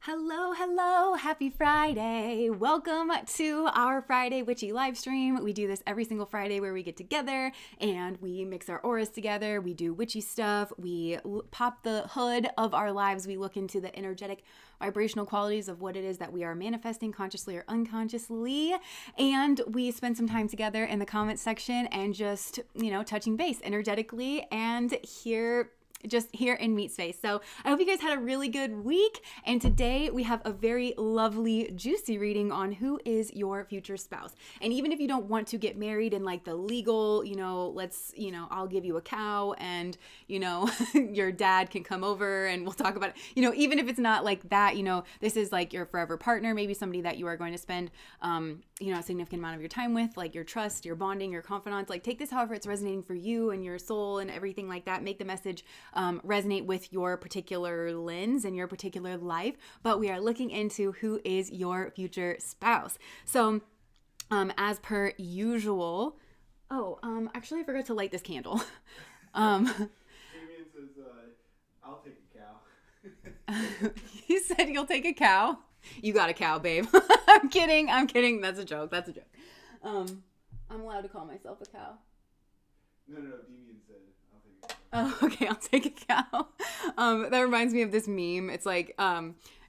Hello, hello, happy Friday. Welcome to our Friday Witchy live stream. We do this every single Friday where we get together and we mix our auras together. We do witchy stuff. We pop the hood of our lives. We look into the energetic vibrational qualities of what it is that we are manifesting consciously or unconsciously. And we spend some time together in the comment section and just, touching base energetically and here in Meet Space. So I hope you guys had a really good week. And today we have a very lovely, juicy reading on who is your future spouse. And even if you don't want to get married in like the legal, I'll give you a cow and, your dad can come over and we'll talk about it. Even if it's not like that, this is like your forever partner, maybe somebody that you are going to spend, a significant amount of your time with, like your trust, your bonding, your confidants. Like take this however it's resonating for you and your soul and everything like that. Make the message resonate with your particular lens and your particular life, but we are looking into who is your future spouse. So as per usual, actually I forgot to light this candle. Damien says, I'll take a cow. You said you'll take a cow? You got a cow, babe. I'm kidding. That's a joke. I'm allowed to call myself a cow. No, Damien said I'll take a cow. Oh, okay, I'll take a cow. That reminds me of this meme. It's like,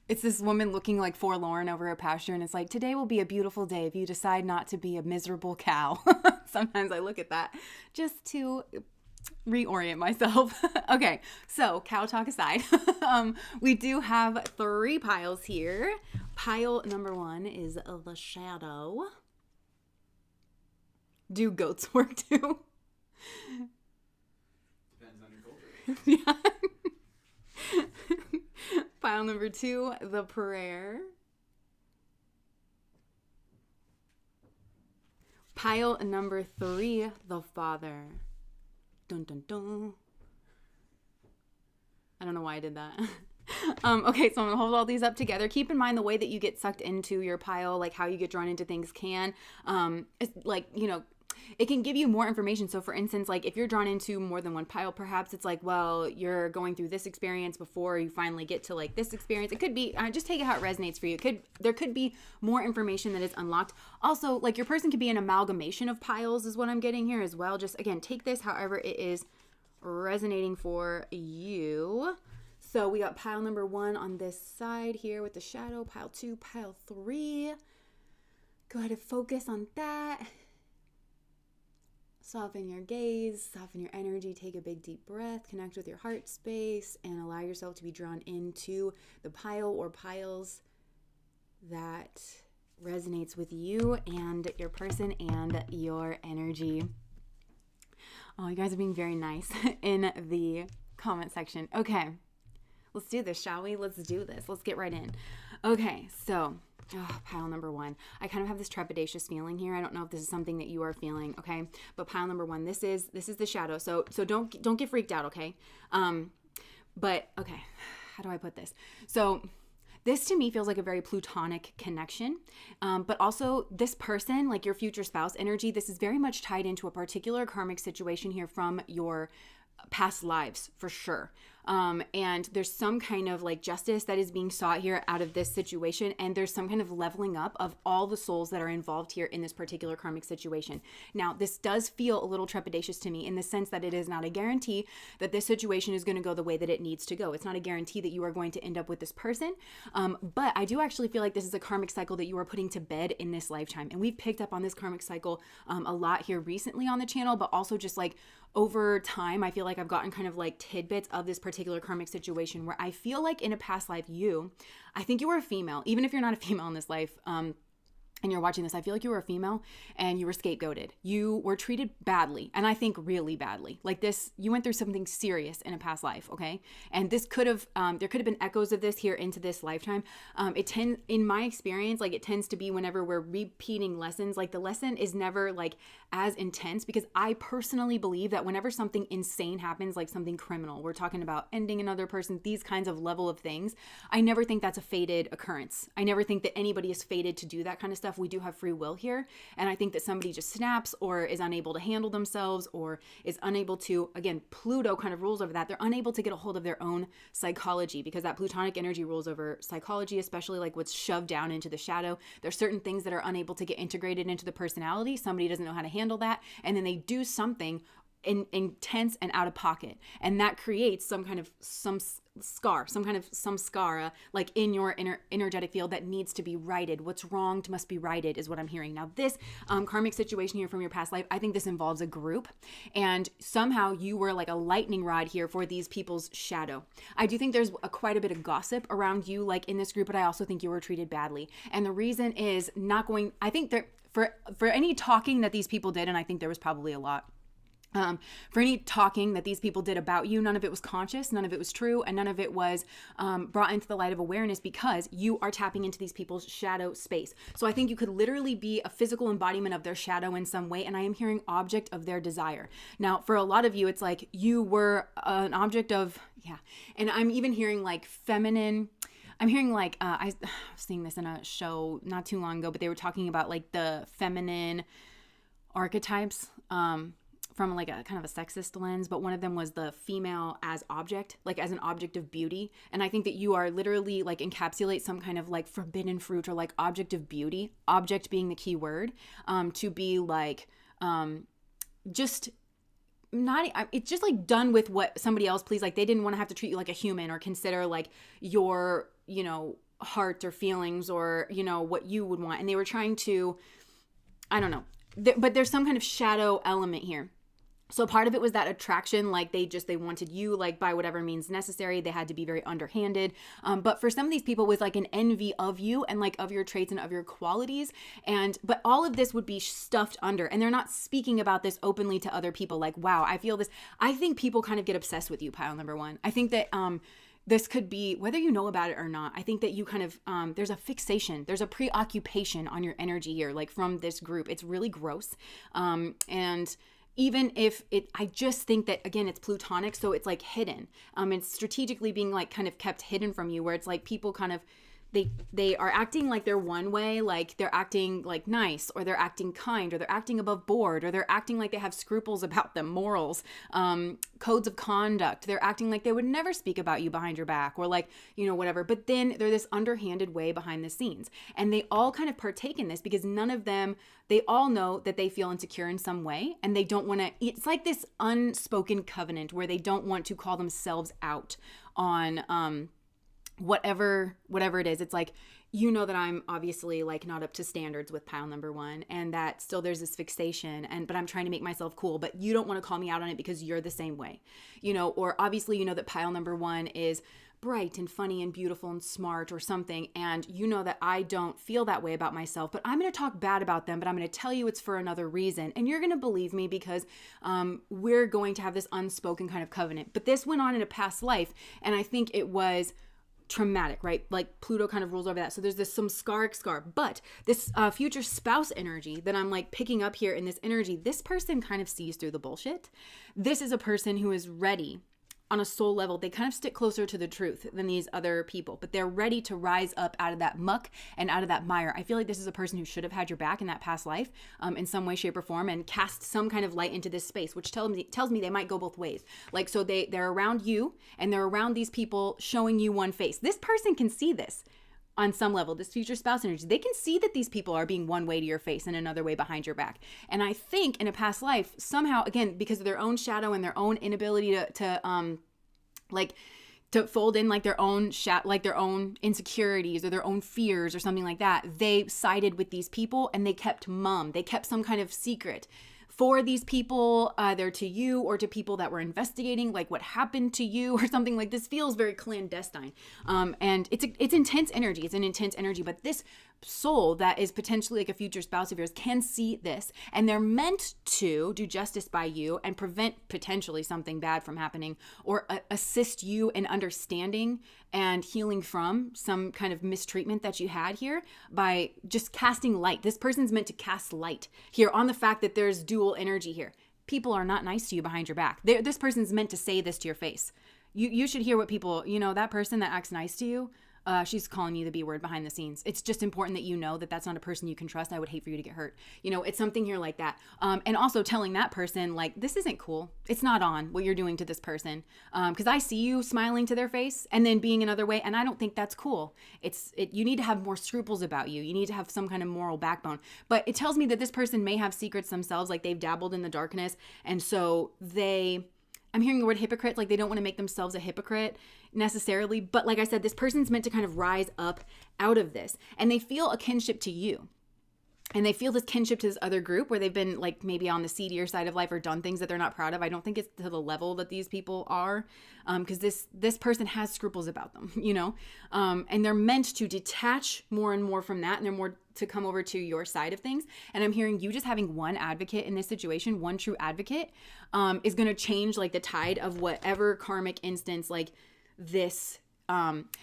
it's this woman looking like forlorn over a pasture, and it's like, today will be a beautiful day if you decide not to be a miserable cow. Sometimes I look at that just to reorient myself. Okay, so cow talk aside, we do have 3 piles here. Pile number 1 is the shadow. Do goats work too? Yeah. Pile number 2, the prayer. Pile number 3, the father. Dun dun dun. I don't know why I did that. Okay, so I'm gonna hold all these up together. Keep in mind the way that you get sucked into your pile, like how you get drawn into things it's like, it can give you more information. So for instance, like if you're drawn into more than one pile, perhaps it's like, well, you're going through this experience before you finally get to like this experience. It could be, just take it how it resonates for you. There could be more information that is unlocked. Also, like your person could be an amalgamation of piles is what I'm getting here as well. Just again, take this however it is resonating for you. So we got pile number 1 on this side here with the shadow, pile 2, pile 3. Go ahead and focus on that. Soften your gaze, soften your energy, take a big deep breath, connect with your heart space, and allow yourself to be drawn into the pile or piles that resonates with you and your person and your energy. Oh, you guys are being very nice in the comment section. Okay, let's do this, shall we? Let's do this. Let's get right in. Okay, so pile number 1. I kind of have this trepidatious feeling here. I don't know if this is something that you are feeling, okay? But pile number 1, this is the shadow. So don't get freaked out, okay? But okay, how do I put this? So this to me feels like a very plutonic connection, but also this person, like your future spouse energy, this is very much tied into a particular karmic situation here from your past lives for sure. And there's some kind of like justice that is being sought here out of this situation. And there's some kind of leveling up of all the souls that are involved here in this particular karmic situation. Now, this does feel a little trepidatious to me in the sense that it is not a guarantee that this situation is going to go the way that it needs to go. It's not a guarantee that you are going to end up with this person. But I do actually feel like this is a karmic cycle that you are putting to bed in this lifetime. And we've picked up on this karmic cycle a lot here recently on the channel, but also just like over time, I feel like I've gotten kind of like tidbits of this particular karmic situation where I feel like in a past life, I think you were a female, even if you're not a female in this life, and you're watching this, I feel like you were a female and you were scapegoated. You were treated badly, and I think really badly. Like this, you went through something serious in a past life, okay? And this could have, there could have been echoes of this here into this lifetime. In my experience, like it tends to be whenever we're repeating lessons, like the lesson is never like as intense, because I personally believe that whenever something insane happens, like something criminal, we're talking about ending another person, these kinds of level of things, I never think that's a fated occurrence. I never think that anybody is fated to do that kind of stuff. stuff, we do have free will here. And I think that somebody just snaps or is unable to handle themselves or is unable to, again, Pluto kind of rules over that. They're unable to get a hold of their own psychology, because that Plutonic energy rules over psychology, especially like what's shoved down into the shadow. There's certain things that are unable to get integrated into the personality. Somebody doesn't know how to handle that. And then they do something intense and out of pocket, and that creates some samskara like in your energetic field that needs to be righted. What's wronged must be righted is what I'm hearing. Now this karmic situation here from your past life, I think this involves a group, and somehow you were like a lightning rod here for these people's shadow. I do think there's quite a bit of gossip around you like in this group, but I also think you were treated badly. And the reason is I think that for any talking that these people did, and I think there was probably a lot, for any talking that these people did about you, none of it was conscious, none of it was true, and none of it was brought into the light of awareness, because you are tapping into these people's shadow space. So I think you could literally be a physical embodiment of their shadow in some way, and I am hearing object of their desire. Now, for a lot of you, it's like you were an object of, and I'm even hearing like feminine. I'm hearing like, I was seeing this in a show not too long ago, but they were talking about like the feminine archetypes, from like a kind of a sexist lens, but one of them was the female as object, like as an object of beauty. And I think that you are literally like encapsulate some kind of like forbidden fruit or like object of beauty, object being the key word, to be like, just not, it's just like done with what somebody else please. Like they didn't want to have to treat you like a human or consider like your, heart or feelings or, what you would want. And they were trying to, I don't know, but there's some kind of shadow element here. So part of it was that attraction, like they wanted you like by whatever means necessary. They had to be very underhanded. But for some of these people was like an envy of you and like of your traits and of your qualities. But all of this would be stuffed under, and they're not speaking about this openly to other people. Like, wow, I feel this. I think people kind of get obsessed with you, pile number one. I think that, this could be, whether you know about it or not, I think that you kind of, there's a fixation, there's a preoccupation on your energy here, like from this group. It's really gross. And even if I just think that, again, it's Plutonic, so it's like hidden. It's strategically being like kind of kept hidden from you, where it's like people kind of, they are acting like they're one way, like they're acting like nice, or they're acting kind, or they're acting above board, or they're acting like they have scruples about them, morals, codes of conduct. They're acting like they would never speak about you behind your back, or like, whatever. But then they're this underhanded way behind the scenes. And they all kind of partake in this because none of them, they all know that they feel insecure in some way, and they don't want to, it's like this unspoken covenant where they don't want to call themselves out on, whatever it is. It's like, that I'm obviously like not up to standards with pile number one, and that still there's this fixation, but I'm trying to make myself cool, but you don't want to call me out on it because you're the same way, or obviously that pile number one is bright and funny and beautiful and smart or something, and that I don't feel that way about myself, but I'm going to talk bad about them, but I'm going to tell you it's for another reason, and you're going to believe me because we're going to have this unspoken kind of covenant. But this went on in a past life, and I think it was traumatic, right? Like Pluto kind of rules over that. So there's this scar, but this future spouse energy that I'm like picking up here in this energy, this person kind of sees through the bullshit. This is a person who is ready on a soul level. They kind of stick closer to the truth than these other people, but they're ready to rise up out of that muck and out of that mire. I feel like this is a person who should have had your back in that past life, in some way, shape, or form, and cast some kind of light into this space, which tells me they might go both ways. Like, so they're around you and they're around these people showing you one face. This person can see this on some level, this future spouse energy. They can see that these people are being one way to your face and another way behind your back. And I think in a past life, somehow, again, because of their own shadow and their own inability to fold in like their own insecurities or their own fears or something like that, they sided with these people and they kept mum. They kept some kind of secret for these people, either to you or to people that were investigating, like what happened to you or something. Like this feels very clandestine. And it's intense energy. It's an intense energy, but this soul that is potentially like a future spouse of yours can see this, and they're meant to do justice by you and prevent potentially something bad from happening, or assist you in understanding and healing from some kind of mistreatment that you had here by just casting light. This person's meant to cast light here on the fact that there's dual energy here. People are not nice to you behind your back. This person's meant to say this to your face. You should hear what people, that person that acts nice to you, She's calling you the B word behind the scenes. It's just important that you know that that's not a person you can trust. I would hate for you to get hurt. It's something here like that. And also telling that person, like, this isn't cool. It's not on what you're doing to this person. Because I see you smiling to their face and then being another way. And I don't think that's cool. You need to have more scruples about you. You need to have some kind of moral backbone. But it tells me that this person may have secrets themselves, like they've dabbled in the darkness. And so I'm hearing the word hypocrite, like they don't want to make themselves a hypocrite necessarily. But like I said, this person's meant to kind of rise up out of this. And they feel a kinship to you. And they feel this kinship to this other group where they've been like maybe on the seedier side of life or done things that they're not proud of. I don't think it's to the level that these people are, because this person has scruples about them, and they're meant to detach more and more from that. And they're more to come over to your side of things. And I'm hearing you just having one advocate in this situation, one true advocate, is going to change like the tide of whatever karmic instance like this.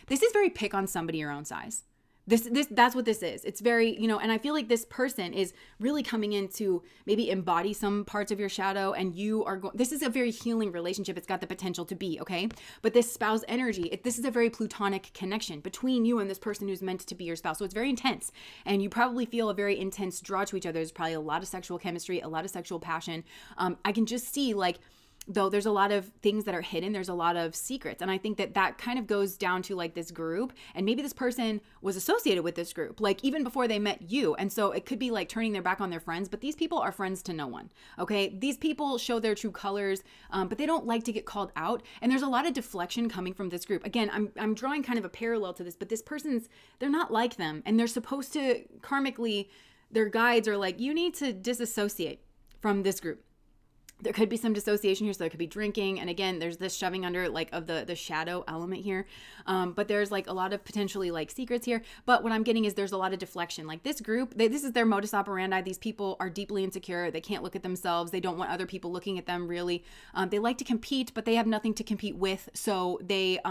This is very pick on somebody your own size. That's what this is. It's very, and I feel like this person is really coming in to maybe embody some parts of your shadow, and you are this is a very healing relationship. It's got the potential to be, okay? But this spouse energy, this is a very plutonic connection between you and this person who's meant to be your spouse. So it's very intense, and you probably feel a very intense draw to each other. There's probably a lot of sexual chemistry, a lot of sexual passion. I can just see like, though there's a lot of things that are hidden, there's a lot of secrets. And I think that kind of goes down to like this group, and maybe this person was associated with this group, like even before they met you. And so it could be like turning their back on their friends, but these people are friends to no one. Okay. These people show their true colors, but they don't like to get called out. And there's a lot of deflection coming from this group. Again, I'm drawing kind of a parallel to this, but this they're not like them. And they're supposed to karmically, their guides are like, you need to disassociate from this group. There could be some dissociation here, so there could be drinking. And again, there's this shoving under like of the shadow element here. But there's like a lot of potentially like secrets here. But what I'm getting is there's a lot of deflection. Like this group, this is their modus operandi. These people are deeply insecure. They can't look at themselves. They don't want other people looking at them really. They like to compete, but they have nothing to compete with. So they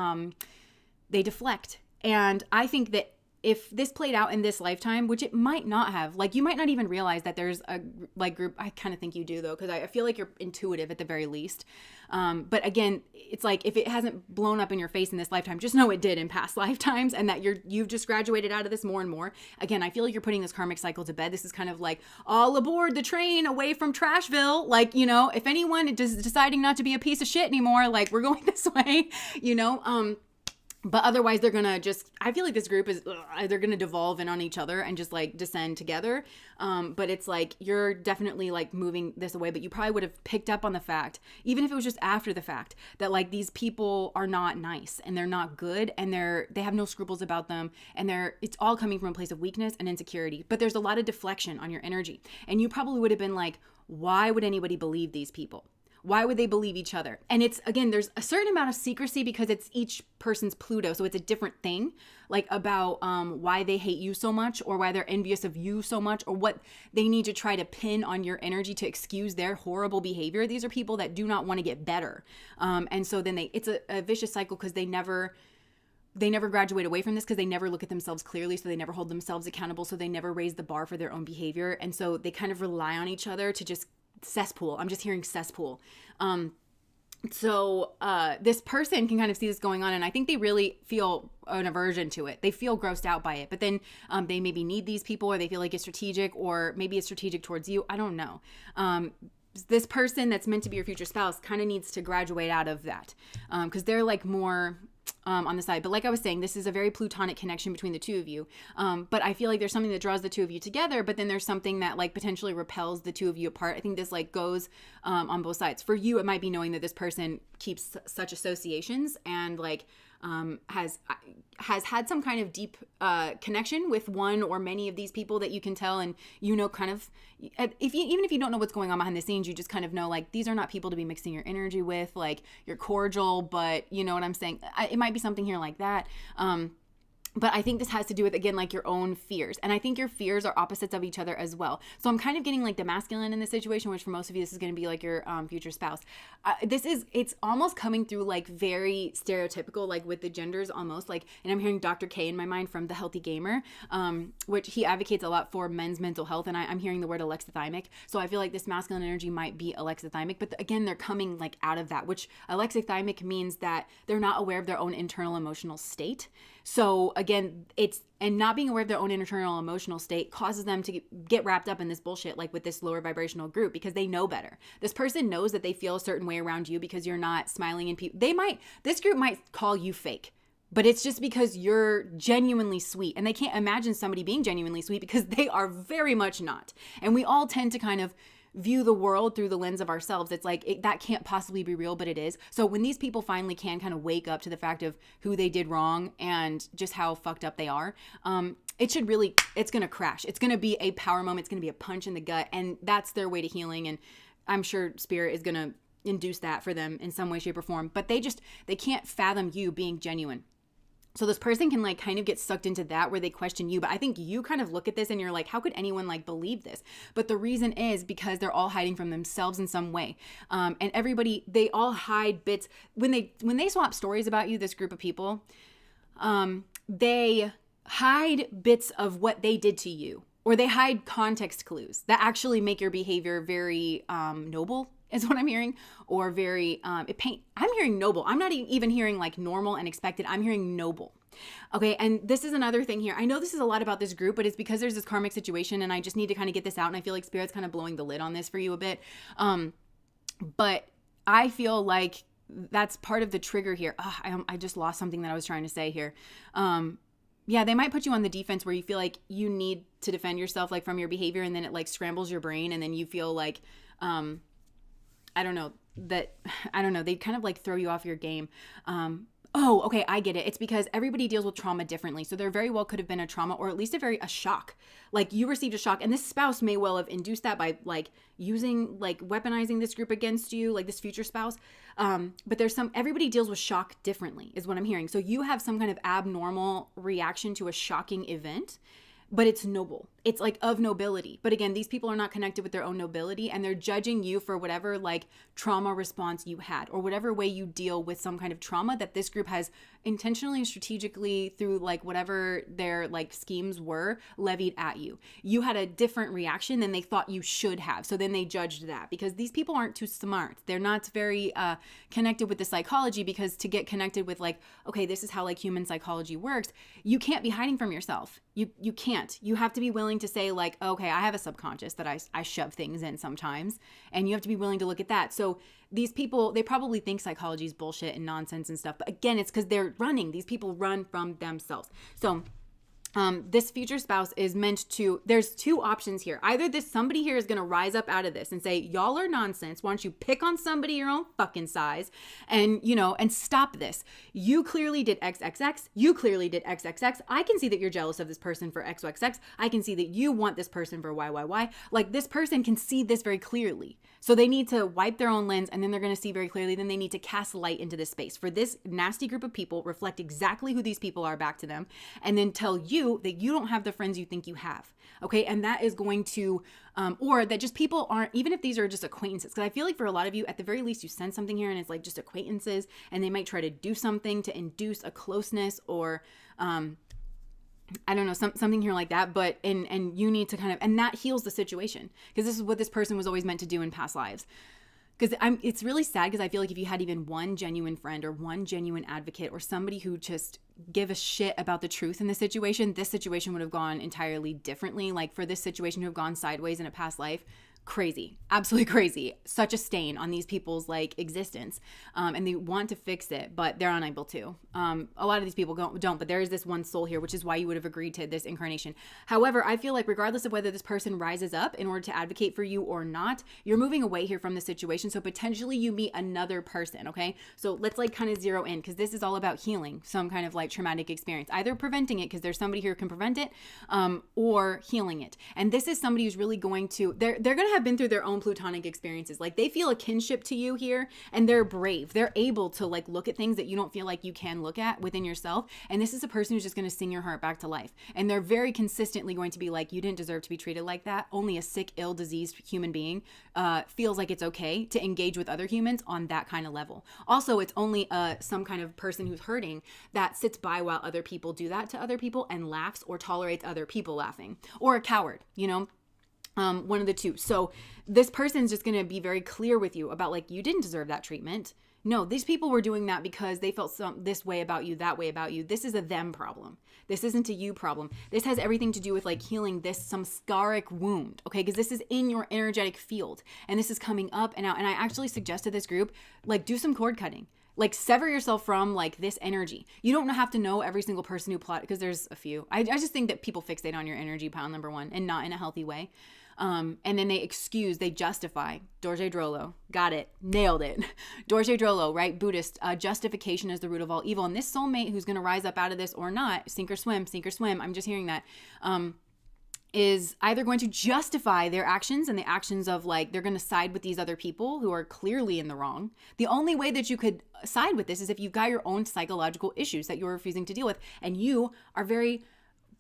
deflect. And I think that if this played out in this lifetime, which it might not have, like you might not even realize that there's a like group. I kind of think you do though, because I feel like you're intuitive at the very least. But again, it's like if it hasn't blown up in your face in this lifetime, just know it did in past lifetimes, and that you've just graduated out of this more and more. Again, I feel like you're putting this karmic cycle to bed. This is kind of like all aboard the train away from Trashville. Like, if anyone is deciding not to be a piece of shit anymore, like we're going this way, But otherwise, they're going to I feel like this group they're going to devolve in on each other and just like descend together. But it's like, you're definitely like moving this away, but you probably would have picked up on the fact, even if it was just after the fact, that like these people are not nice and they're not good and they have no scruples about them. And it's all coming from a place of weakness and insecurity, but there's a lot of deflection on your energy. And you probably would have been like, why would anybody believe these people? Why would they believe each other? And it's, again, there's a certain amount of secrecy because it's each person's Pluto. So it's a different thing, like about why they hate you so much, or why they're envious of you so much, or what they need to try to pin on your energy to excuse their horrible behavior. These are people that do not want to get better. And so then it's a vicious cycle because they never graduate away from this, because they never look at themselves clearly. So they never hold themselves accountable. So they never raise the bar for their own behavior. And so they kind of rely on each other to just cesspool. I'm just hearing cesspool. So this person can kind of see this going on, and I think they really feel an aversion to it. They feel grossed out by it, but then they maybe need these people, or they feel like it's strategic, or maybe it's strategic towards you. I don't know. This person that's meant to be your future spouse kind of needs to graduate out of that, because they're like more on the side. But like I was saying, this is a very plutonic connection between the two of you. But I feel like there's something that draws the two of you together, but then there's something that like potentially repels the two of you apart. I think this like goes on both sides. For you, it might be knowing that this person keeps such associations and like has had some kind of deep connection with one or many of these people that you can tell, and kind of even if you don't know what's going on behind the scenes, you just kind of know like these are not people to be mixing your energy with. Like, you're cordial, but you know what I'm saying. It might be something here like that. But I think this has to do with, again, like your own fears. And I think your fears are opposites of each other as well. So I'm kind of getting like the masculine in this situation, which for most of you, this is going to be like your future spouse. It's almost coming through like very stereotypical, like with the genders almost like, and I'm hearing Dr. K in my mind from The Healthy Gamer, which he advocates a lot for men's mental health. And I'm hearing the word alexithymic. So I feel like this masculine energy might be alexithymic, but again, they're coming like out of that, which alexithymic means that they're not aware of their own internal emotional state. So again, and not being aware of their own internal emotional state causes them to get wrapped up in this bullshit, like with this lower vibrational group, because they know better. This person knows that they feel a certain way around you because you're not smiling, and this group might call you fake, but it's just because you're genuinely sweet, and they can't imagine somebody being genuinely sweet because they are very much not. And we all tend to kind of view the world through the lens of ourselves. It's like that can't possibly be real, but it is. So when these people finally can kind of wake up to the fact of who they did wrong and just how fucked up they are, it's going to crash. It's going to be a power moment. It's going to be a punch in the gut, and that's their way to healing. And I'm sure Spirit is going to induce that for them in some way, shape, or form. But they can't fathom you being genuine. So this person can like kind of get sucked into that where they question you. But I think you kind of look at this and you're like, how could anyone like believe this? But the reason is because they're all hiding from themselves in some way. And everybody, they all hide bits. When they swap stories about you, this group of people, they hide bits of what they did to you, or they hide context clues that actually make your behavior very noble, is what I'm hearing, or very, I'm hearing noble. I'm not even hearing like normal and expected. I'm hearing noble. Okay. And this is another thing here. I know this is a lot about this group, but it's because there's this karmic situation and I just need to kind of get this out. And I feel like Spirit's kind of blowing the lid on this for you a bit. But I feel like that's part of the trigger here. I just lost something that I was trying to say here. Yeah, they might put you on the defense where you feel like you need to defend yourself like from your behavior, and then it like scrambles your brain, and then you feel like, I don't know, they kind of like throw you off your game. Oh, okay, I get it. It's because everybody deals with trauma differently. So there very well could have been a trauma, or at least a shock. Like you received a shock, and this spouse may well have induced that by like weaponizing this group against you, like this future spouse. But everybody deals with shock differently is what I'm hearing. So you have some kind of abnormal reaction to a shocking event, but it's noble. It's like of nobility. But again, these people are not connected with their own nobility, and they're judging you for whatever like trauma response you had, or whatever way you deal with some kind of trauma that this group has intentionally and strategically, through like whatever their like schemes were, levied at you. You had a different reaction than they thought you should have. So then they judged that, because these people aren't too smart. They're not very connected with the psychology, because to get connected with like, okay, this is how like human psychology works, you can't be hiding from yourself. You can't. You have to be willing to say like, okay, I have a subconscious that I shove things in sometimes, and you have to be willing to look at that. So these people, they probably think psychology is bullshit and nonsense and stuff, but again, it's because these people run from themselves. So this future spouse is meant to, there's two options here. Either somebody here is going to rise up out of this and say, y'all are nonsense. Why don't you pick on somebody your own fucking size and, and stop this. You clearly did XXX. You clearly did XXX. I can see that you're jealous of this person for XXX. I can see that you want this person for YYY. Like this person can see this very clearly. So they need to wipe their own lens, and then they're going to see very clearly. Then they need to cast light into this space for this nasty group of people, reflect exactly who these people are back to them, and then tell you that you don't have the friends you think you have. Okay. And that is going to, or that just people aren't, even if these are just acquaintances, because I feel like for a lot of you, at the very least, you sense something here and it's like just acquaintances, and they might try to do something to induce a closeness, or, I don't know, something here like that, but, and you need to kind of, and that heals the situation, because this is what this person was always meant to do in past lives. Because it's really sad, because I feel like if you had even one genuine friend or one genuine advocate or somebody who just give a shit about the truth in the situation, this situation would have gone entirely differently. Like for this situation to have gone sideways in a past life, crazy, absolutely crazy. Such a stain on these people's like existence. And they want to fix it, but they're unable to. A lot of these people don't, but there is this one soul here, which is why you would have agreed to this incarnation. However, I feel like regardless of whether this person rises up in order to advocate for you or not, you're moving away here from the situation. So potentially you meet another person. Okay. So let's like kind of zero in, because this is all about healing some kind of like traumatic experience, either preventing it, because there's somebody here who can prevent it, or healing it. And this is somebody who's really going to, they're going to have been through their own plutonic experiences. Like they feel a kinship to you here, and they're brave. They're able to like look at things that you don't feel like you can look at within yourself. And this is a person who's just going to sing your heart back to life. And they're very consistently going to be like, you didn't deserve to be treated like that. Only a sick, ill, diseased human being feels like it's okay to engage with other humans on that kind of level. Also, it's only some kind of person who's hurting that sits by while other people do that to other people and laughs or tolerates other people laughing, or a coward, One of the two. So this person's just going to be very clear with you about like, you didn't deserve that treatment. No, these people were doing that because they felt this way about you, that way about you. This is a them problem. This isn't a you problem. This has everything to do with like healing some scaric wound, okay? Because this is in your energetic field and this is coming up and out. And I actually suggested this group, like, do some cord cutting. Like, sever yourself from like this energy. You don't have to know every single person who plot, because there's a few. I just think that people fixate on your energy pile, number one, and not in a healthy way. And then they justify. Dorje Drolo, got it, nailed it. Dorje Drolo, right? Buddhist, justification is the root of all evil. And this soulmate who's going to rise up out of this or not, sink or swim, I'm just hearing that, is either going to justify their actions and the actions of like, they're going to side with these other people who are clearly in the wrong. The only way that you could side with this is if you've got your own psychological issues that you're refusing to deal with. And you are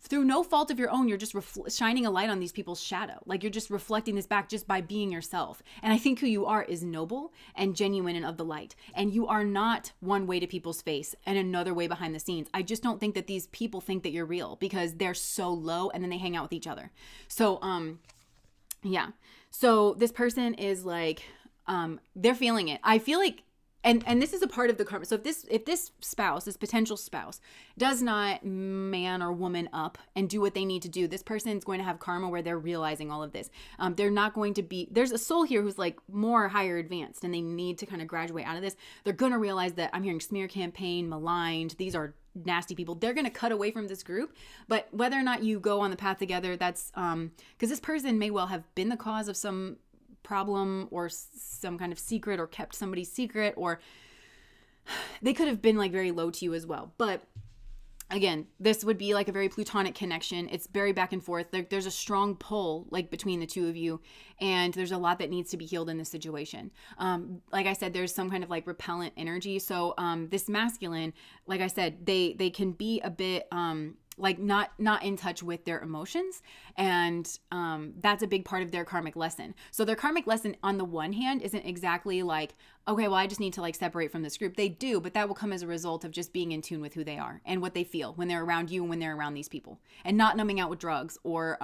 through no fault of your own, you're just shining a light on these people's shadow. Like, you're just reflecting this back just by being yourself. And I think who you are is noble and genuine and of the light. And you are not one way to people's face and another way behind the scenes. I just don't think that these people think that you're real because they're so low and then they hang out with each other. So, yeah. So this person is like, they're feeling it. I feel like, and this is a part of the karma. So if this spouse, this potential spouse, does not man or woman up and do what they need to do, this person is going to have karma where they're realizing all of this. They're not going to be, there's a soul here who's like more higher advanced and they need to kind of graduate out of this. They're going to realize that I'm hearing smear campaign, maligned. These are nasty people. They're going to cut away from this group. But whether or not you go on the path together, that's because this person may well have been the cause of some problem or some kind of secret or kept somebody's secret, or they could have been like very low to you as well. But again, this would be like a very plutonic connection. It's very back and forth. There's a strong pull like between the two of you, and there's a lot that needs to be healed in this situation. Like I said, there's some kind of like repellent energy. So this masculine, like I said, they can be a bit like not in touch with their emotions. And that's a big part of their karmic lesson. So their karmic lesson on the one hand isn't exactly like, okay, well, I just need to like separate from this group. They do, but that will come as a result of just being in tune with who they are and what they feel when they're around you and when they're around these people, and not numbing out with drugs or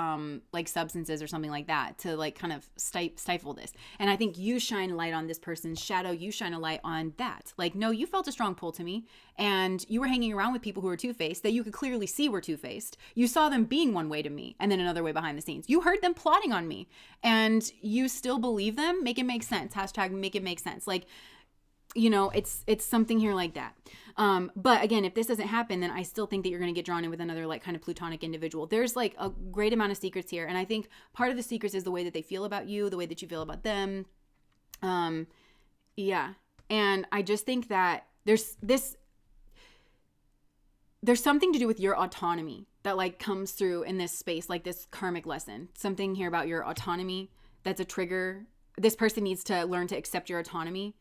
like substances or something like that to like kind of stifle this. And I think you shine a light on this person's shadow. You shine a light on that. Like, no, you felt a strong pull to me, and you were hanging around with people who were two-faced that you could clearly see were two-faced. You saw them being one way to me and then another way behind the scenes. You heard them plotting on me and you still believe them. Make it make sense. Hashtag make it make sense. Like, you know, it's something here like that. But again, if this doesn't happen, then I still think that you're going to get drawn in with another like kind of plutonic individual. There's like a great amount of secrets here. And I think part of the secrets is the way that they feel about you, the way that you feel about them. Yeah. And I just think that there's something to do with your autonomy that like comes through in this space, like this karmic lesson, something here about your autonomy. That's a trigger. This person needs to learn to accept your autonomy.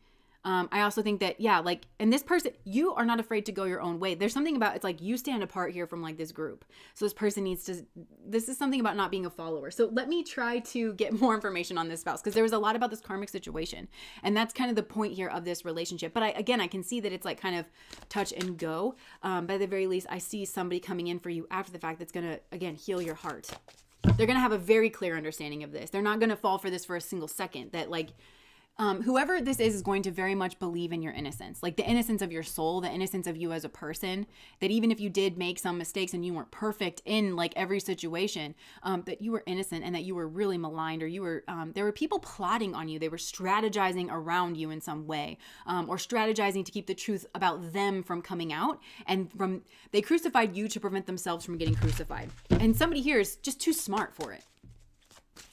I also think that, yeah, like, and this person, you are not afraid to go your own way. There's something about, it's like you stand apart here from like this group. So this person needs to, this is something about not being a follower. So let me try to get more information on this spouse, because there was a lot about this karmic situation. And that's kind of the point here of this relationship. But I can see that it's like kind of touch and go. By the very least, I see somebody coming in for you after the fact that's going to, again, heal your heart. They're going to have a very clear understanding of this. They're not going to fall for this for a single second, that like, whoever this is going to very much believe in your innocence, like the innocence of your soul, the innocence of you as a person, that even if you did make some mistakes and you weren't perfect in like every situation, that you were innocent and that you were really maligned, or you were, there were people plotting on you. They were strategizing around you in some way, or strategizing to keep the truth about them from coming out, and they crucified you to prevent themselves from getting crucified. And somebody here is just too smart for it.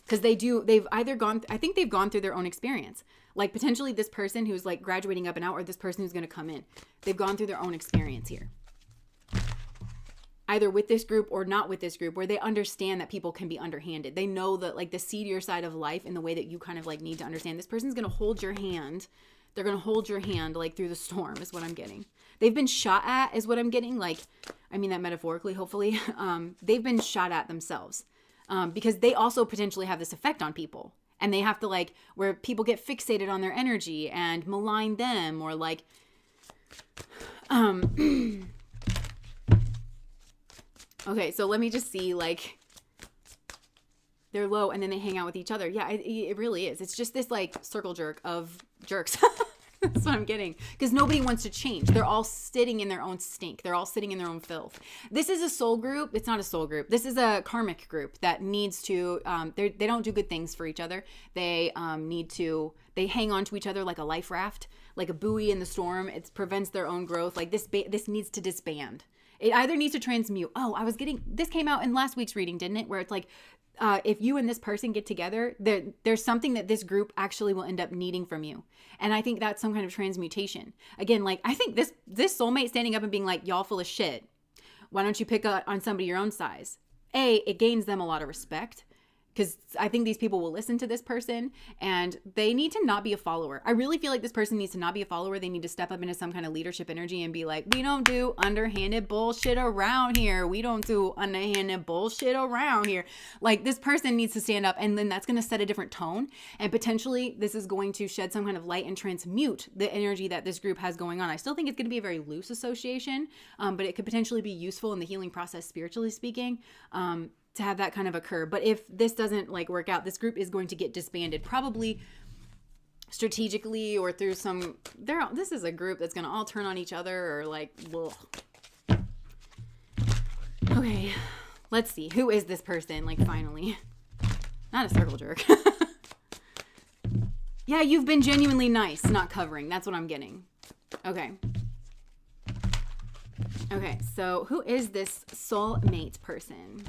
Because they've either I think they've gone through their own experience. Like potentially this person who's like graduating up and out, or this person who's going to come in. They've gone through their own experience here. Either with this group or not with this group, where they understand that people can be underhanded. They know that like the seedier side of life in the way that you kind of like need to understand. This person's going to hold your hand. They're going to hold your hand like through the storm is what I'm getting. They've been shot at is what I'm getting. Like, I mean that metaphorically, hopefully. They've been shot at themselves. Because they also potentially have this effect on people, and they have to like, where people get fixated on their energy and malign them, or like, okay, so let me just see, like, They're low and then they hang out with each other. Yeah, it really is. It's just this like circle jerk of jerks. That's what I'm getting. Because nobody wants to change. They're all sitting in their own stink. They're all sitting in their own filth. This is a soul group. It's not a soul group. This is a karmic group that needs to, they don't do good things for each other. They they hang on to each other like a life raft, like a buoy in the storm. It prevents their own growth. Like this needs to disband. It either needs to transmute. Oh, this came out in last week's reading, didn't it? Where it's like, if you and this person get together, there's something that this group actually will end up needing from you. And I think that's some kind of transmutation. Again, like, I think this soulmate standing up and being like, y'all full of shit. Why don't you pick on somebody your own size? It gains them a lot of respect. Because I think these people will listen to this person and they need to not be a follower. I really feel like this person needs to not be a follower. They need to step up into some kind of leadership energy and be like, we don't do underhanded bullshit around here. We don't do underhanded bullshit around here. Like, this person needs to stand up, and then that's going to set a different tone. And potentially this is going to shed some kind of light and transmute the energy that this group has going on. I still think it's going to be a very loose association, but it could potentially be useful in the healing process, spiritually speaking. To have that kind of occur. But if this doesn't like work out, this group is going to get disbanded, probably strategically or through this is a group that's going to all turn on each other or like, ugh. Okay, let's see. Who is this person? Like, finally. Not a circle jerk. Yeah, you've been genuinely nice, not covering. That's what I'm getting. Okay. Okay, so who is this soulmate person?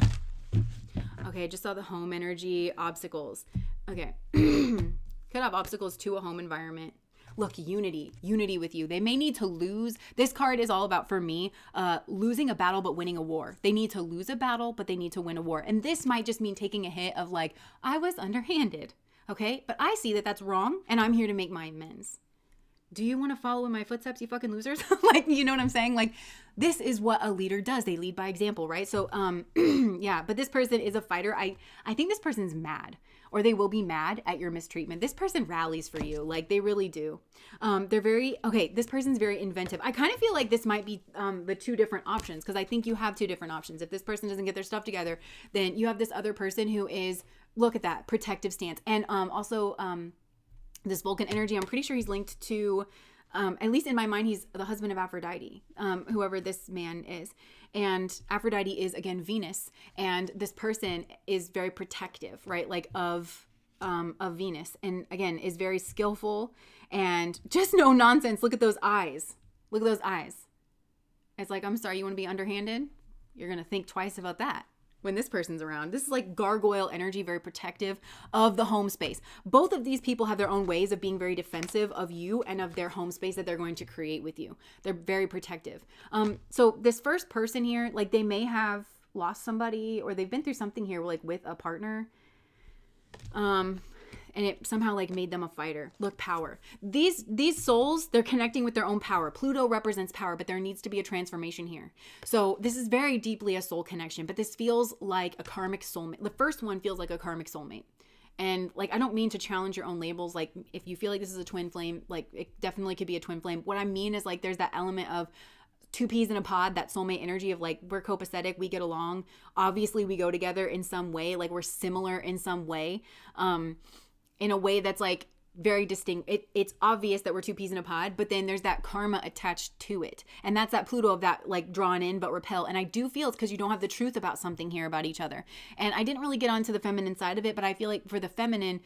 Okay, just saw the home energy, obstacles. Okay. Could have obstacles to a home environment. Look, unity with you. They may need to lose. This card is all about, for me, losing a battle but winning a war. They need to lose a battle, but they need to win a war. And this might just mean taking a hit of like, I was underhanded. Okay, but I see that that's wrong, and I'm here to make my amends. Do you want to follow in my footsteps, you fucking losers? Like, you know what I'm saying? Like, this is what a leader does. They lead by example, right? So, yeah, but this person is a fighter. I think this person's mad, or they will be mad at your mistreatment. This person rallies for you. Like, they really do. This person's very inventive. I kind of feel like this might be the two different options, because I think you have two different options. If this person doesn't get their stuff together, then you have this other person who is, look at that, protective stance. And also, this Vulcan energy, I'm pretty sure he's linked to, at least in my mind, he's the husband of Aphrodite, whoever this man is. And Aphrodite is, again, Venus. And this person is very protective, right? Like of Venus. And again, is very skillful and just no nonsense. Look at those eyes. Look at those eyes. It's like, I'm sorry, you want to be underhanded? You're going to think twice about that when this person's around. This is like gargoyle energy, very protective of the home space. Both of these people have their own ways of being very defensive of you and of their home space that they're going to create with you. They're very protective. So this first person here, like, they may have lost somebody, or they've been through something here, like with a partner. And it somehow like made them a fighter. Look, power. These souls, they're connecting with their own power. Pluto represents power, but there needs to be a transformation here. So this is very deeply a soul connection, but this feels like a karmic soulmate. The first one feels like a karmic soulmate. And like, I don't mean to challenge your own labels. Like, if you feel like this is a twin flame, like, it definitely could be a twin flame. What I mean is, like, there's that element of two peas in a pod, that soulmate energy of like, we're copacetic, we get along. Obviously we go together in some way, like we're similar in some way. In a way that's like very distinct. It's obvious that we're two peas in a pod, but then there's that karma attached to it. And that's that Pluto of that like drawn in but repel. And I do feel it's because you don't have the truth about something here about each other. And I didn't really get onto the feminine side of it, but I feel like for the feminine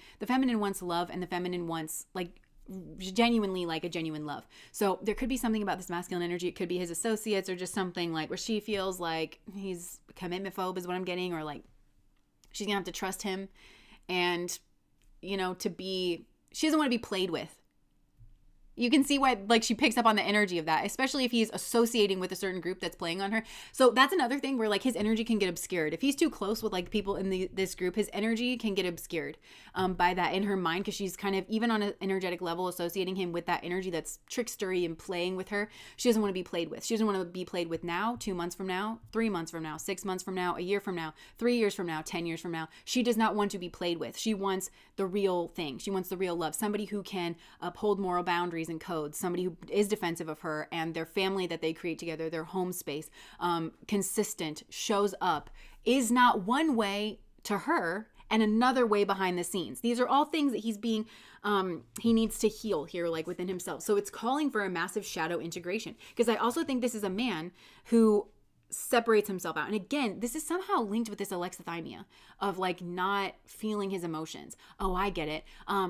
wants love, and the feminine wants like genuinely like a genuine love. So there could be something about this masculine energy. It could be his associates, or just something like where she feels like he's commitment phobe is what I'm getting, or like she's gonna have to trust him, and you know, she doesn't want to be played with. You can see why, like, she picks up on the energy of that, especially if he's associating with a certain group that's playing on her. So that's another thing where, like, his energy can get obscured. If he's too close with, like, people in this group, his energy can get obscured by that in her mind, because she's kind of, even on an energetic level, associating him with that energy that's trickstery and playing with her. She doesn't want to be played with. She doesn't want to be played with now, 2 months from now, 3 months from now, 6 months from now, a year from now, 3 years from now, 10 years from now. She does not want to be played with. She wants the real thing. She wants the real love. Somebody who can uphold moral boundaries and codes. Somebody who is defensive of her and their family that they create together, their home space, consistent, shows up, is not one way to her and another way behind the scenes. These are all things that he needs to heal here, like within himself. So it's calling for a massive shadow integration, because I also think this is a man who separates himself out. And again, this is somehow linked with this alexithymia of like not feeling his emotions. Oh, I get it.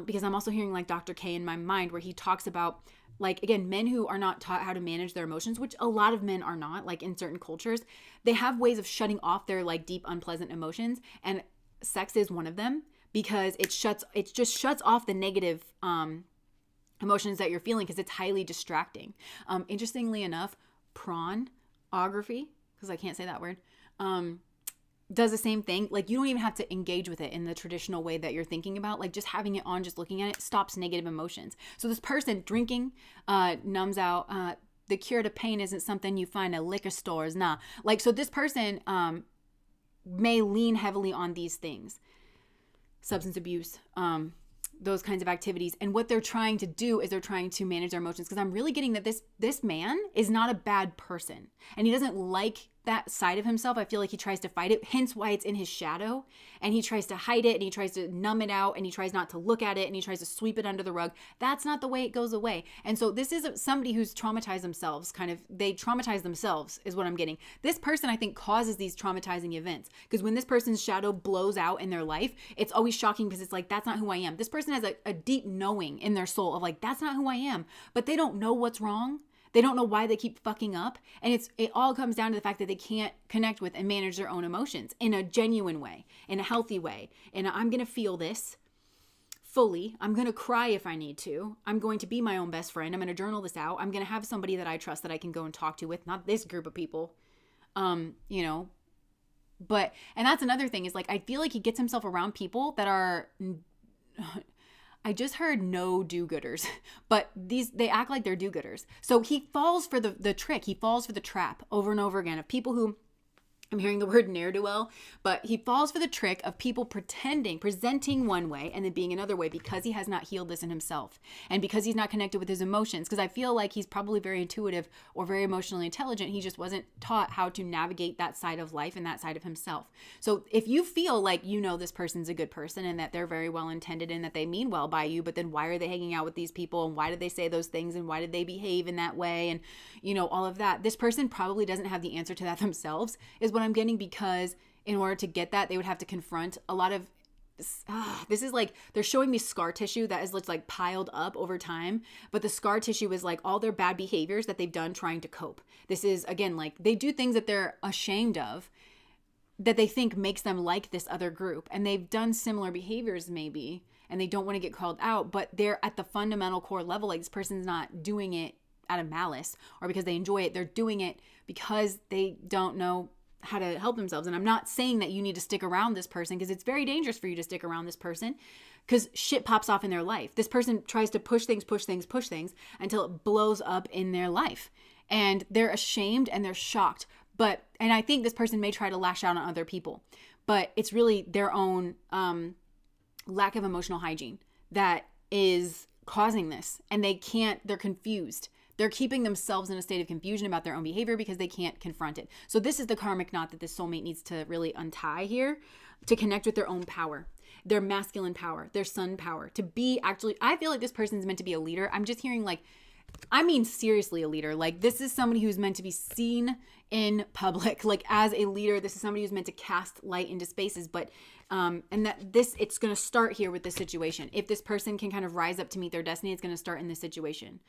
Because I'm also hearing like Dr. K in my mind, where he talks about, like, again, men who are not taught how to manage their emotions, which a lot of men are not, like in certain cultures, they have ways of shutting off their like deep, unpleasant emotions. And sex is one of them, because it just shuts off the negative emotions that you're feeling, because it's highly distracting. Interestingly enough, pornography, because I can't say that word, does the same thing. Like, you don't even have to engage with it in the traditional way that you're thinking about. Like, just having it on, just looking at it, stops negative emotions. So this person drinking numbs out. The cure to pain isn't something you find at liquor stores. Nah. Like, so this person may lean heavily on these things. Substance abuse, those kinds of activities. And what they're trying to do is they're trying to manage their emotions, because I'm really getting that this man is not a bad person, and he doesn't like that side of himself. I feel like he tries to fight it, hence why it's in his shadow, and he tries to hide it, and he tries to numb it out, and he tries not to look at it, and he tries to sweep it under the rug. That's not the way it goes away. And so this is somebody who's traumatized themselves, they traumatize themselves is what I'm getting. This person, I think, causes these traumatizing events, because when this person's shadow blows out in their life, it's always shocking, because it's like, that's not who I am. This person has a deep knowing in their soul of like, that's not who I am, but they don't know what's wrong. They don't know why they keep fucking up. And it all comes down to the fact that they can't connect with and manage their own emotions in a genuine way, in a healthy way. And I'm going to feel this fully. I'm going to cry if I need to. I'm going to be my own best friend. I'm going to journal this out. I'm going to have somebody that I trust that I can go and talk to with, not this group of people. But, and that's another thing, is like, I feel like he gets himself around people that are, I just heard no do-gooders, but they act like they're do-gooders. So he falls for the trick. He falls for the trap over and over again of people who, I'm hearing the word ne'er-do-well, but he falls for the trick of people presenting one way and then being another way, because he has not healed this in himself, and because he's not connected with his emotions. Because I feel like he's probably very intuitive or very emotionally intelligent. He just wasn't taught how to navigate that side of life and that side of himself. So if you feel like this person's a good person and that they're very well intended and that they mean well by you, but then why are they hanging out with these people, and why did they say those things, and why did they behave in that way, and all of that, this person probably doesn't have the answer to that themselves, is what I'm getting. Because in order to get that, they would have to confront a lot of this is like, they're showing me scar tissue that is like piled up over time, but the scar tissue is like all their bad behaviors that they've done trying to cope. This is, again, like, they do things that they're ashamed of, that they think makes them like this other group, and they've done similar behaviors maybe, and they don't want to get called out, but they're at the fundamental core level, like, this person's not doing it out of malice or because they enjoy it. They're doing it because they don't know how to help themselves. And I'm not saying that you need to stick around this person, because it's very dangerous for you to stick around this person, because shit pops off in their life. This person tries to push things until it blows up in their life, and they're ashamed and they're shocked. And I think this person may try to lash out on other people, but it's really their own lack of emotional hygiene that is causing this, and they're confused. They're keeping themselves in a state of confusion about their own behavior because they can't confront it. So this is the karmic knot that this soulmate needs to really untie here, to connect with their own power, their masculine power, their sun power, to be actually, I feel like this person's meant to be a leader. I'm just hearing seriously a leader. Like, this is somebody who's meant to be seen in public, like, as a leader. This is somebody who's meant to cast light into spaces, but it's going to start here with this situation. If this person can kind of rise up to meet their destiny, it's going to start in this situation.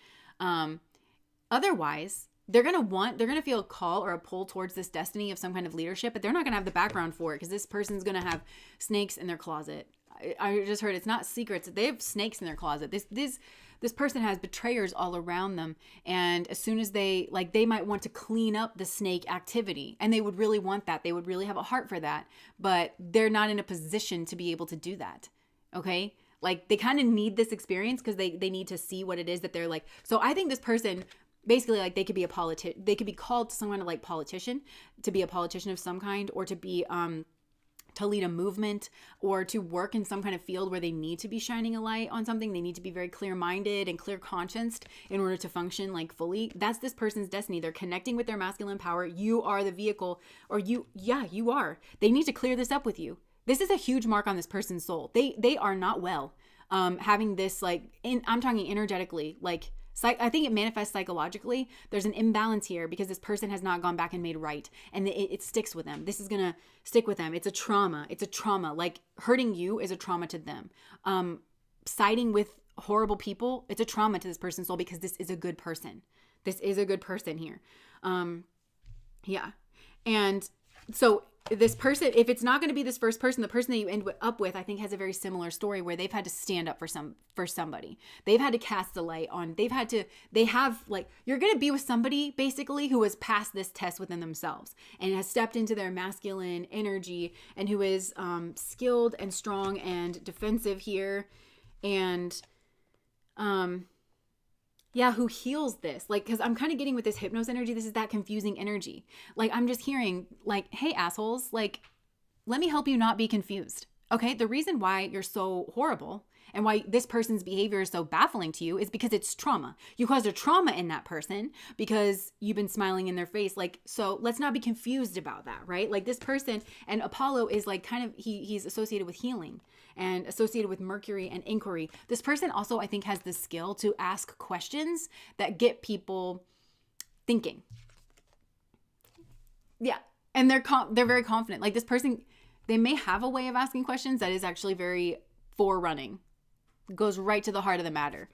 Otherwise, they're going to feel a call or a pull towards this destiny of some kind of leadership, but they're not going to have the background for it, because this person's going to have snakes in their closet. I just heard it's not secrets. They have snakes in their closet. This person has betrayers all around them. And as soon as they might want to clean up the snake activity, and they would really want that. They would really have a heart for that, but they're not in a position to be able to do that. Okay. Like, they kind of need this experience because they need to see what it is that they're like. So I think this person, basically, like, they could be a politician. They could be called to some kind of like politician, to be a politician of some kind, or to be to lead a movement, or to work in some kind of field where they need to be shining a light on something. They need to be very clear-minded and clear-conscienced in order to function like fully. That's this person's destiny. They're connecting with their masculine power. You are the vehicle, or you are. They need to clear this up with you. this is a huge mark on this person's soul. They are not well. Having this I'm talking energetically, I think it manifests psychologically. There's an imbalance here because this person has not gone back and made right. And it sticks with them. This is going to stick with them. It's a trauma. Like hurting you is a trauma to them. Siding with horrible people, it's a trauma to this person's soul because this is a good person. This is a good person here. Yeah. And so this person, if it's not going to be this first person, the person that you end up with, I think has a very similar story where they've had to stand up for somebody. They've had to cast the light on, you're going to be with somebody basically who has passed this test within themselves and has stepped into their masculine energy and who is skilled and strong and defensive here. And, who heals this? Because I'm kind of getting with this hypnos energy, this is that confusing energy. I'm just hearing hey, assholes, let me help you not be confused. Okay, the reason why you're so horrible and why this person's behavior is so baffling to you is because it's trauma. You caused a trauma in that person because you've been smiling in their face. So let's not be confused about that, right? This person, and Apollo is he's associated with healing and associated with Mercury and inquiry. This person also, I think, has the skill to ask questions that get people thinking. Yeah. And they're very confident. This person, they may have a way of asking questions that is actually very forerunning. Goes right to the heart of the matter.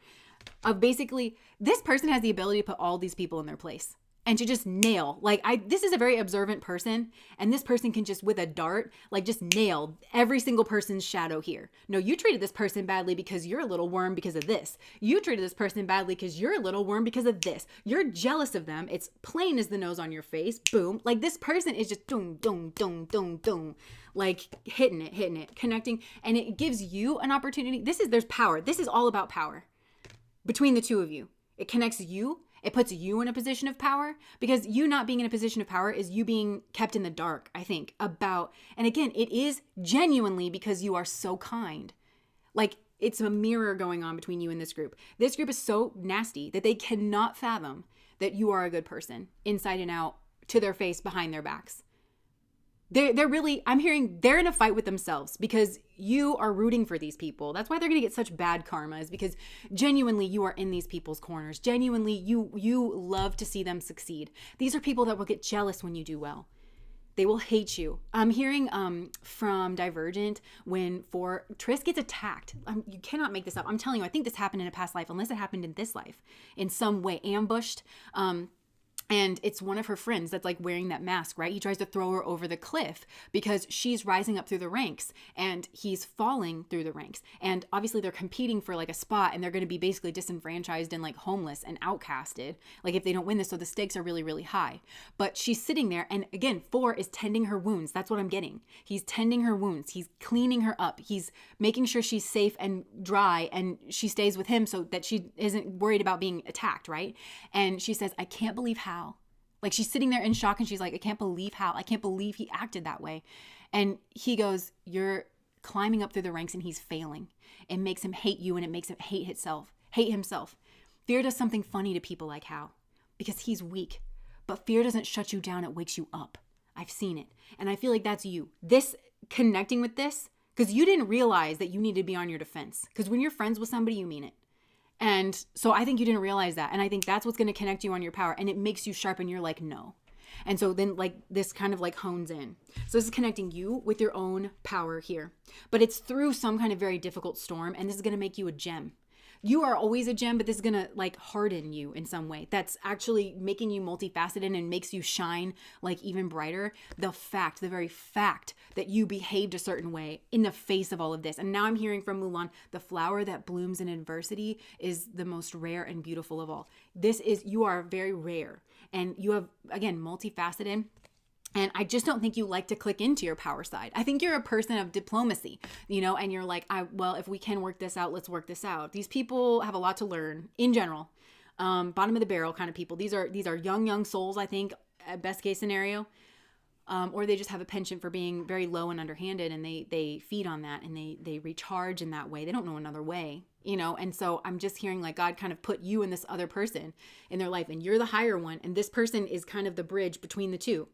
Basically, this person has the ability to put all these people in their place and to just nail. This is a very observant person, and this person can just, with a dart, just nail every single person's shadow here. No, you treated this person badly because you're a little worm because of this. You treated this person badly because you're a little worm because of this. You're jealous of them. It's plain as the nose on your face. Boom. This person is just doom, doom, doom, doom, doom. Hitting it, connecting. And it gives you an opportunity. There's power. This is all about power between the two of you. It connects you. It puts you in a position of power because you not being in a position of power is you being kept in the dark, I think, and again, it is genuinely because you are so kind. It's a mirror going on between you and this group. This group is so nasty that they cannot fathom that you are a good person inside and out, to their face, behind their backs. They're really, I'm hearing they're in a fight with themselves because you are rooting for these people. That's why they're going to get such bad karma, is because genuinely you are in these people's corners. Genuinely you love to see them succeed. These are people that will get jealous when you do well. They will hate you. I'm hearing from Divergent when Triss gets attacked. You cannot make this up. I'm telling you, I think this happened in a past life, unless it happened in this life in some way, ambushed. And it's one of her friends that's wearing that mask, right? He tries to throw her over the cliff because she's rising up through the ranks and he's falling through the ranks. And obviously they're competing for a spot, and they're going to be basically disenfranchised and homeless and outcasted, if they don't win this. So the stakes are really, really high. But she's sitting there, and again, 4 is tending her wounds. That's what I'm getting. He's tending her wounds. He's cleaning her up. He's making sure she's safe and dry, and she stays with him so that she isn't worried about being attacked, right? And she says, I can't believe how. She's sitting there in shock, and she's like, I can't believe how. I can't believe he acted that way. And he goes, you're climbing up through the ranks and he's failing. It makes him hate you, and it makes him hate himself. Fear does something funny to people like Hal because he's weak. But fear doesn't shut you down. It wakes you up. I've seen it. And I feel like that's you. This, connecting with this, because you didn't realize that you need to be on your defense. Because when you're friends with somebody, you mean it. And so I think you didn't realize that. And I think that's what's going to connect you on your power. And it makes you sharp, and you're like, no. And so then this kind of hones in. So this is connecting you with your own power here. But it's through some kind of very difficult storm. And this is going to make you a gem. You are always a gem, but this is going to harden you in some way. That's actually making you multifaceted and makes you shine even brighter. The very fact that you behaved a certain way in the face of all of this. And now I'm hearing from Mulan, the flower that blooms in adversity is the most rare and beautiful of all. You are very rare, and you have, again, multifaceted. And I just don't think you like to click into your power side. I think you're a person of diplomacy, and you're like, if we can work this out, let's work this out. These people have a lot to learn in general. Bottom of the barrel kind of people. These are young souls, I think, best case scenario. Or they just have a penchant for being very low and underhanded, and they feed on that, and they recharge in that way. They don't know another way, and so I'm just hearing God kind of put you and this other person in their life, and you're the higher one, and this person is kind of the bridge between the two.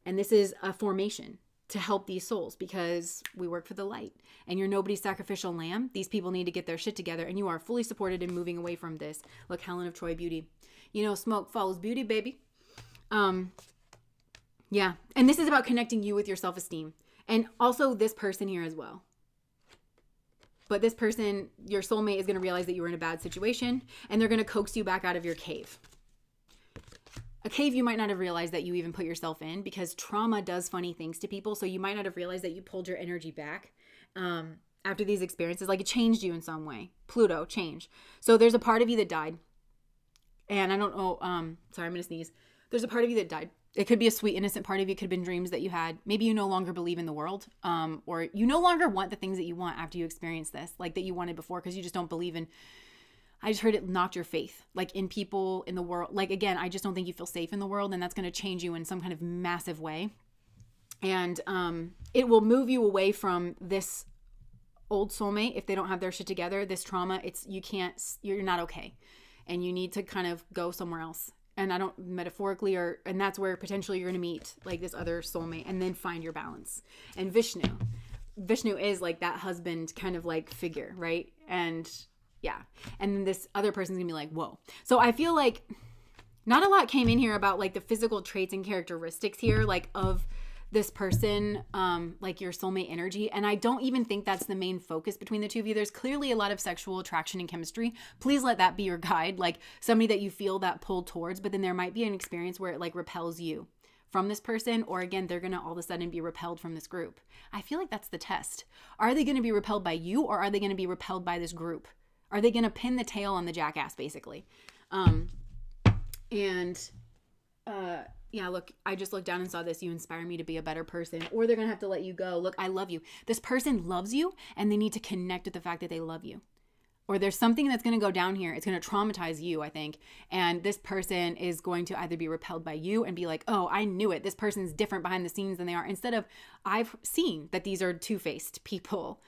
And this is a formation. to help these souls, because we work for the light and you're nobody's sacrificial lamb. These people need to get their shit together, and you are fully supported in moving away from this. Look, Helen of Troy beauty. You know, smoke follows beauty, baby. Yeah. And this is about connecting you with your self-esteem, and also this person here as well. But this person, your soulmate, is going to realize that you were in a bad situation, and they're going to coax you back out of your cave. A cave you might not have realized that you even put yourself in, because trauma does funny things to people. So you might not have realized that you pulled your energy back after these experiences. Like, it changed you in some way. Pluto, change. So there's a part of you that died. And I don't know. Sorry, I'm going to sneeze. There's a part of you that died. It could be a sweet, innocent part of you. It could have been dreams that you had. Maybe you no longer believe in the world, or you no longer want the things that you want after you experience this, like that you wanted before, because you just don't believe in. I just heard it knocked your faith, like in people, in the world. Like, again, I just don't think you feel safe in the world, and that's going to change you in some kind of massive way. And it will move you away from this old soulmate if they don't have their shit together. This trauma, you're not okay, and you need to kind of go somewhere else. And I don't metaphorically, and that's where potentially you're going to meet like this other soulmate and then find your balance. And Vishnu is like that husband kind of like figure, right? And yeah. And then this other person's gonna be like, whoa. So I feel like not a lot came in here about like the physical traits and characteristics here, like of this person, like your soulmate energy. And I don't even think that's the main focus between the two of you. There's clearly a lot of sexual attraction and chemistry. Please let that be your guide, like somebody that you feel that pull towards, but then there might be an experience where it like repels you from this person, or again, they're going to all of a sudden be repelled from this group. I feel like that's the test. Are they going to be repelled by you, or are they going to be repelled by this group? Are they going to pin the tail on the jackass, basically? Yeah, look, I just looked down and saw this. You inspire me to be a better person. Or they're going to have to let you go. Look, I love you. This person loves you, and they need to connect with the fact that they love you. Or there's something that's going to go down here. It's going to traumatize you, I think. And this person is going to either be repelled by you and be like, oh, I knew it. This person's different behind the scenes than they are. Instead of, I've seen that these are two-faced people.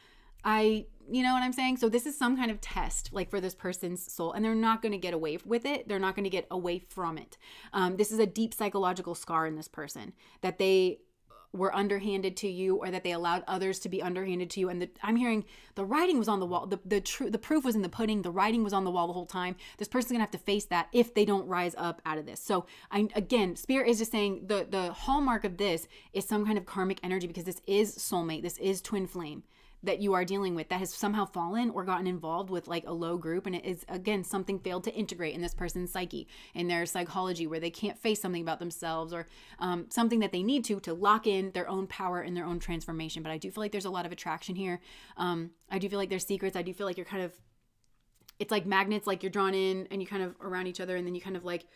You know what I'm saying? So this is some kind of test, like for this person's soul, and they're not going to get away with it. They're not going to get away from it. This is a deep psychological scar in this person, that they were underhanded to you, or that they allowed others to be underhanded to you. And I'm hearing the writing was on the wall. The proof was in the pudding. The writing was on the wall the whole time. This person's gonna have to face that if they don't rise up out of this. So again, Spirit is just saying the hallmark of this is some kind of karmic energy, because this is soulmate. This is twin flame that you are dealing with, that has somehow fallen or gotten involved with like a low group. And it is, again, something failed to integrate in this person's psyche, in their psychology, where they can't face something about themselves, or something that they need to lock in their own power and their own transformation. But I do feel like there's a lot of attraction here. I do feel like there's secrets. I do feel like you're kind of, it's like magnets, like you're drawn in and you kind of around each other, and then you kind of like,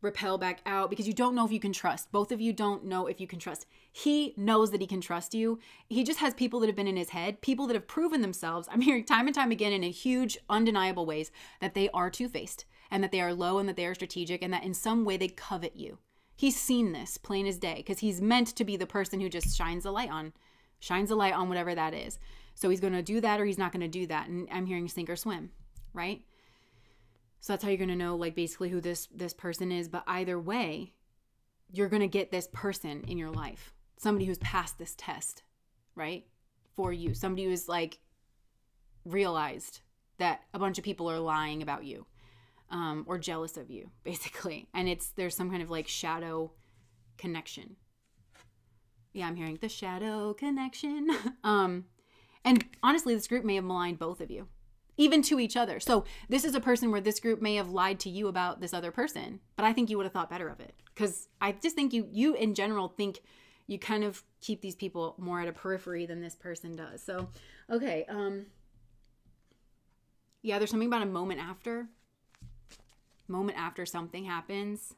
repel back out, because you don't know if you can trust. Both of you don't know if you can trust. He knows that he can trust you. He just has people that have been in his head, people that have proven themselves. I'm hearing time and time again in a huge, undeniable ways that they are two-faced, and that they are low, and that they are strategic, and that in some way they covet you. He's seen this plain as day, because he's meant to be the person who just shines a light on whatever that is. So he's going to do that, or he's not going to do that. And I'm hearing sink or swim, right? So that's how you're going to know, like, basically who this person is. But either way, you're going to get this person in your life. Somebody who's passed this test, right? For you. Somebody who's, like, realized that a bunch of people are lying about you, or jealous of you, basically. And there's some kind of, like, shadow connection. Yeah, I'm hearing the shadow connection. And honestly, this group may have maligned both of you, even to each other. So this is a person where this group may have lied to you about this other person, but I think you would have thought better of it, because I just think you in general think you kind of keep these people more at a periphery than this person does. So, okay. Yeah, there's something about a moment after something happens.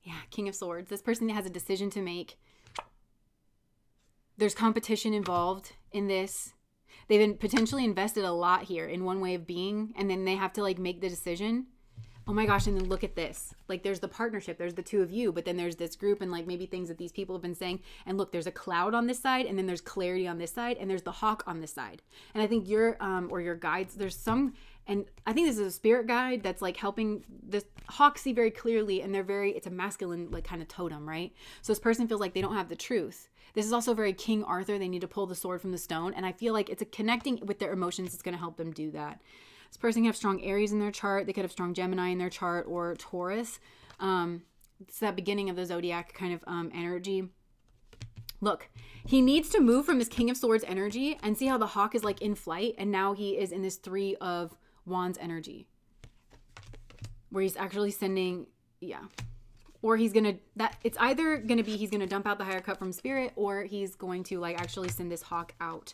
Yeah, King of Swords. This person has a decision to make. There's competition involved in this. They've been potentially invested a lot here in one way of being, and then they have to like make the decision. Oh my gosh, and then look at this. Like, there's the partnership, there's the two of you, but then there's this group and like maybe things that these people have been saying. And look, there's a cloud on this side, and then there's clarity on this side, and there's the hawk on this side. And I think your guides, there's some And I think this is a spirit guide that's like helping this hawk see very clearly. And it's a masculine like kind of totem, right? So this person feels like they don't have the truth. This is also very King Arthur. They need to pull the sword from the stone. And I feel like it's a connecting with their emotions. It's going to help them do that. This person can have strong Aries in their chart. They could have strong Gemini in their chart, or Taurus. It's that beginning of the zodiac kind of energy. Look, he needs to move from this King of Swords energy and see how the hawk is like in flight. And now he is in this 3 of Wands energy where he's actually sending, or he's going to, it's either going to be he's going to dump out the higher cup from spirit, or he's going to like actually send this hawk out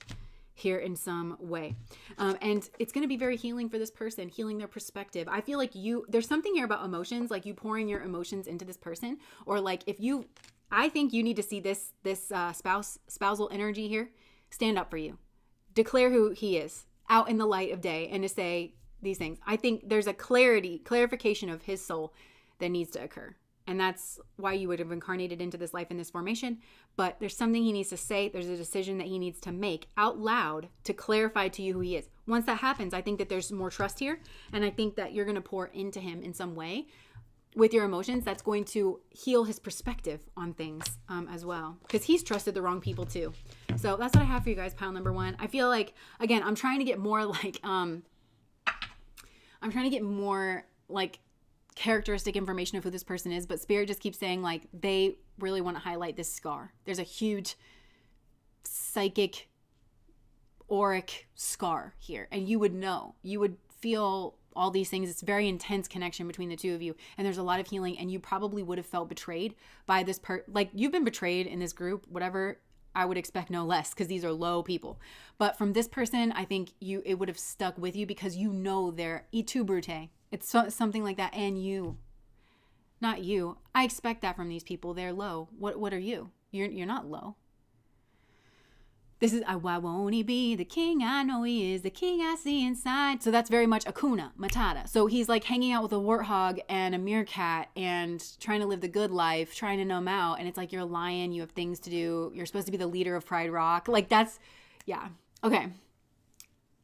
here in some way. And it's going to be very healing for this person, healing their perspective. I feel like there's something here about emotions, like you pouring your emotions into this person, or like I think you need to see this spousal energy here stand up for you, declare who he is out in the light of day, and to say these things. I think there's a clarification of his soul that needs to occur. And that's why you would have incarnated into this life in this formation. But there's something he needs to say. There's a decision that he needs to make out loud to clarify to you who he is. Once that happens, I think that there's more trust here. And I think that you're going to pour into him in some way with your emotions. That's going to heal his perspective on things as well. Because he's trusted the wrong people too. So that's what I have for you guys, pile number 1. I feel like, again, I'm trying to get more like, characteristic information of who this person is, but spirit just keeps saying like they really want to highlight this scar. There's a huge psychic auric scar here, and you would feel all these things. It's a very intense connection between the two of you, and there's a lot of healing, and you probably would have felt betrayed by this like you've been betrayed in this group, whatever. I would expect no less, because these are low people. But from this person, I think it would have stuck with you because they're et tu Brute. It's something like that. And not you. I expect that from these people. They're low. What are you? You're not low. This is, why won't he be the king? I know he is the king I see inside. So that's very much Akuna Matata. So he's like hanging out with a warthog and a meerkat and trying to live the good life, trying to numb out. And it's like, you're a lion. You have things to do. You're supposed to be the leader of Pride Rock. Like that's, yeah. Okay.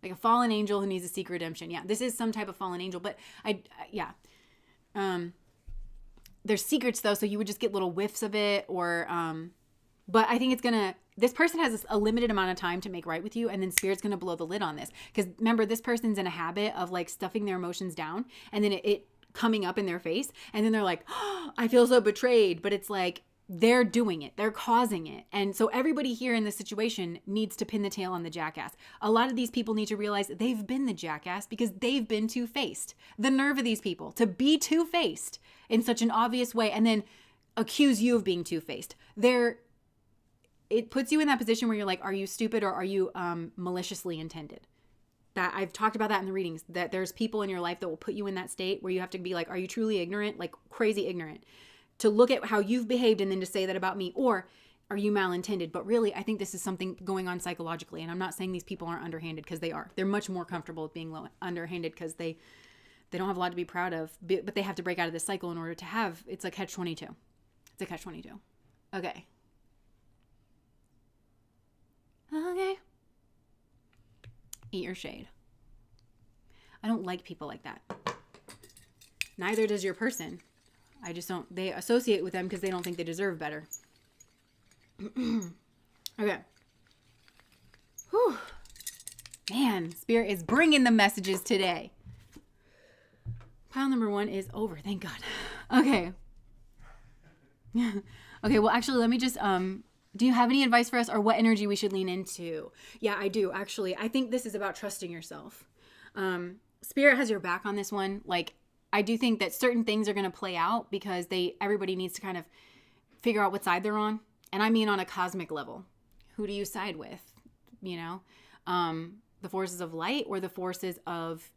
Like a fallen angel who needs to seek redemption. Yeah, this is some type of fallen angel. But there's secrets though. So you would just get little whiffs of it or, but I think this person has a limited amount of time to make right with you, and then spirit's going to blow the lid on this. Because remember, this person's in a habit of like stuffing their emotions down and then it coming up in their face. And then they're like, oh, I feel so betrayed. But it's like, they're doing it. They're causing it. And so everybody here in this situation needs to pin the tail on the jackass. A lot of these people need to realize that they've been the jackass because they've been two-faced. The nerve of these people to be two-faced in such an obvious way and then accuse you of being two-faced. It puts you in that position where you're like, are you stupid or are you maliciously intended? That I've talked about that in the readings, that there's people in your life that will put you in that state where you have to be like, are you truly ignorant? Like crazy ignorant. To look at how you've behaved and then to say that about me, or are you malintended? But really, I think this is something going on psychologically. And I'm not saying these people aren't underhanded, because they are. They're much more comfortable with being underhanded because they don't have a lot to be proud of, but they have to break out of this cycle in order to have, it's a catch-22. It's a catch-22. Okay. Okay. Eat your shade. I don't like people like that. Neither does your person. I just don't, they associate with them because they don't think they deserve better. Okay. Whew. Man, Spirit is bringing the messages today. Pile number 1 is over. Thank God. Okay. Okay, well, actually, let me just, do you have any advice for us or what energy we should lean into? Yeah, I do, actually. I think this is about trusting yourself. Spirit has your back on this one. Like, I do think that certain things are going to play out because everybody needs to kind of figure out what side they're on. And I mean on a cosmic level. Who do you side with? You know, the forces of light or the forces of,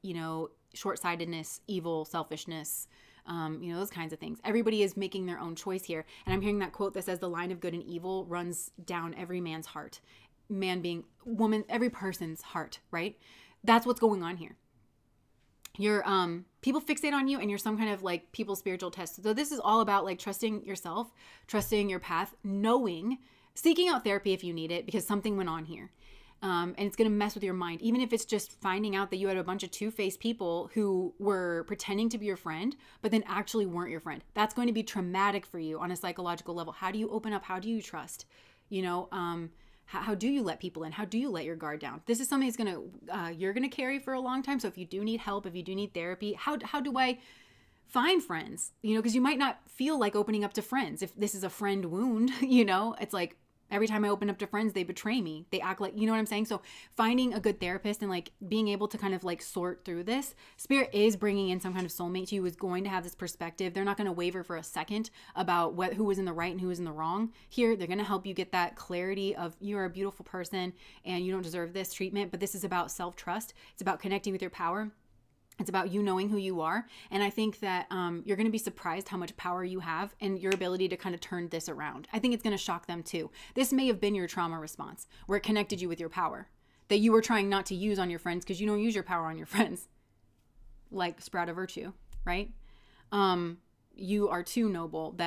short-sightedness, evil, selfishness, those kinds of things. Everybody is making their own choice here. And I'm hearing that quote that says the line of good and evil runs down every man's heart. Man being woman, every person's heart, right? That's what's going on here. People fixate on you and you're some kind of like people's spiritual test. So this is all about like trusting yourself, trusting your path, seeking out therapy if you need it because something went on here. And it's going to mess with your mind. Even if it's just finding out that you had a bunch of two-faced people who were pretending to be your friend, but then actually weren't your friend. That's going to be traumatic for you on a psychological level. How do you open up? How do you trust? How do you let people in? How do you let your guard down? This is something that's you're going to carry for a long time. So if you do need help, if you do need therapy, how do I find friends? Because you might not feel like opening up to friends. If this is a friend wound, it's like, every time I open up to friends, they betray me. They act like, you know what I'm saying? So finding a good therapist and like being able to kind of like sort through this, Spirit is bringing in some kind of soulmate to you, is going to have this perspective. They're not going to waver for a second about who was in the right and who was in the wrong here. They're going to help you get that clarity of, you're a beautiful person and you don't deserve this treatment. But this is about self-trust. It's about connecting with your power. It's about you knowing who you are. And I think that you're going to be surprised how much power you have and your ability to kind of turn this around. I think it's going to shock them too. This may have been your trauma response where it connected you with your power that you were trying not to use on your friends, because you don't use your power on your friends. Like Sprout of Virtue, right? You are too noble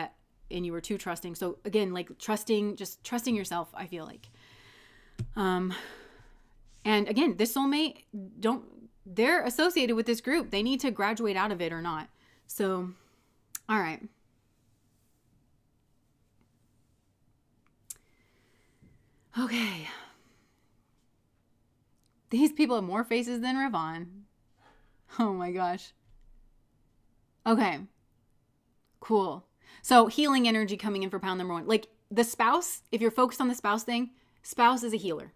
and you were too trusting. So again, like just trusting yourself, I feel like. And again, this soulmate, they're associated with this group. They need to graduate out of it or not. So, all right. Okay. These people have more faces than Ravon. Oh my gosh. Okay. Cool. So healing energy coming in for pile number 1. Like the spouse, if you're focused on the spouse thing, spouse is a healer.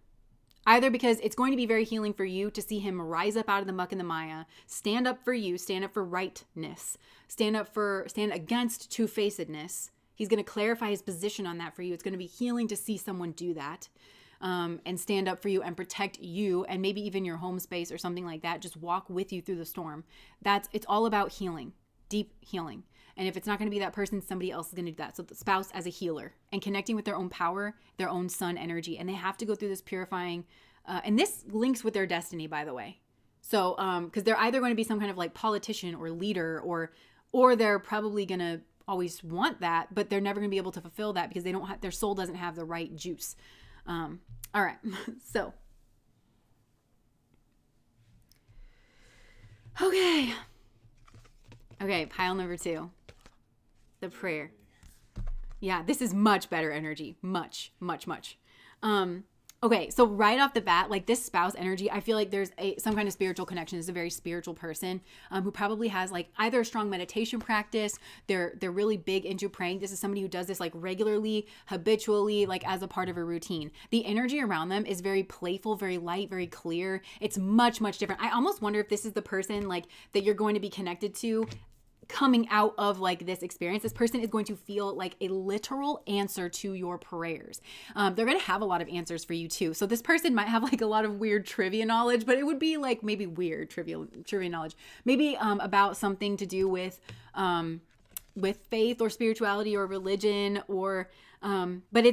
Either because it's going to be very healing for you to see him rise up out of the muck and the mire, stand up for you, stand up for rightness, stand against two-facedness. He's going to clarify his position on that for you. It's going to be healing to see someone do that and stand up for you and protect you and maybe even your home space or something like that. Just walk with you through the storm. It's all about healing, deep healing. And if it's not going to be that person, somebody else is going to do that. So the spouse as a healer and connecting with their own power, their own sun energy. And they have to go through this purifying. And this links with their destiny, by the way. So, because they're either going to be some kind of like politician or leader or they're probably going to always want that, but they're never going to be able to fulfill that because their soul doesn't have the right juice. All right. So. Okay. Pile number 2. The prayer. Yeah, this is much better energy. Much. Okay, so right off the bat, like this spouse energy, I feel like there's some kind of spiritual connection. This is a very spiritual person who probably has like either a strong meditation practice. They're really big into praying. This is somebody who does this like regularly, habitually, like as a part of a routine. The energy around them is very playful, very light, very clear. It's much different. I almost wonder if this is the person like that you're going to be connected to coming out of like this experience. This person is going to feel like a literal answer to your prayers. They're going to have a lot of answers for you too. So this person might have like a lot of weird trivia knowledge, but it would be like maybe weird trivia knowledge, maybe about something to do with faith or spirituality or religion or but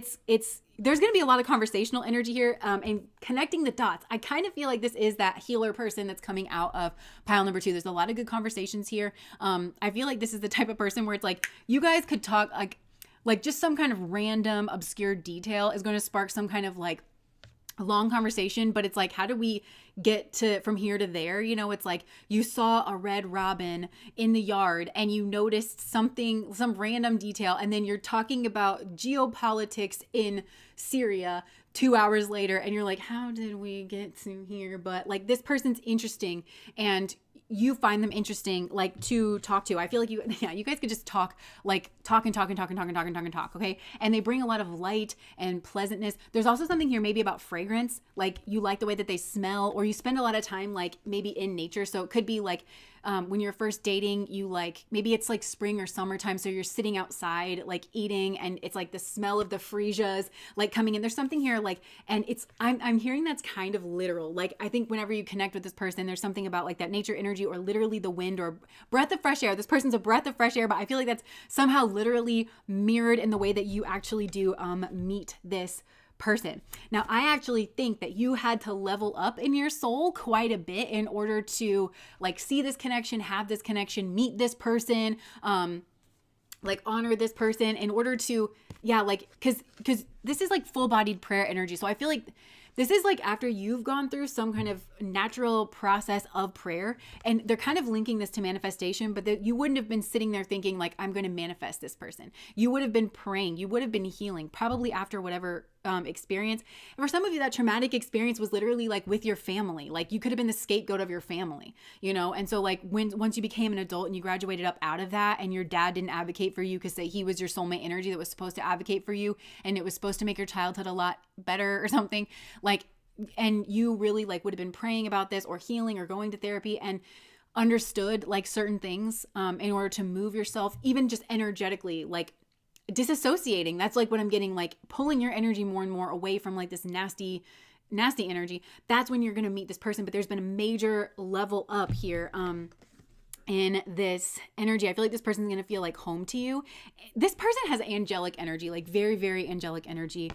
there's going to be a lot of conversational energy here and connecting the dots. I kind of feel like this is that healer person that's coming out of pile number 2. There's a lot of good conversations here. I feel like this is the type of person where it's like you guys could talk like just some kind of random obscure detail is going to spark some kind of like long conversation, but it's like, how do we get from here to there? It's like you saw a red robin in the yard and you noticed some random detail, and then you're talking about geopolitics in Syria 2 hours later, and you're like, how did we get to here? But like this person's interesting and you find them interesting, like to talk to. I feel like you guys could just talk, okay? And they bring a lot of light and pleasantness. There's also something here maybe about fragrance, like you like the way that they smell, or you spend a lot of time like maybe in nature. So it could be like when you're first dating, you like, maybe it's like spring or summertime, so you're sitting outside like eating, and it's like the smell of the freesias like coming in. There's something here like, and I'm hearing that's kind of literal. Like I think whenever you connect with this person, there's something about like that nature energy or literally the wind or breath of fresh air. This person's a breath of fresh air, but I feel like that's somehow literally mirrored in the way that you actually do meet this person. Now, I actually think that you had to level up in your soul quite a bit in order to like see this connection, have this connection, meet this person, like honor this person in order to, yeah, like, cause this is like full-bodied prayer energy. So I feel like This is like after you've gone through some kind of natural process of prayer, and they're kind of linking this to manifestation, but that you wouldn't have been sitting there thinking like, I'm going to manifest this person. You would have been praying. You would have been healing probably after whatever experience. And for some of you, that traumatic experience was literally like with your family. Like you could have been the scapegoat of your family, you know? And so like once you became an adult and you graduated up out of that, and your dad didn't advocate for you because he was your soulmate energy that was supposed to advocate for you, and it was supposed to make your childhood a lot better or something, like, and you really like would have been praying about this or healing or going to therapy and understood like certain things in order to move yourself, even just energetically, like disassociating. That's like what I'm getting, like pulling your energy more and more away from like this nasty energy. That's when you're going to meet this person. But there's been a major level up here in this energy. I feel like this person's going to feel like home to you. This person has angelic energy, like very, very angelic energy.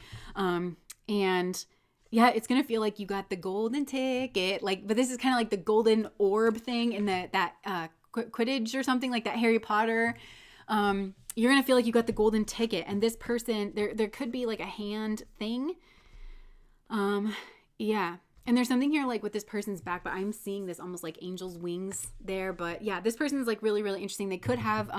And yeah, it's going to feel like you got the golden ticket, like, but this is kind of like the golden orb thing in that Quidditch or something like that, Harry Potter. You're going to feel like you got the golden ticket, and this person, there could be like a hand thing. Yeah. And there's something here like with this person's back, but I'm seeing this almost like angel's wings there. But yeah, this person is like really, really interesting. They could have,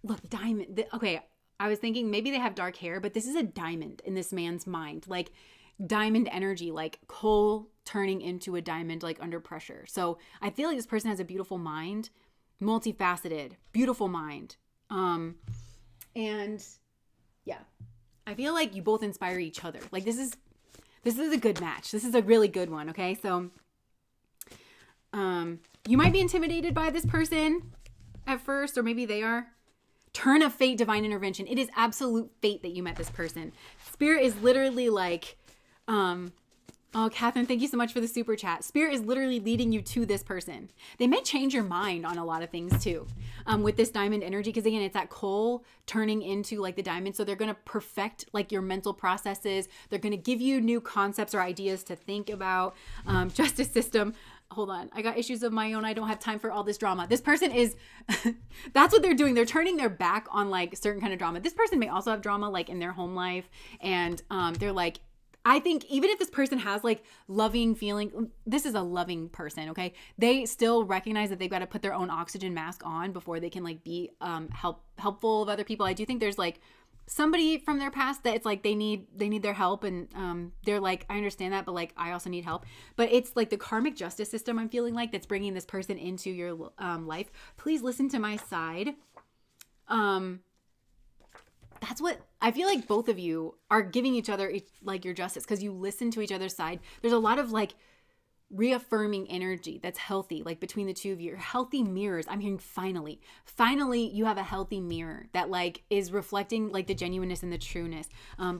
look, diamond. Okay. I was thinking maybe they have dark hair, but this is a diamond in this man's mind, like diamond energy, like coal turning into a diamond, like under pressure. So I feel like this person has a beautiful mind, multifaceted, beautiful mind. And yeah, I feel like you both inspire each other. Like this is a good match. This is a really good one. Okay. So, you might be intimidated by this person at first, or maybe they are. Turn of fate, divine intervention. It is absolute fate that you met this person. Spirit is literally like, oh, Catherine, thank you so much for the super chat. Spirit is literally leading you to this person. They may change your mind on a lot of things too, with this diamond energy. Because again, it's that coal turning into like the diamond. So they're going to perfect like your mental processes. They're going to give you new concepts or ideas to think about. Justice system. Hold on. I got issues of my own. I don't have time for all this drama. This person is, that's what they're doing. They're turning their back on like certain kind of drama. This person may also have drama like in their home life. And they're like, I think even if this person has like loving feeling, this is a loving person, okay? They still recognize that they've got to put their own oxygen mask on before they can like be helpful of other people. I do think there's like somebody from their past that it's like they need their help, and they're like, I understand that, but like I also need help. But it's like the karmic justice system I'm feeling like that's bringing this person into your life. Please listen to my side. That's what I feel like both of you are giving each other like your justice, because you listen to each other's side. There's a lot of like reaffirming energy that's healthy, like between the two of you. You're healthy mirrors. I'm hearing finally you have a healthy mirror that like is reflecting like the genuineness and the trueness.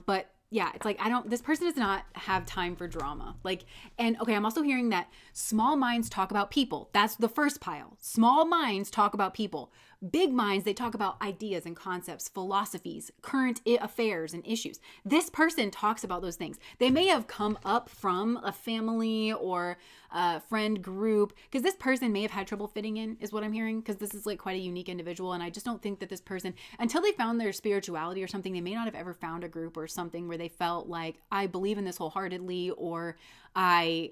But yeah, it's like, this person does not have time for drama. Like, and okay, I'm also hearing that small minds talk about people. That's the first pile. Small minds talk about people. Big minds, they talk about ideas and concepts, philosophies, current affairs and issues. This person talks about those things. They may have come up from a family or a friend group, because this person may have had trouble fitting in, is what I'm hearing, because this is like quite a unique individual. And I just don't think that this person, until they found their spirituality or something, they may not have ever found a group or something where they felt like, I believe in this wholeheartedly, or I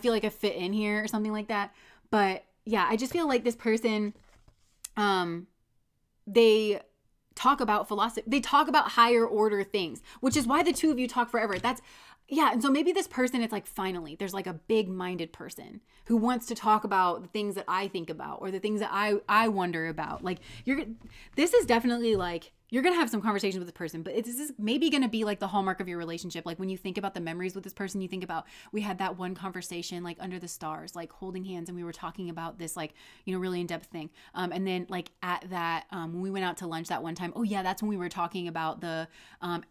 feel like I fit in here or something like that. But yeah, I just feel like this person, they talk about philosophy. They talk about higher order things, which is why the two of you talk forever. Yeah. And so maybe this person, it's like, finally, there's like a big minded person who wants to talk about the things that I think about, or the things that I wonder about. Like this is definitely like, you're going to have some conversations with this person, but this is maybe going to be like the hallmark of your relationship. Like when you think about the memories with this person, you think about, we had that one conversation, like under the stars, like holding hands. And we were talking about this, like, really in-depth thing. And then like at that, when we went out to lunch that one time, oh yeah, that's when we were talking about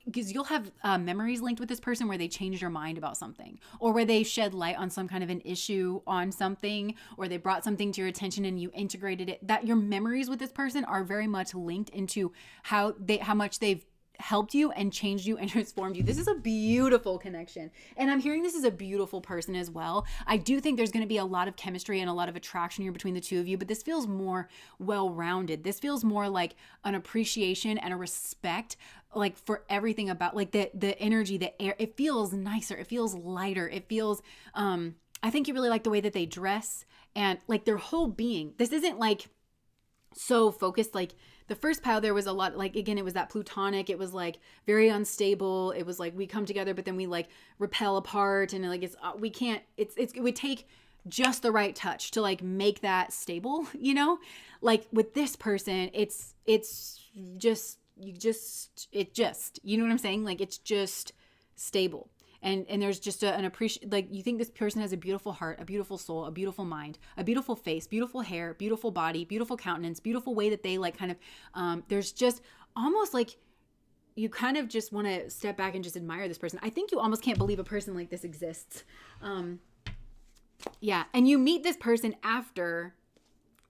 because you'll have memories linked with this person where they changed your mind about something, or where they shed light on some kind of an issue on something, or they brought something to your attention and you integrated it. That your memories with this person are very much linked into how much they've helped you and changed you and transformed you. This is a beautiful connection. And I'm hearing this is a beautiful person as well. I do think there's going to be a lot of chemistry and a lot of attraction here between the two of you, but this feels more well-rounded. This feels more like an appreciation and a respect, like for everything about like the energy, the air. It feels nicer. It feels lighter. It feels, I think you really like the way that they dress and like their whole being. This isn't like so focused. Like the first pile, there was a lot, like, again, it was that plutonic. It was like very unstable. It was like, we come together, but then we like repel apart, and like, we can't, it would take just the right touch to like make that stable, you know, like with this person, it's just, you know what I'm saying? Like, it's just stable. And there's just an appreciation, like you think this person has a beautiful heart, a beautiful soul, a beautiful mind, a beautiful face, beautiful hair, beautiful body, beautiful countenance, beautiful way that they like kind of, there's just almost like you kind of just want to step back and just admire this person. I think you almost can't believe a person like this exists. Yeah. And you meet this person after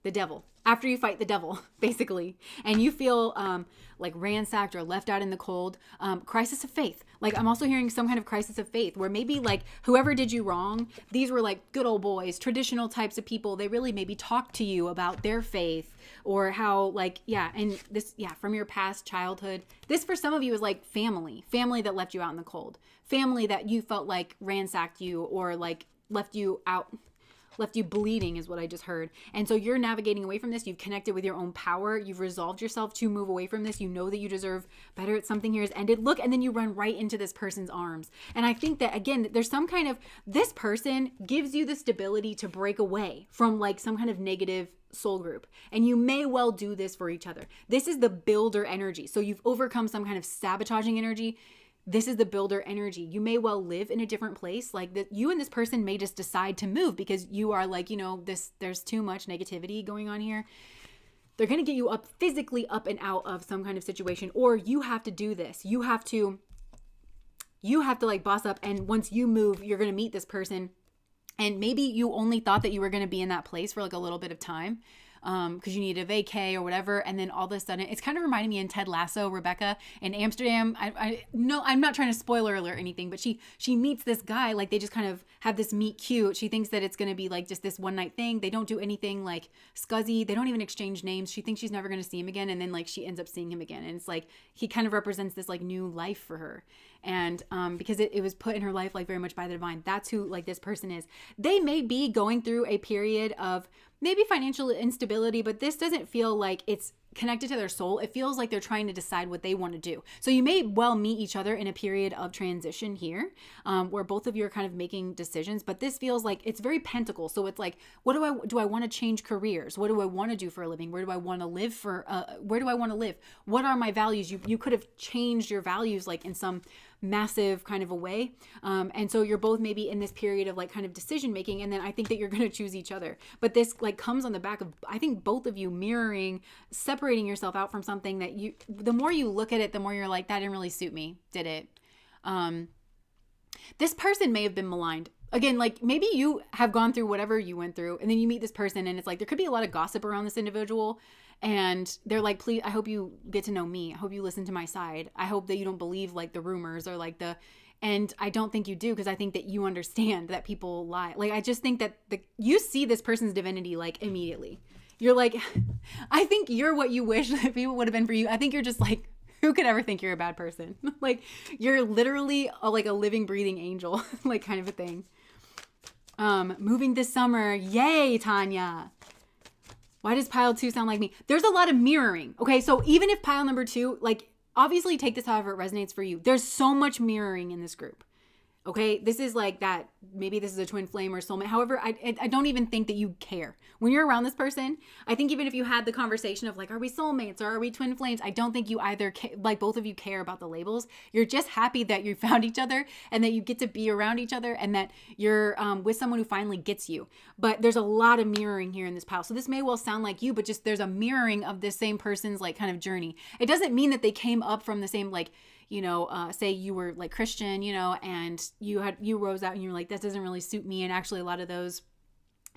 the devil, after you fight the devil, basically, and you feel like ransacked or left out in the cold. Crisis of faith. Like, I'm also hearing some kind of crisis of faith where maybe like whoever did you wrong, these were like good old boys, traditional types of people. They really maybe talked to you about their faith or how like, yeah. And this, yeah, from your past childhood, this for some of you is like family that left you out in the cold, family that you felt like ransacked you or like left you bleeding is what I just heard. And so you're navigating away from this. You've connected with your own power. You've resolved yourself to move away from this. You know that you deserve better. At something here has ended. Look, and then you run right into this person's arms. And I think that, again, there's some kind of, this person gives you the stability to break away from like some kind of negative soul group. And you may well do this for each other. This is the builder energy. So you've overcome some kind of sabotaging energy. This is the builder energy. You may well live in a different place. Like that, you and this person may just decide to move because you are like, you know, there's too much negativity going on here. They're going to get you up physically up and out of some kind of situation, or you have to do this. You have to like boss up. And once you move, you're going to meet this person. And maybe you only thought that you were going to be in that place for like a little bit of time. Because you need a vacate or whatever, and then all of a sudden, it's kind of reminding me in Ted Lasso, Rebecca in Amsterdam. I no, I'm not trying to spoiler alert or anything, but she meets this guy, like they just kind of have this meet cute. She thinks that it's going to be like just this one night thing. They don't do anything like scuzzy. They don't even exchange names. She thinks she's never going to see him again, and then like she ends up seeing him again, and it's like he kind of represents this like new life for her. And because it was put in her life like very much by the divine. That's who like this person is. They may be going through a period of maybe financial instability, but this doesn't feel like it's connected to their soul. It feels like they're trying to decide what they want to do. So you may well meet each other in a period of transition here, where both of you are kind of making decisions, but this feels like it's very pentacle. So it's like, what do I want to change careers? What do I want to do for a living? Where do I want to live where do I want to live? What are my values? You could have changed your values like in some massive kind of a way. And so you're both maybe in this period of like kind of decision making. And then I think that you're going to choose each other. But this like comes on the back of, I think both of you mirroring, separating yourself out from something that the more you look at it, the more you're like, that didn't really suit me, did it? This person may have been maligned. Again, like maybe you have gone through whatever you went through and then you meet this person and it's like, there could be a lot of gossip around this individual. And they're like, please, I hope you get to know me. I hope you listen to my side. I hope that you don't believe like the rumors or like and I don't think you do, because I think that you understand that people lie. Like, I just think that you see this person's divinity like immediately. You're like, I think you're what you wish that people would have been for you. I think you're just like, who could ever think you're a bad person? Like, you're literally like a living, breathing angel, like kind of a thing. Moving this summer. Yay, Tanya. Why does pile 2 sound like me? There's a lot of mirroring. Okay, so even if pile number 2, like, obviously take this however it resonates for you. There's so much mirroring in this group. Okay, this is like that. Maybe this is a twin flame or soulmate. However, I don't even think that you care. When you're around this person, I think even if you had the conversation of like, are we soulmates or are we twin flames? I don't think you either, like both of you care about the labels. You're just happy that you found each other and that you get to be around each other and that you're with someone who finally gets you. But there's a lot of mirroring here in this pile. So this may well sound like you, but just there's a mirroring of this same person's like kind of journey. It doesn't mean that they came up from the same like, you know, say you were like Christian, you know, and you rose out and you were like, that doesn't really suit me. And actually a lot of those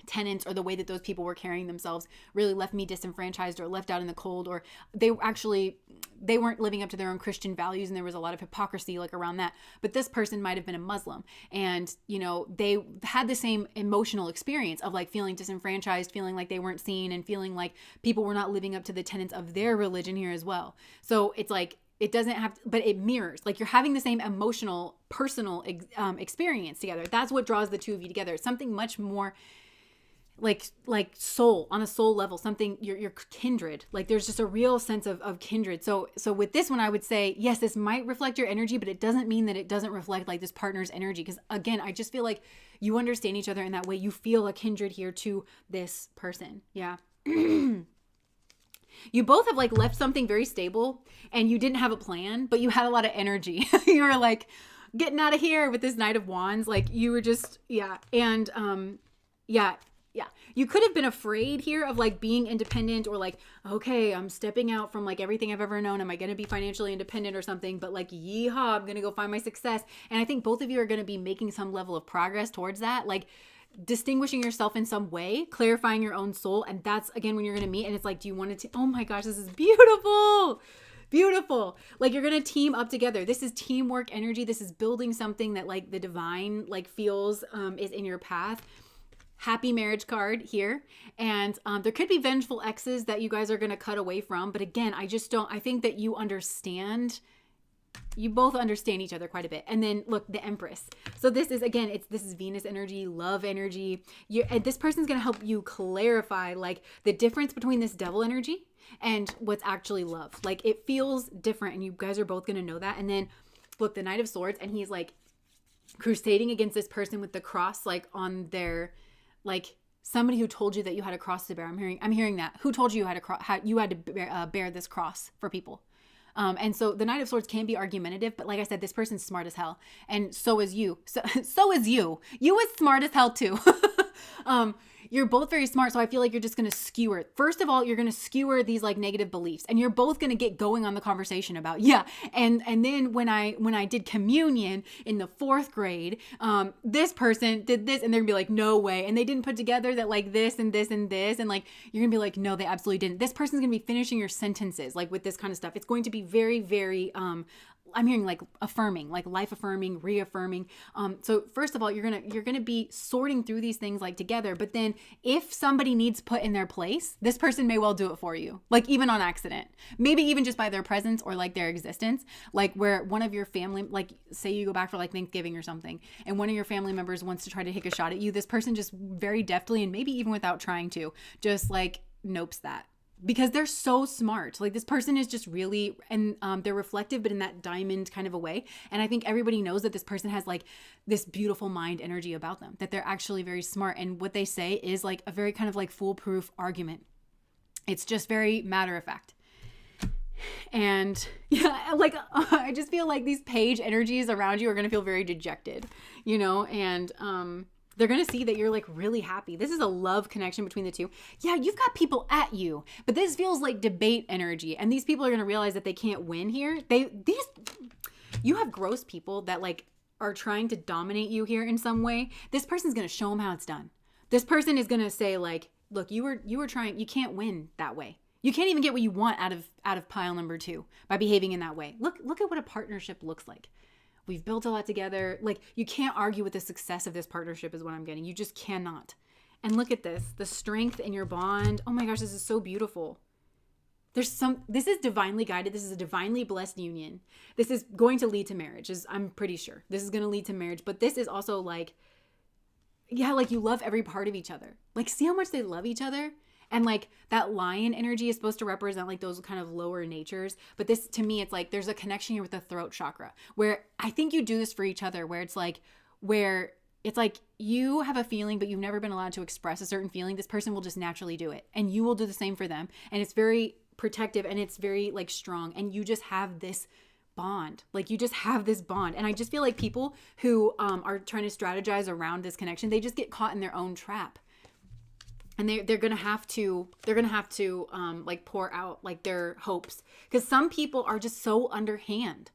tenets or the way that those people were carrying themselves really left me disenfranchised or left out in the cold, or they weren't living up to their own Christian values, and there was a lot of hypocrisy like around that. But this person might have been a Muslim, and they had the same emotional experience of like feeling disenfranchised, feeling like they weren't seen, and feeling like people were not living up to the tenets of their religion here as well. So it's like, it doesn't have to, but it mirrors, like you're having the same emotional, personal experience together. That's what draws the two of you together. It's something much more like soul, on a soul level, something you're kindred. Like there's just a real sense of kindred. So with this one, I would say, yes, this might reflect your energy, but it doesn't mean that it doesn't reflect like this partner's energy. Because again, I just feel like you understand each other in that way. You feel a kindred here to this person. Yeah. You both have like left something very stable and you didn't have a plan, but you had a lot of energy. You were like getting out of here with this Knight of Wands. Like you were just, yeah. And, yeah. You could have been afraid here of like being independent, or like, okay, I'm stepping out from like everything I've ever known. Am I going to be financially independent or something? But like, yeehaw, I'm going to go find my success. And I think both of you are going to be making some level of progress towards that. Like distinguishing yourself in some way, clarifying your own soul. And that's again, when you're going to meet and it's like, do you want to, oh my gosh, this is beautiful. Beautiful. Like you're going to team up together. This is teamwork energy. This is building something that like the divine like feels is in your path. Happy marriage card here. And there could be vengeful exes that you guys are going to cut away from. But again, I think that you both understand each other quite a bit. And then look, the Empress. So this is, again, this is Venus energy, love energy. And this person's going to help you clarify like the difference between this devil energy and what's actually love. Like it feels different and you guys are both going to know that. And then look, the Knight of Swords, and he's like crusading against this person with the cross, like on their, like somebody who told you that you had a cross to bear. I'm hearing that. Who told you you had to bear this cross for people? And so the Knight of Swords can be argumentative, but like I said, this person's smart as hell. And so is you. So is you. You is smart as hell too. You're both very smart. So I feel like you're just going to skewer. First of all, you're going to skewer these like negative beliefs, and you're both going to get going on the conversation about, yeah. And then when I did communion in the 4th grade, this person did this, and they're gonna be like, no way. And they didn't put together that like this and this and this. And like, you're gonna be like, no, they absolutely didn't. This person's going to be finishing your sentences like with this kind of stuff. It's going to be very, very, I'm hearing like affirming, like life affirming, reaffirming. So first of all, you're going to be sorting through these things like together, but then if somebody needs put in their place, this person may well do it for you. Like even on accident, maybe even just by their presence or like their existence, like where one of your family, like say you go back for like Thanksgiving or something, and one of your family members wants to try to take a shot at you. This person just very deftly, and maybe even without trying to, just like nopes that. Because they're so smart. Like this person is just really, and they're reflective, but in that diamond kind of a way. And I think everybody knows that this person has like this beautiful mind energy about them, that they're actually very smart. And what they say is like a very kind of like foolproof argument. It's just very matter of fact. And yeah, like I just feel like these page energies around you are going to feel very dejected, and they're going to see that you're like really happy. This is a love connection between the two. Yeah, you've got people at you, but this feels like debate energy. And these people are going to realize that they can't win here. You have gross people that like are trying to dominate you here in some way. This person's going to show them how it's done. This person is going to say like, look, you were trying, you can't win that way. You can't even get what you want out of pile number 2 by behaving in that way. Look at what a partnership looks like. We've built a lot together. Like you can't argue with the success of this partnership is what I'm getting. You just cannot. And look at this, the strength in your bond. Oh my gosh, this is so beautiful. This is divinely guided. This is a divinely blessed union. This is going to lead to marriage, I'm pretty sure. This is going to lead to marriage, but this is also like, yeah, like you love every part of each other. Like see how much they love each other? And like that lion energy is supposed to represent like those kind of lower natures. But this, to me, it's like there's a connection here with the throat chakra where I think you do this for each other, where it's like you have a feeling, but you've never been allowed to express a certain feeling. This person will just naturally do it. And you will do the same for them. And it's very protective and it's very like strong. And you just have this bond. Like you just have this bond. And I just feel like people who are trying to strategize around this connection, they just get caught in their own trap. And they're gonna have to like pour out like their hopes, because some people are just so underhand.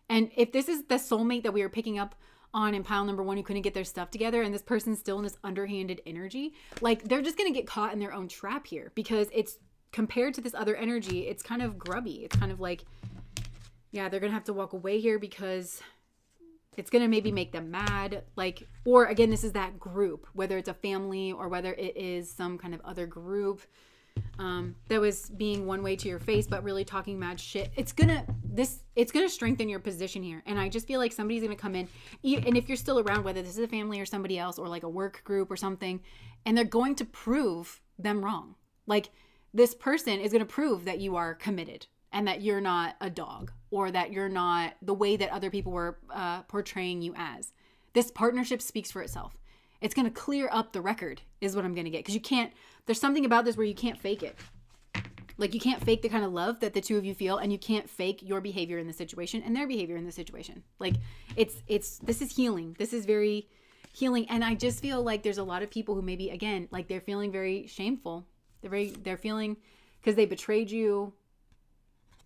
And if this is the soulmate that we are picking up on in pile number 1 who couldn't get their stuff together, and this person's still in this underhanded energy, like they're just going to get caught in their own trap here, because it's compared to this other energy, it's kind of grubby. It's kind of like, yeah, they're going to have to walk away here because it's going to maybe make them mad. Like, or again, this is that group, whether it's a family or whether it is some kind of other group that was being one way to your face, but really talking mad shit. It's gonna strengthen your position here. And I just feel like somebody's gonna come in, and if you're still around, whether this is a family or somebody else or like a work group or something, and they're going to prove them wrong. Like, this person is gonna prove that you are committed and that you're not a dog, or that you're not the way that other people were portraying you as. This partnership speaks for itself. It's going to clear up the record is what I'm going to get. Because you can't, there's something about this where you can't fake it. Like, you can't fake the kind of love that the two of you feel, and you can't fake your behavior in the situation and their behavior in the situation. Like, this is healing. This is very healing. And I just feel like there's a lot of people who maybe, again, like they're feeling very shameful. They're feeling because they betrayed you,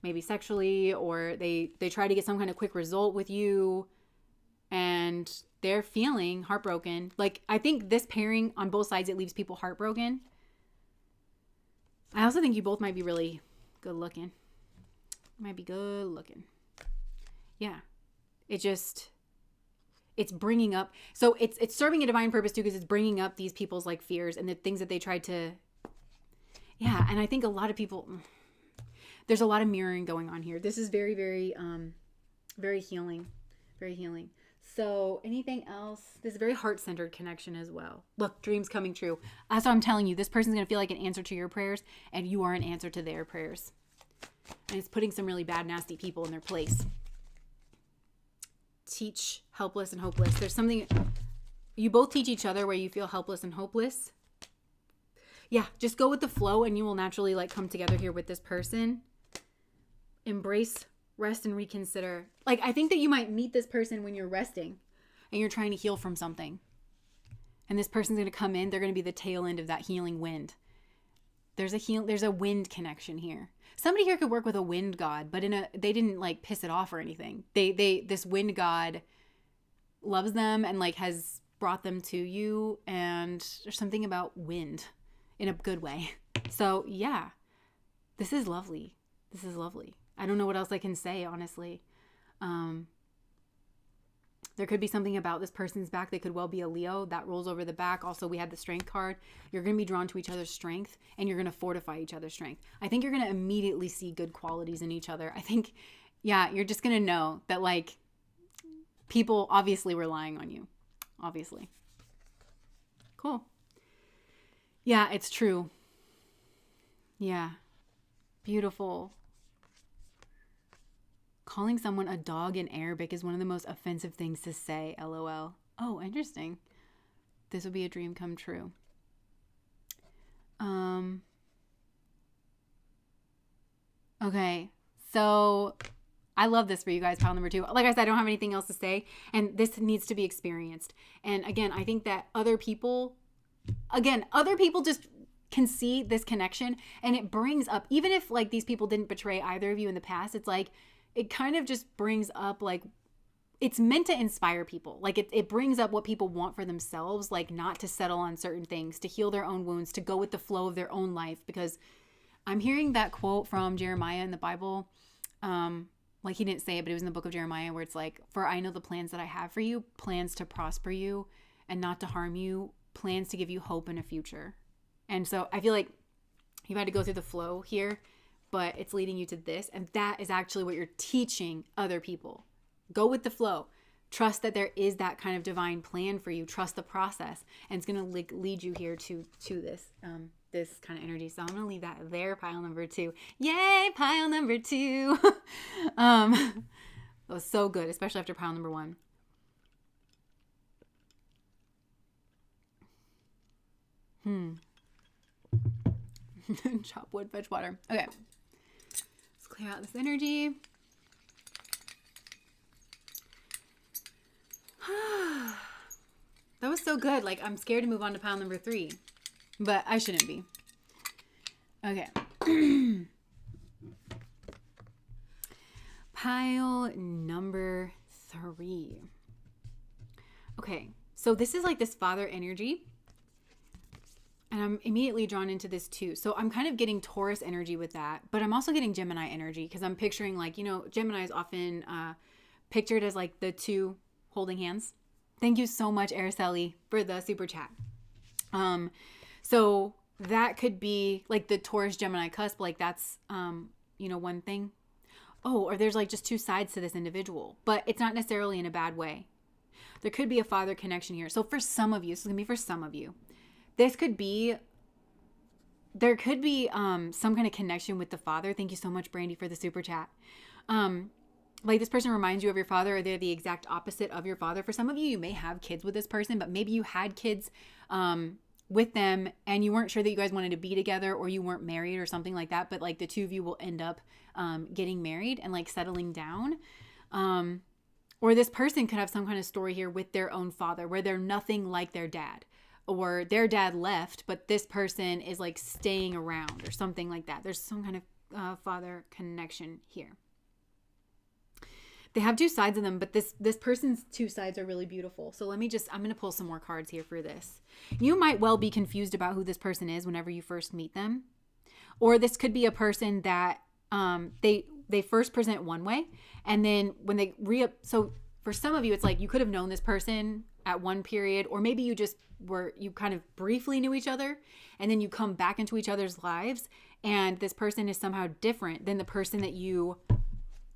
maybe sexually, or they try to get some kind of quick result with you, and they're feeling heartbroken. Like, I think this pairing on both sides, it leaves people heartbroken. I also think you both might be really good looking. Might be good looking. Yeah. It's bringing up, so it's serving a divine purpose too, because it's bringing up these people's like fears and the things that they tried to, yeah. And I think a lot of people, there's a lot of mirroring going on here. This is very, very, very healing, very healing. So anything else? This is a very heart-centered connection as well. Look, dreams coming true. That's what I'm telling you. This person's going to feel like an answer to your prayers, and you are an answer to their prayers. And it's putting some really bad, nasty people in their place. Teach helpless and hopeless. There's something, you both teach each other where you feel helpless and hopeless. Yeah, just go with the flow, and you will naturally like come together here with this person. Embrace, rest, and reconsider. Like, I think that you might meet this person when you're resting and you're trying to heal from something. And this person's going to come in. They're going to be the tail end of that healing wind. There's a wind connection here. Somebody here could work with a wind god, but they didn't like piss it off or anything. This wind god loves them and like has brought them to you. And there's something about wind in a good way. So yeah, this is lovely. This is lovely. I don't know what else I can say, honestly. There could be something about this person's back. They could well be a Leo. That rolls over the back. Also, we had the strength card. You're going to be drawn to each other's strength, and you're going to fortify each other's strength. I think you're going to immediately see good qualities in each other. I think, yeah, you're just going to know that, like, people obviously relying on you. Obviously. Cool. Yeah, it's true. Yeah. Beautiful. Calling someone a dog in Arabic is one of the most offensive things to say, LOL. Oh, interesting. This would be a dream come true. Okay, so I love this for you guys, pile number 2. Like I said, I don't have anything else to say, and this needs to be experienced. And again, I think that other people just can see this connection, and it brings up, even if like these people didn't betray either of you in the past, it's like, it kind of just brings up, like, it's meant to inspire people. Like, it brings up what people want for themselves, like not to settle on certain things, to heal their own wounds, to go with the flow of their own life. Because I'm hearing that quote from Jeremiah in the Bible. Like, he didn't say it, but it was in the book of Jeremiah, where it's like, for I know the plans that I have for you, plans to prosper you and not to harm you, plans to give you hope and a future. And so I feel like you've had to go through the flow here, but it's leading you to this. And that is actually what you're teaching other people. Go with the flow. Trust that there is that kind of divine plan for you. Trust the process. And it's going to lead you here to this, this kind of energy. So I'm going to leave that there, pile number 2. Yay, pile number 2. That was so good, especially after pile number 1. Chop wood, fetch water. Okay. Clear out this energy. That was so good. Like, I'm scared to move on to pile number 3, but I shouldn't be. Okay. Pile number 3. Okay, so this is like this father energy. And I'm immediately drawn into this too. So I'm kind of getting Taurus energy with that, but I'm also getting Gemini energy because I'm picturing like, Gemini is often pictured as like the two holding hands. Thank you so much, Araceli, for the super chat. So that could be like the Taurus Gemini cusp. Like that's, one thing. Oh, or there's like just two sides to this individual, but it's not necessarily in a bad way. There could be a father connection here. So for some of you, this is going to be for some of you. There could be some kind of connection with the father. Thank you so much, Brandy, for the super chat. Like this person reminds you of your father, or they're the exact opposite of your father. For some of you, you may have kids with this person, but maybe you had kids with them and you weren't sure that you guys wanted to be together, or you weren't married or something like that. But like the two of you will end up getting married and like settling down. Or this person could have some kind of story here with their own father where they're nothing like their dad. Or their dad left, but this person is like staying around or something like that. There's some kind of father connection here. They have two sides of them, but this person's two sides are really beautiful. So I'm going to pull some more cards here for this. You might well be confused about who this person is whenever you first meet them. Or this could be a person that they first present one way, and then when they so for some of you, it's like you could have known this person at one period, or maybe you kind of briefly knew each other, and then you come back into each other's lives, and this person is somehow different than the person that you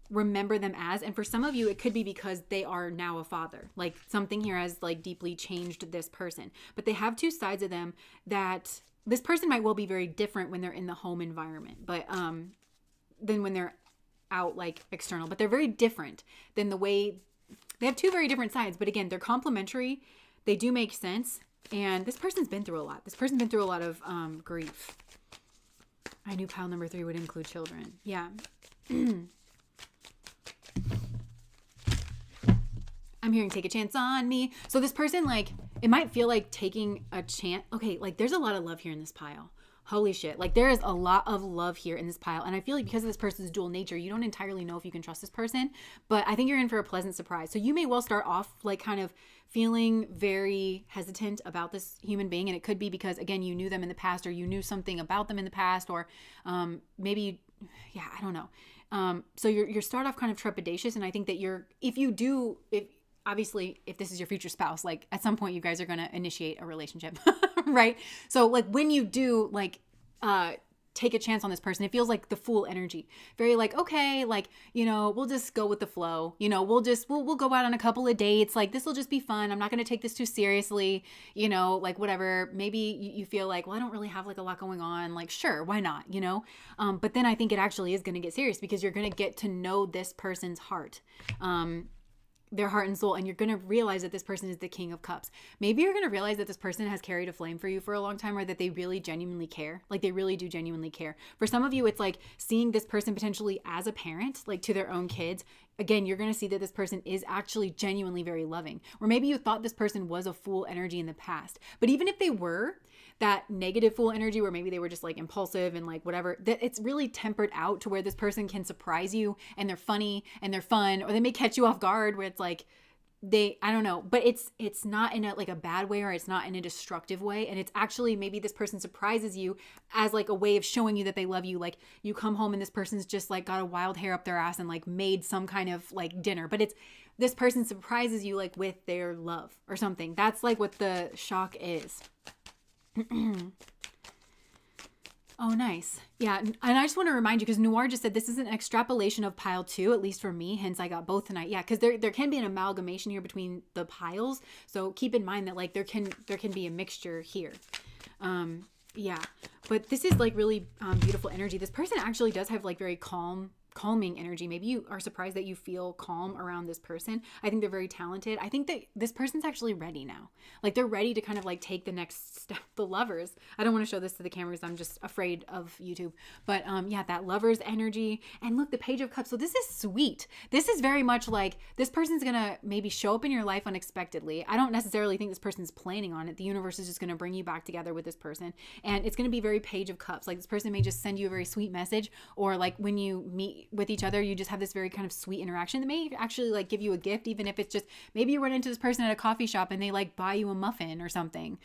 remember them as. And for some of you, it could be because they are now a father. Like something here has like deeply changed this person. But they have two sides of them that this person might well be very different when they're in the home environment, but than when they're out like external. But they're very different than the way they have two very different sides. But again, they're complementary. They do make sense. And this person's been through a lot. This person's been through a lot of grief. I knew pile number 3 would include children. Yeah. I'm hearing take a chance on me. So this person, like, it might feel like taking a chance. Okay, like there's a lot of love here in this pile. Holy shit. Like there is a lot of love here in this pile. And I feel like because of this person's dual nature, you don't entirely know if you can trust this person, but I think you're in for a pleasant surprise. So you may well start off like kind of feeling very hesitant about this human being. And it could be because, again, you knew them in the past, or you knew something about them in the past, or maybe, I don't know. So you're start off kind of trepidatious. And I think that obviously, if this is your future spouse, like at some point you guys are going to initiate a relationship, right? So like when you do like take a chance on this person, it feels like the fool energy. Very like, okay, like, we'll just go with the flow. We'll go out on a couple of dates. Like this will just be fun. I'm not going to take this too seriously, like whatever. Maybe you feel like, well, I don't really have like a lot going on. Like, sure, why not? But then I think it actually is going to get serious because you're going to get to know this person's heart. Their heart and soul, and you're going to realize that this person is the King of Cups. Maybe you're going to realize that this person has carried a flame for you for a long time, or that they really genuinely care. Like they really do genuinely care. For some of you, it's like seeing this person potentially as a parent, like to their own kids. Again, you're going to see that this person is actually genuinely very loving. Or maybe you thought this person was a fool energy in the past. But even if they were that negative fool energy, where maybe they were just like impulsive and like whatever, that it's really tempered out to where this person can surprise you, and they're funny and they're fun, or they may catch you off guard where it's like I don't know, but it's not in a bad way, or it's not in a destructive way. And it's actually, maybe this person surprises you as like a way of showing you that they love you. Like you come home and this person's just like got a wild hair up their ass and like made some kind of like dinner, but this person surprises you like with their love or something. That's like what the shock is. Oh, nice. Yeah. And I just want to remind you, because Noir just said this is an extrapolation of pile 2, at least for me. Hence, I got both tonight. Yeah, because there can be an amalgamation here between the piles. So keep in mind that like there can be a mixture here. Yeah. But this is like really beautiful energy. This person actually does have like very calming energy. Maybe you are surprised that you feel calm around this person. I think they're very talented. I think that this person's actually ready now. Like they're ready to kind of like take the next step. The Lovers. I don't want to show this to the cameras. I'm just afraid of YouTube. But that Lovers energy. And look, the Page of Cups. So this is sweet. This is very much like this person's going to maybe show up in your life unexpectedly. I don't necessarily think this person's planning on it. The universe is just going to bring you back together with this person. And it's going to be very Page of Cups. Like this person may just send you a very sweet message, or like when you meet with each other. You just have this very kind of sweet interaction that may actually like give you a gift, even if it's just maybe you run into this person at a coffee shop and they like buy you a muffin or something.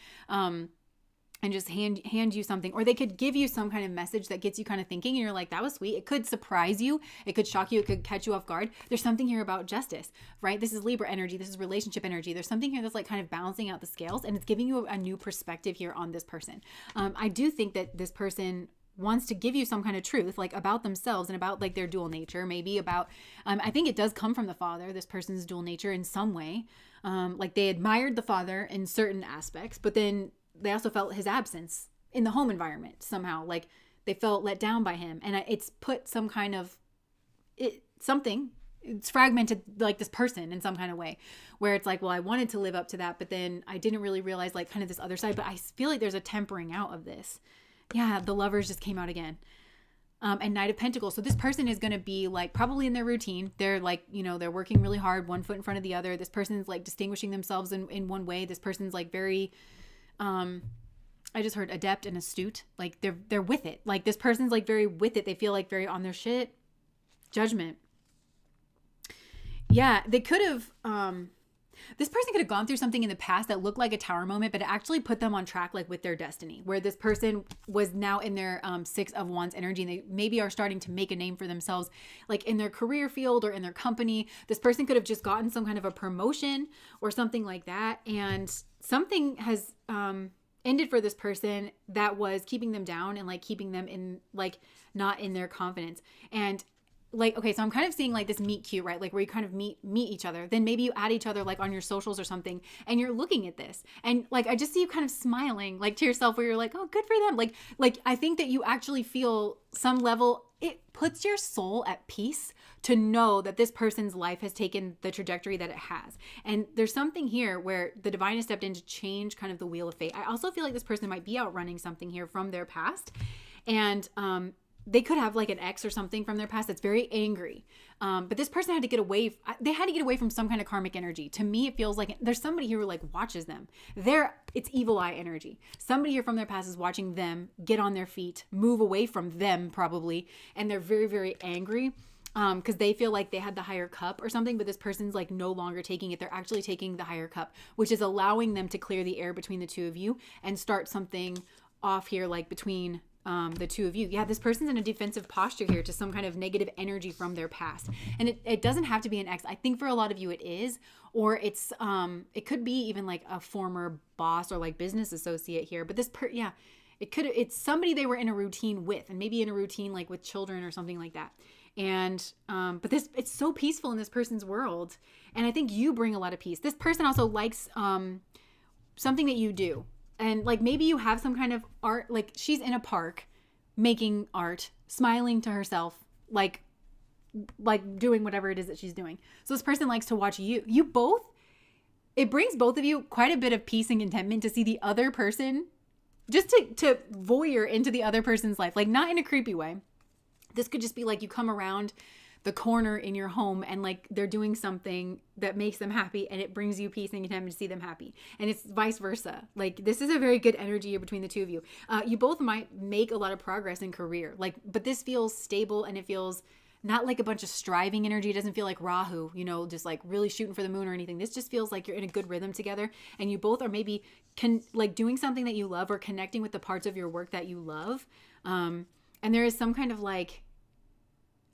And just hand you something, or they could give you some kind of message that gets you kind of thinking and you're like, that was sweet. It could surprise you. It could shock you. It could catch you off guard. There's something here about justice, right? This is Libra energy. This is relationship energy. There's something here that's like kind of balancing out the scales, and it's giving you a new perspective here on this person. I do think that this person wants to give you some kind of truth, like about themselves and about like their dual nature, maybe about, I think it does come from the father, this person's dual nature in some way. Like they admired the father in certain aspects, but then they also felt his absence in the home environment somehow. Like they felt let down by him. And it's put some kind of it's fragmented like this person in some kind of way where it's like, well, I wanted to live up to that, but then I didn't really realize like kind of this other side. But I feel like there's a tempering out of this. Yeah, the Lovers just came out again. And Knight of Pentacles. So this person is going to be like probably in their routine. They're like, they're working really hard, one foot in front of the other. This person's like distinguishing themselves in one way. This person's like very, I just heard adept and astute. Like they're with it. Like this person's like very with it. They feel like very on their shit. Judgment. Yeah, they could have, this person could have gone through something in the past that looked like a tower moment, but it actually put them on track, like with their destiny, where this person was now in their 6 of Wands energy, and they maybe are starting to make a name for themselves, like in their career field or in their company. This person could have just gotten some kind of a promotion or something like that. And something has, ended for this person that was keeping them down and like keeping them in like not in their confidence. And like, okay, so I'm kind of seeing like this meet cute, right? Like where you kind of meet each other. Then maybe you add each other like on your socials or something, and you're looking at this. And like, I just see you kind of smiling like to yourself where you're like, oh, good for them. Like I think that you actually feel some level, it puts your soul at peace to know that this person's life has taken the trajectory that it has. And there's something here where the divine has stepped in to change kind of the wheel of fate. I also feel like this person might be outrunning something here from their past. And, they could have like an ex or something from their past that's very angry. But this person had to get away. They had to get away from some kind of karmic energy. To me, it feels like there's somebody here who like watches them. It's evil eye energy. Somebody here from their past is watching them get on their feet, move away from them probably. And they're very, very angry because they feel like they had the higher cup or something. But this person's like no longer taking it. They're actually taking the higher cup, which is allowing them to clear the air between the two of you and start something off here like between the two of you. Yeah, this person's in a defensive posture here to some kind of negative energy from their past. And it doesn't have to be an ex. I think for a lot of you it is, or it's it could be even like a former boss or like business associate here. But it's somebody they were in a routine with, and maybe in a routine like with children or something like that. And but it's so peaceful in this person's world, and I think you bring a lot of peace. This person also likes something that you do. And like maybe you have some kind of art, like she's in a park making art, smiling to herself, like doing whatever it is that she's doing. So this person likes to watch you both. It brings both of you quite a bit of peace and contentment to see the other person, just to voyeur into the other person's life, like not in a creepy way. This could just be like you come around the corner in your home and like they're doing something that makes them happy and it brings you peace and contentment to see them happy. And it's vice versa. Like this is a very good energy between the two of you. You both might make a lot of progress in career, but this feels stable and it feels not like a bunch of striving energy. It doesn't feel like Rahu, just like really shooting for the moon or anything. This just feels like you're in a good rhythm together and you both are maybe like doing something that you love or connecting with the parts of your work that you love. And there is some kind of like,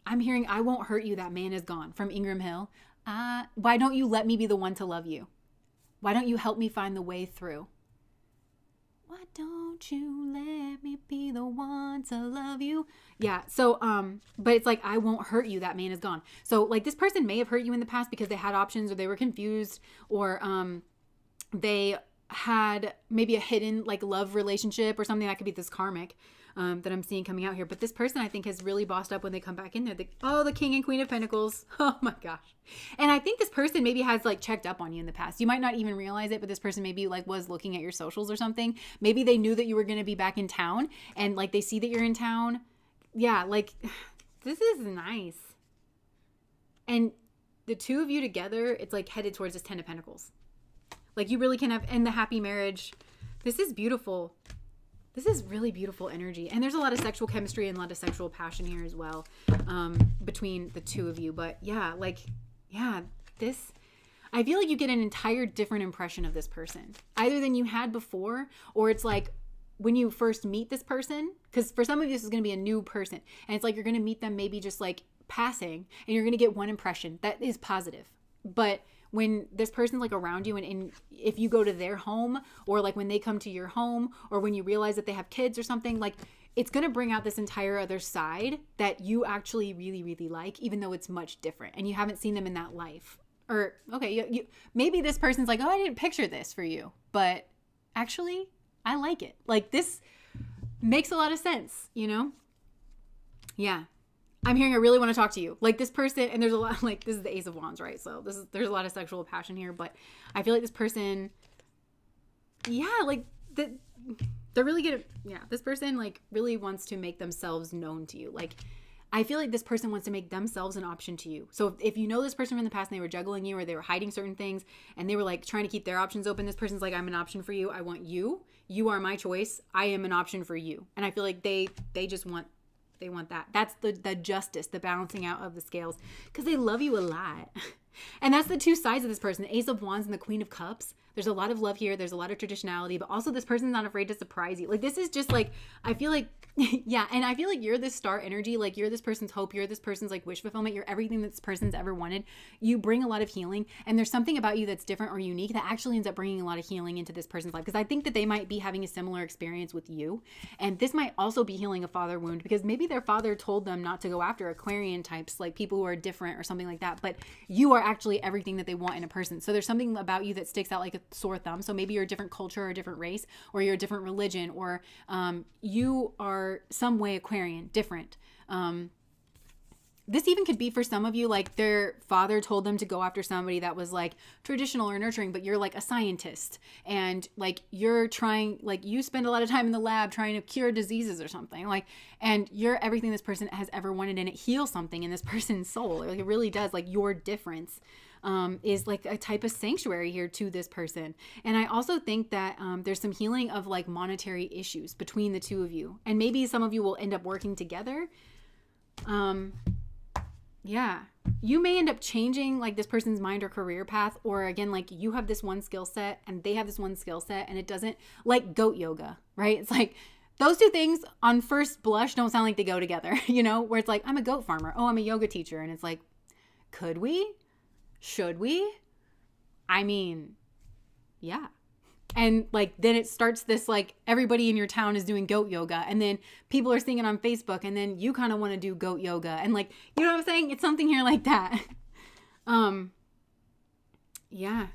I'm hearing, I won't hurt you, that man is gone, from Ingram Hill. Why don't you let me be the one to love you? Why don't you help me find the way through? Why don't you let me be the one to love you? Yeah, so, but it's like, I won't hurt you, that man is gone. So like this person may have hurt you in the past because they had options or they were confused or they had maybe a hidden like love relationship or something that could be this karmic. That I'm seeing coming out here. But this person I think has really bossed up when they come back in there. The King and Queen of Pentacles. Oh my gosh. And I think this person maybe has like checked up on you in the past. You might not even realize it, but this person maybe like was looking at your socials or something. Maybe they knew that you were going to be back in town and like they see that you're in town. Yeah, like this is nice. And the two of you together, it's like headed towards this 10 of Pentacles. Like you really can have, and the happy marriage. This is beautiful. This is really beautiful energy. And there's a lot of sexual chemistry and a lot of sexual passion here as well, between the two of you. But yeah, this, I feel like you get an entire different impression of this person, either than you had before, or it's like when you first meet this person, because for some of you, this is going to be a new person. And it's like you're going to meet them maybe just like passing, and you're going to get one impression that is positive. But when this person's like around you, and if you go to their home, or like when they come to your home, or when you realize that they have kids or something, like it's going to bring out this entire other side that you actually really, really like, even though it's much different and you haven't seen them in that life. Or, okay, you maybe this person's like, oh, I didn't picture this for you, but actually I like it. Like this makes a lot of sense, you know? Yeah. I'm hearing I really want to talk to you. Like this person, and there's a lot, like this is the Ace of Wands, right? So there's a lot of sexual passion here, but I feel like this person, yeah, like they're really good at, yeah, this person like really wants to make themselves known to you. Like I feel like this person wants to make themselves an option to you. So if you know this person from the past and they were juggling you, or they were hiding certain things and they were like trying to keep their options open, this person's like, I'm an option for you. I want you. You are my choice. I am an option for you. And I feel like they just want, they want that. That's the justice, the balancing out of the scales, because they love you a lot. And that's the two sides of this person, the Ace of Wands and the Queen of Cups. There's a lot of love here. There's a lot of traditionality, but also this person's not afraid to surprise you. Like this is just like, I feel like, yeah. And I feel like you're this star energy. Like you're this person's hope. You're this person's like wish fulfillment. You're everything that this person's ever wanted. You bring a lot of healing, and there's something about you that's different or unique that actually ends up bringing a lot of healing into this person's life. Because I think that they might be having a similar experience with you. And this might also be healing a father wound, because maybe their father told them not to go after Aquarian types, like people who are different or something like that. But you are actually everything that they want in a person. So there's something about you that sticks out like a sore thumb. So maybe you're a different culture or a different race, or you're a different religion, or you are some way Aquarian, different. This even could be for some of you, like their father told them to go after somebody that was like traditional or nurturing, but you're like a scientist, and like you're trying, like you spend a lot of time in the lab trying to cure diseases or something, like, and you're everything this person has ever wanted, and it heals something in this person's soul. Like it really does. Like your difference is like a type of sanctuary here to this person. And I also think that there's some healing of like monetary issues between the two of you, and maybe some of you will end up working together. Yeah, you may end up changing like this person's mind or career path, or again, like you have this one skill set and they have this one skill set, and it doesn't, like goat yoga, right? It's like those two things on first blush don't sound like they go together, you know, where it's like, I'm a goat farmer. Oh, I'm a yoga teacher. And it's like, could we? Should we? I mean, yeah. And like, then it starts this, like everybody in your town is doing goat yoga, and then people are seeing it on Facebook, and then you kind of want to do goat yoga. And like, you know what I'm saying? It's something here like that. Yeah.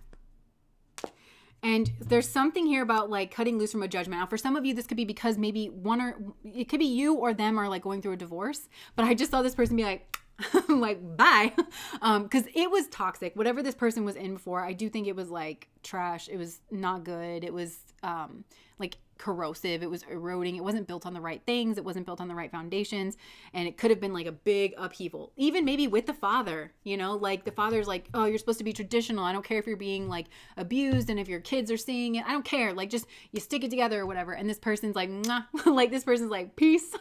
And there's something here about like cutting loose from a judgment. Now, for some of you, this could be because maybe it could be you or them are like going through a divorce, but I just saw this person be like, like, bye. Because it was toxic. Whatever this person was in before, I do think it was like trash. It was not good. It was like corrosive. It was eroding. It wasn't built on the right things. It wasn't built on the right foundations. And it could have been like a big upheaval, even maybe with the father, you know, like the father's like, oh, you're supposed to be traditional. I don't care if you're being like abused, and if your kids are seeing it, I don't care. Like, just you stick it together or whatever. And this person's like, nah. Like this person's like, peace.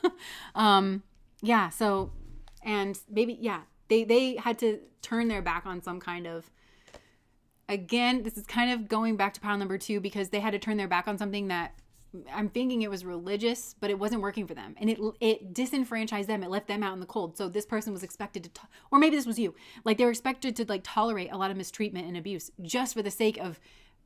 Yeah. So, and maybe, yeah, they had to turn their back on some kind of, again, this is kind of going back to pile number 2, because they had to turn their back on something that I'm thinking it was religious, but it wasn't working for them. And it disenfranchised them. It left them out in the cold. So this person was expected to, or maybe this was you, like they were expected to like tolerate a lot of mistreatment and abuse just for the sake of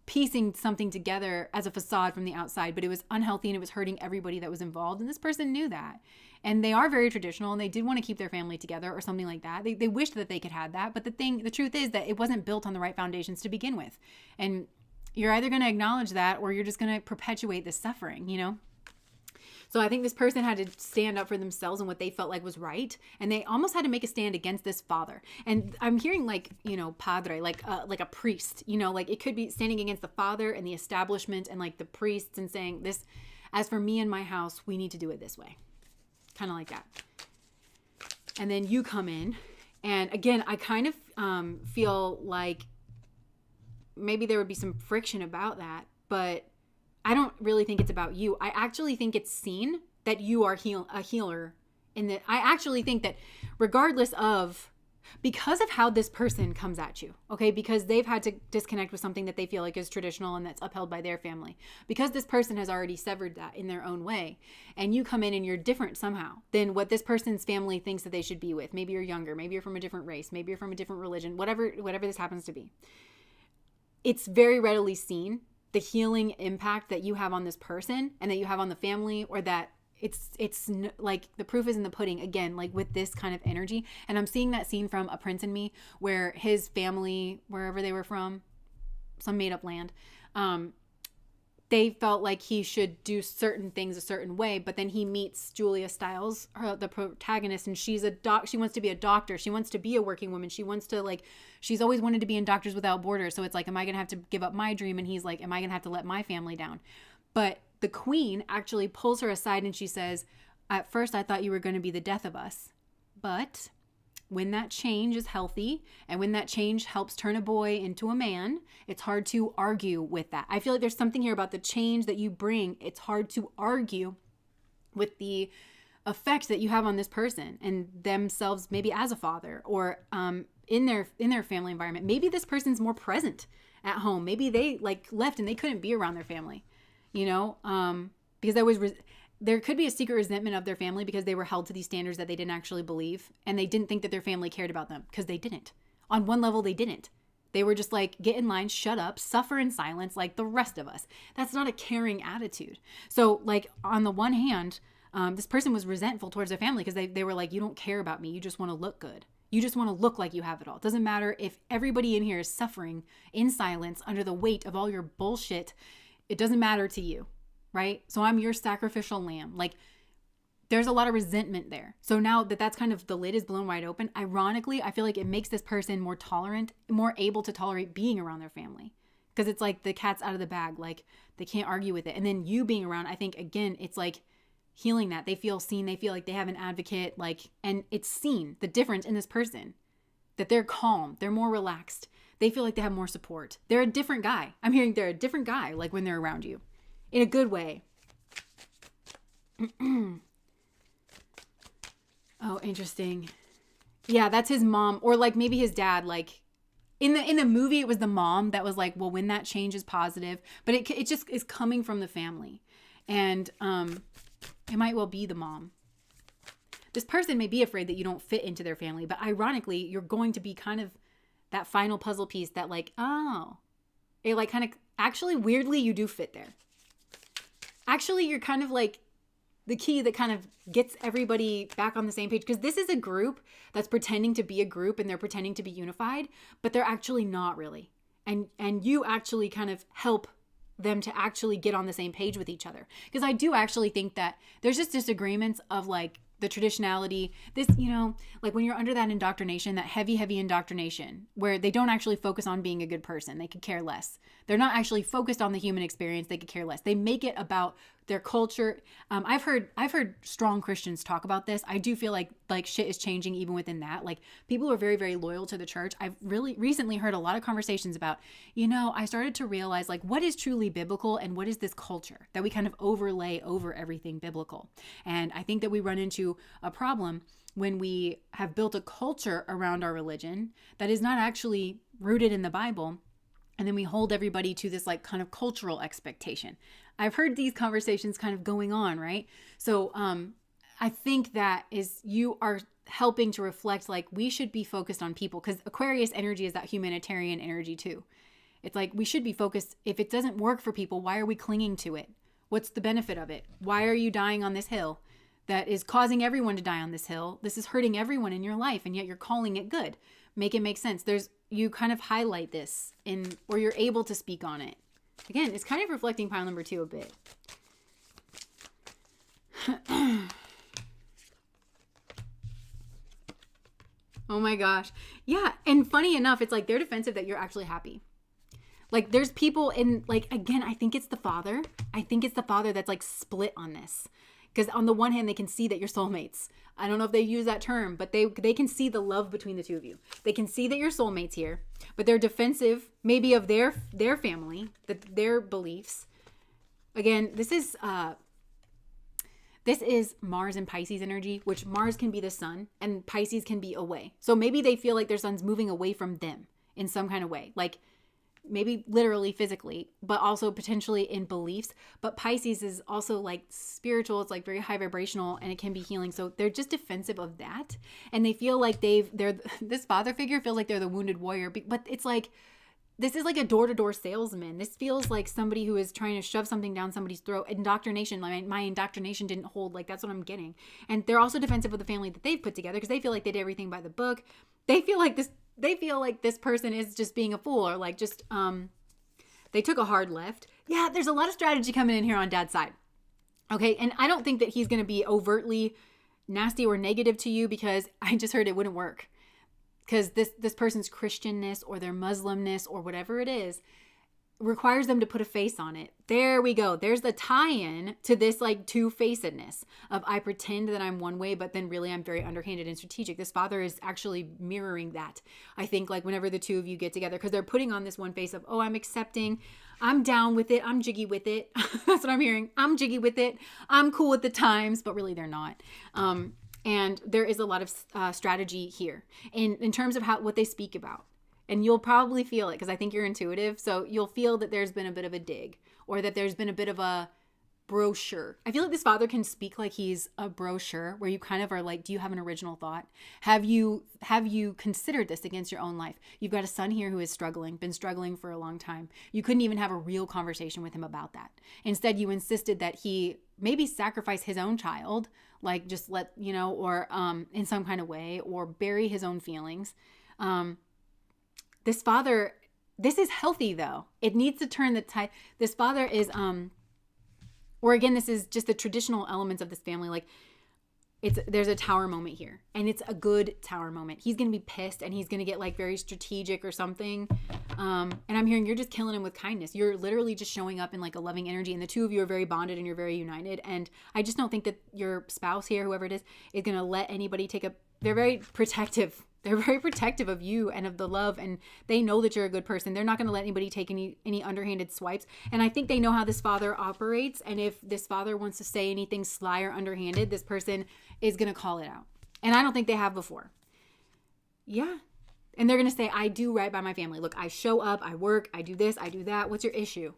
piecing something together as a facade from the outside. But it was unhealthy, and it was hurting everybody that was involved. And this person knew that. And they are very traditional, and they did want to keep their family together or something like that. They wished that they could have that. But the truth is that it wasn't built on the right foundations to begin with. And you're either going to acknowledge that, or you're just going to perpetuate this suffering, you know? So I think this person had to stand up for themselves and what they felt like was right. And they almost had to make a stand against this father. And I'm hearing like, you know, padre, like a priest, you know, like it could be standing against the father and the establishment and like the priests, and saying this, as for me and my house, we need to do it this way. Kind of like that. And then you come in, and again, I kind of feel like maybe there would be some friction about that, but I don't really think it's about you. I actually think it's seen that you are a healer. And that I actually think that regardless of, because of how this person comes at you, okay, because they've had to disconnect with something that they feel like is traditional and that's upheld by their family, because this person has already severed that in their own way, and you come in and you're different somehow than what this person's family thinks that they should be with. Maybe you're younger, maybe you're from a different race, maybe you're from a different religion, whatever this happens to be. It's very readily seen the healing impact that you have on this person and that you have on the family, or that it's like the proof is in the pudding again, like with this kind of energy. And I'm seeing that scene from A Prince and Me, where his family, wherever they were from, some made up land, they felt like he should do certain things a certain way, but then he meets Julia Stiles, the protagonist, and she wants to be a doctor. She wants to be a working woman. She wants to, like, she's always wanted to be in Doctors Without Borders. So it's like, am I going to have to give up my dream? And he's like, am I going to have to let my family down? But the queen actually pulls her aside and she says, at first I thought you were going to be the death of us. But when that change is healthy and when that change helps turn a boy into a man, it's hard to argue with that. I feel like there's something here about the change that you bring. It's hard to argue with the effect that you have on this person and themselves, maybe as a father or in their family environment. Maybe this person's more present at home. Maybe they like left and they couldn't be around their family. You know, because there could be a secret resentment of their family because they were held to these standards that they didn't actually believe, and they didn't think that their family cared about them, because they didn't. On one level, they didn't. They were just like, get in line, shut up, suffer in silence like the rest of us. That's not a caring attitude. So like on the one hand, this person was resentful towards their family because they were like, you don't care about me. You just want to look good. You just want to look like you have it all. It doesn't matter if everybody in here is suffering in silence under the weight of all your bullshit. It doesn't matter to you, right? So I'm your sacrificial lamb. Like, there's a lot of resentment there. So now that that's kind of, the lid is blown wide open, ironically, I feel like it makes this person more tolerant, more able to tolerate being around their family. Because it's like the cat's out of the bag. Like, they can't argue with it. And then you being around, I think, again, it's like healing that. They feel seen. They feel like they have an advocate. Like, and it's seen, the difference in this person, that they're calm. They're more relaxed. They feel like they have more support. They're a different guy. I'm hearing they're a different guy, like when they're around you, in a good way. Oh, interesting. Yeah, that's his mom, or like maybe his dad. Like in the movie, it was the mom that was like, well, when that change is positive, but it just is coming from the family, and it might well be the mom. This person may be afraid that you don't fit into their family, but ironically, you're going to be kind of that final puzzle piece that like, oh, it like kind of, actually weirdly, you do fit there. Actually, you're kind of like the key that kind of gets everybody back on the same page, because this is a group that's pretending to be a group and they're pretending to be unified, but they're actually not really. And you actually kind of help them to actually get on the same page with each other. Because I do actually think that there's just disagreements of like the traditionality, this, you know, like when you're under that indoctrination, that heavy indoctrination where they don't actually focus on being a good person. They could care less. They're not actually focused on the human experience. They could care less. They make it about their culture. I've heard strong Christians talk about this. I do feel like shit is changing even within that. Like people are very, very loyal to the church. I've really recently heard a lot of conversations about, you know, I started to realize like what is truly biblical and what is this culture that we kind of overlay over everything biblical. And I think that we run into a problem when we have built a culture around our religion that is not actually rooted in the Bible. And then we hold everybody to this like kind of cultural expectation. I've heard these conversations kind of going on, right? So I think that is, you are helping to reflect like we should be focused on people, because Aquarius energy is that humanitarian energy too. It's like we should be focused. If it doesn't work for people, why are we clinging to it? What's the benefit of it? Why are you dying on this hill that is causing everyone to die on this hill? This is hurting everyone in your life, and yet you're calling it good. Make it make sense. You kind of highlight this or you're able to speak on it. Again, it's kind of reflecting pile number 2 a bit. Oh my gosh. Yeah. And funny enough, it's like they're defensive that you're actually happy. Like there's people in, like, again, I think it's the father. I think it's the father that's like split on this. Because on the one hand, they can see that you're soulmates. I don't know if they use that term, but they can see the love between the two of you. They can see that you're soulmates here, but they're defensive maybe of their family, their beliefs. Again, this is Mars and Pisces energy, which Mars can be the sun and Pisces can be away. So maybe they feel like their sun's moving away from them in some kind of way, like maybe literally physically, but also potentially in beliefs. But Pisces is also like spiritual. It's like very high vibrational and it can be healing. So they're just defensive of that. And they feel like this father figure feels like they're the wounded warrior, but it's like, this is like a door-to-door salesman. This feels like somebody who is trying to shove something down somebody's throat. Indoctrination, my indoctrination didn't hold. Like, that's what I'm getting. And they're also defensive of the family that they've put together because they feel like they did everything by the book. They feel like this person is just being a fool, or like just, they took a hard left. Yeah, there's a lot of strategy coming in here on dad's side. Okay, and I don't think that he's going to be overtly nasty or negative to you because I just heard it wouldn't work. Because this person's Christianness or their Muslimness or whatever it is requires them to put a face on it. There we go. There's the tie-in to this like two-facedness of I pretend that I'm one way, but then really I'm very underhanded and strategic. This father is actually mirroring that. I think like whenever the two of you get together, because they're putting on this one face of, oh, I'm accepting, I'm down with it, I'm jiggy with it. That's what I'm hearing. I'm jiggy with it. I'm cool with the times, but really they're not. And there is a lot of strategy here in terms of what they speak about. And you'll probably feel it because I think you're intuitive. So you'll feel that there's been a bit of a dig or that there's been a bit of a brochure. I feel like this father can speak like he's a brochure where you kind of are like, do you have an original thought? Have you considered this against your own life? You've got a son here who is been struggling for a long time. You couldn't even have a real conversation with him about that. Instead, you insisted that he maybe sacrifice his own child, like just let, or in some kind of way, or bury his own feelings. This father, this is healthy though. It needs to turn the tide. This father is, or again, this is just the traditional elements of this family. Like there's a tower moment here and it's a good tower moment. He's going to be pissed and he's going to get like very strategic or something. And I'm hearing you're just killing him with kindness. You're literally just showing up in like a loving energy and the two of you are very bonded and you're very united. And I just don't think that your spouse here, whoever it is going to let anybody they're very protective. They're very protective of you and of the love, and they know that you're a good person. They're not going to let anybody take any underhanded swipes. And I think they know how this father operates. And if this father wants to say anything sly or underhanded, this person is going to call it out. And I don't think they have before. Yeah. And they're going to say, I do right by my family. Look, I show up, I work, I do this, I do that. What's your issue?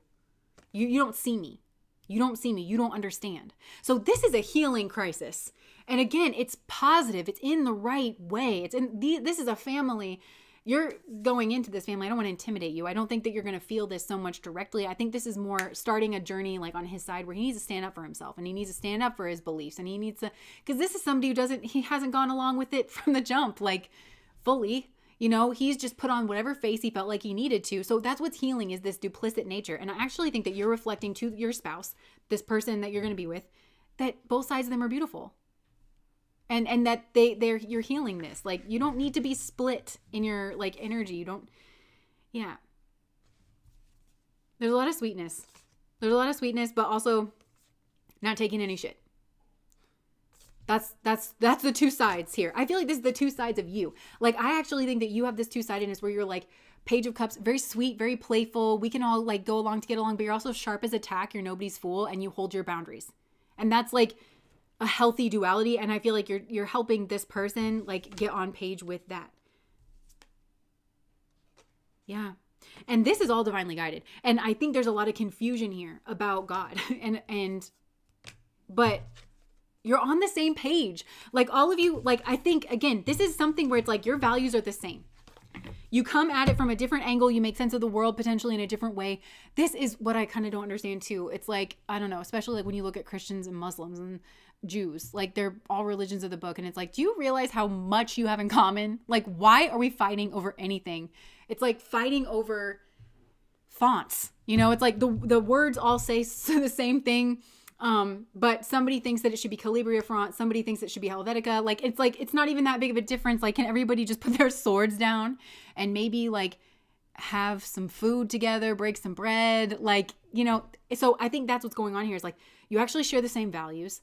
You don't see me. You don't see me. You don't understand. So this is a healing crisis. And again, it's positive. It's in the right way. This is a family. You're going into this family. I don't want to intimidate you. I don't think that you're going to feel this so much directly. I think this is more starting a journey like on his side where he needs to stand up for himself and he needs to stand up for his beliefs and he needs to, because this is somebody he hasn't gone along with it from the jump, like fully. He's just put on whatever face he felt like he needed to. So that's what's healing, is this duplicit nature. And I actually think that you're reflecting to your spouse, this person that you're going to be with, that both sides of them are beautiful. And that you're healing this. Like, you don't need to be split in your like energy. You don't, yeah. There's a lot of sweetness. But also not taking any shit. That's the two sides here. I feel like this is the two sides of you. Like, I actually think that you have this two-sidedness where you're like Page of Cups, very sweet, very playful. We can all like go along to get along, but you're also sharp as a tack. You're nobody's fool and you hold your boundaries. And that's like a healthy duality. And I feel like you're helping this person like get on page with that. Yeah. And this is all divinely guided. And I think there's a lot of confusion here about God but you're on the same page. Like all of you, like I think, again, this is something where it's like your values are the same. You come at it from a different angle. You make sense of the world potentially in a different way. This is what I kind of don't understand too. It's like, I don't know, especially like when you look at Christians and Muslims and Jews, like they're all religions of the book. And it's like, do you realize how much you have in common? Like, why are we fighting over anything? It's like fighting over fonts. It's like the words all say the same thing. But somebody thinks that it should be Calibria font. Somebody thinks it should be Helvetica. Like, it's not even that big of a difference. Like, can everybody just put their swords down and maybe like have some food together, break some bread? Like, so I think that's what's going on here is like, you actually share the same values.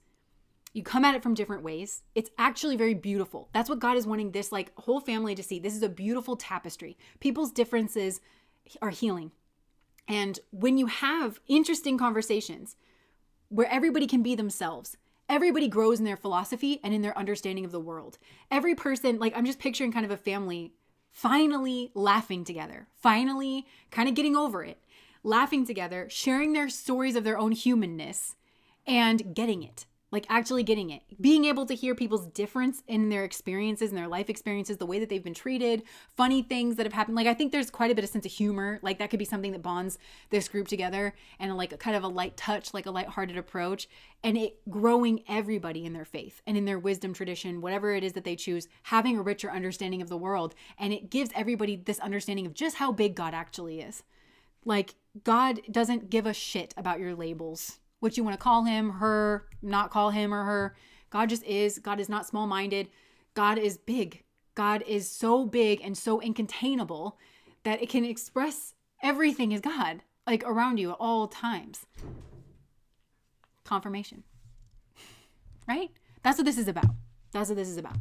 You come at it from different ways. It's actually very beautiful. That's what God is wanting this like whole family to see. This is a beautiful tapestry. People's differences are healing. And when you have interesting conversations where everybody can be themselves, everybody grows in their philosophy and in their understanding of the world. Every person, like I'm just picturing kind of a family finally laughing together, finally kind of getting over it, laughing together, sharing their stories of their own humanness and getting it. Like actually getting it, being able to hear people's difference in their experiences and their life experiences, the way that they've been treated, funny things that have happened. Like I think there's quite a bit of sense of humor. Like that could be something that bonds this group together, and like a kind of a light touch, like a lighthearted approach, and it growing everybody in their faith and in their wisdom tradition, whatever it is that they choose, having a richer understanding of the world. And it gives everybody this understanding of just how big God actually is. Like God doesn't give a shit about your labels. What you want to call him, her, not call him or her. God just is. God is not small-minded. God is big. God is so big and so incontainable that it can express everything as God, like around you at all times. Confirmation. Right? That's what this is about. That's what this is about.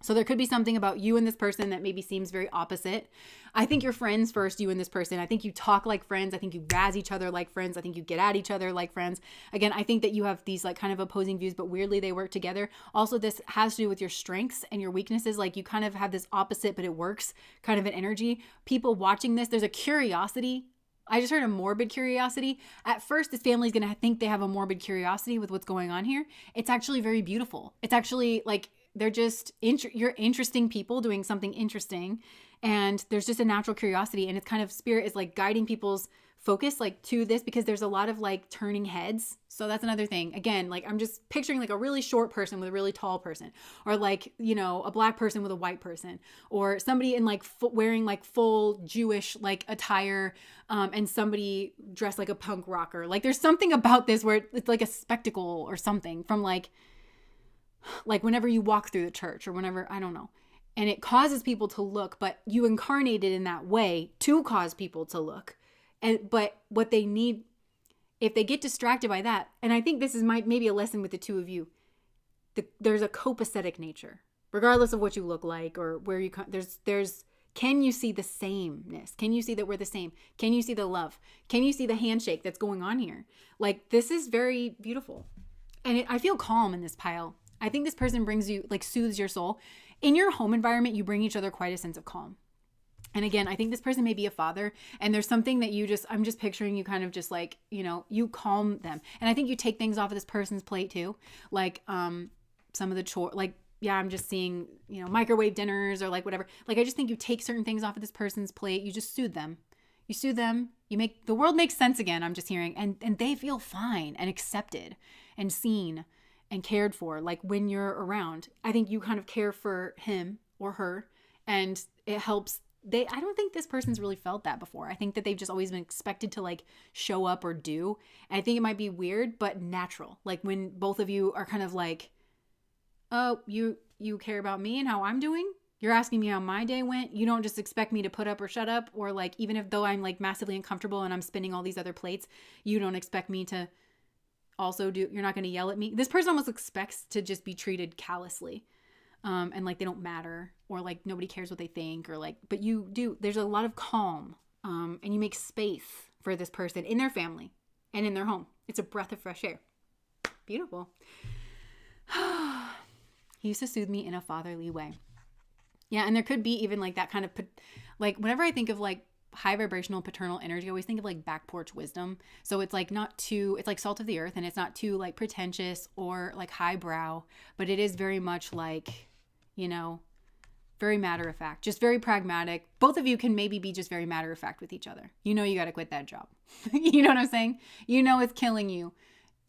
So there could be something about you and this person that maybe seems very opposite. I think you're friends first, you and this person. I think you talk like friends. I think you razz each other like friends. I think you get at each other like friends. Again, I think that you have these like kind of opposing views, but weirdly they work together. Also, this has to do with your strengths and your weaknesses. Like you kind of have this opposite, but it works kind of an energy. People watching this, there's a curiosity. I just heard a morbid curiosity. At first, this family is going to think they have a morbid curiosity with what's going on here. It's actually very beautiful. It's actually like, they're just, you're interesting people doing something interesting. And there's just a natural curiosity. And it's kind of spirit is like guiding people's focus like to this, because there's a lot of like turning heads. So that's another thing. Again, like I'm just picturing like a really short person with a really tall person, or like, you know, a black person with a white person, or somebody in like wearing like full Jewish like attire, and somebody dressed like a punk rocker. Like there's something about this where it's like a spectacle or something from like whenever you walk through the church or whenever, I don't know. And it causes people to look, but you incarnate it in that way to cause people to look. But what they need, if they get distracted by that, and I think this is maybe a lesson with the two of you, there's a copacetic nature, regardless of what you look like or where you come, there's, can you see the sameness? Can you see that we're the same? Can you see the love? Can you see the handshake that's going on here? Like, this is very beautiful. And I feel calm in this pile. I think this person brings you, like, soothes your soul. In your home environment, you bring each other quite a sense of calm. And again, I think this person may be a father, and there's something that I'm just picturing you kind of just like, you know, you calm them. And I think you take things off of this person's plate too. Like, some of the chore, like, yeah, I'm just seeing, you know, microwave dinners or like whatever. Like, I just think you take certain things off of this person's plate. You just soothe them. You soothe them. You make the world make sense again. I'm just hearing, and they feel fine and accepted and seen and cared for, like when you're around. I think you kind of care for him or her, and it helps. I don't think this person's really felt that before. I think that they've just always been expected to like show up or do. And I think it might be weird, but natural. Like when both of you are kind of like, oh, you care about me and how I'm doing? You're asking me how my day went. You don't just expect me to put up or shut up, or like, even if though I'm like massively uncomfortable and I'm spinning all these other plates, you don't expect me to also do, you're not going to yell at me. This person almost expects to just be treated callously, and like they don't matter, or like nobody cares what they think, or like, but you do. There's a lot of calm, and you make space for this person in their family and in their home. It's a breath of fresh air. Beautiful. He used to soothe me in a fatherly way. Yeah, and there could be even like that kind of, like whenever I think of like high vibrational paternal energy, I always think of like back porch wisdom. So it's like not too, it's like salt of the earth, and it's not too like pretentious or like highbrow, but it is very much like, you know, very matter of fact, just very pragmatic. Both of you can maybe be just very matter of fact with each other. You know, you got to quit that job. You know what I'm saying? You know, it's killing you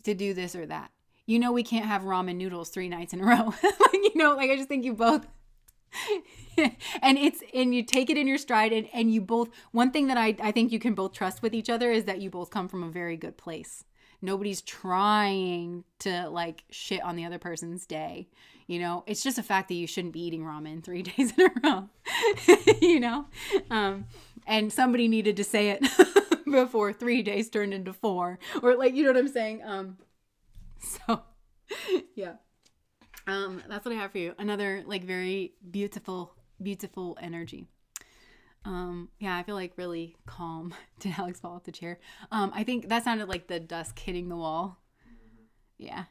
to do this or that. You know, we can't have ramen noodles 3 nights in a row. Like, you know, like I just think you both, and you take it in your stride, and you both, one thing that I think you can both trust with each other is that you both come from a very good place. Nobody's trying to like shit on the other person's day. You know, it's just a fact that you shouldn't be eating ramen 3 days in a row, you know? And somebody needed to say it before 3 days turned into 4, or like, you know what I'm saying? So yeah. That's what I have for you. Another like very beautiful, beautiful energy. Yeah, I feel like really calm. Did Alex fall off the chair? I think that sounded like the dusk hitting the wall. Yeah.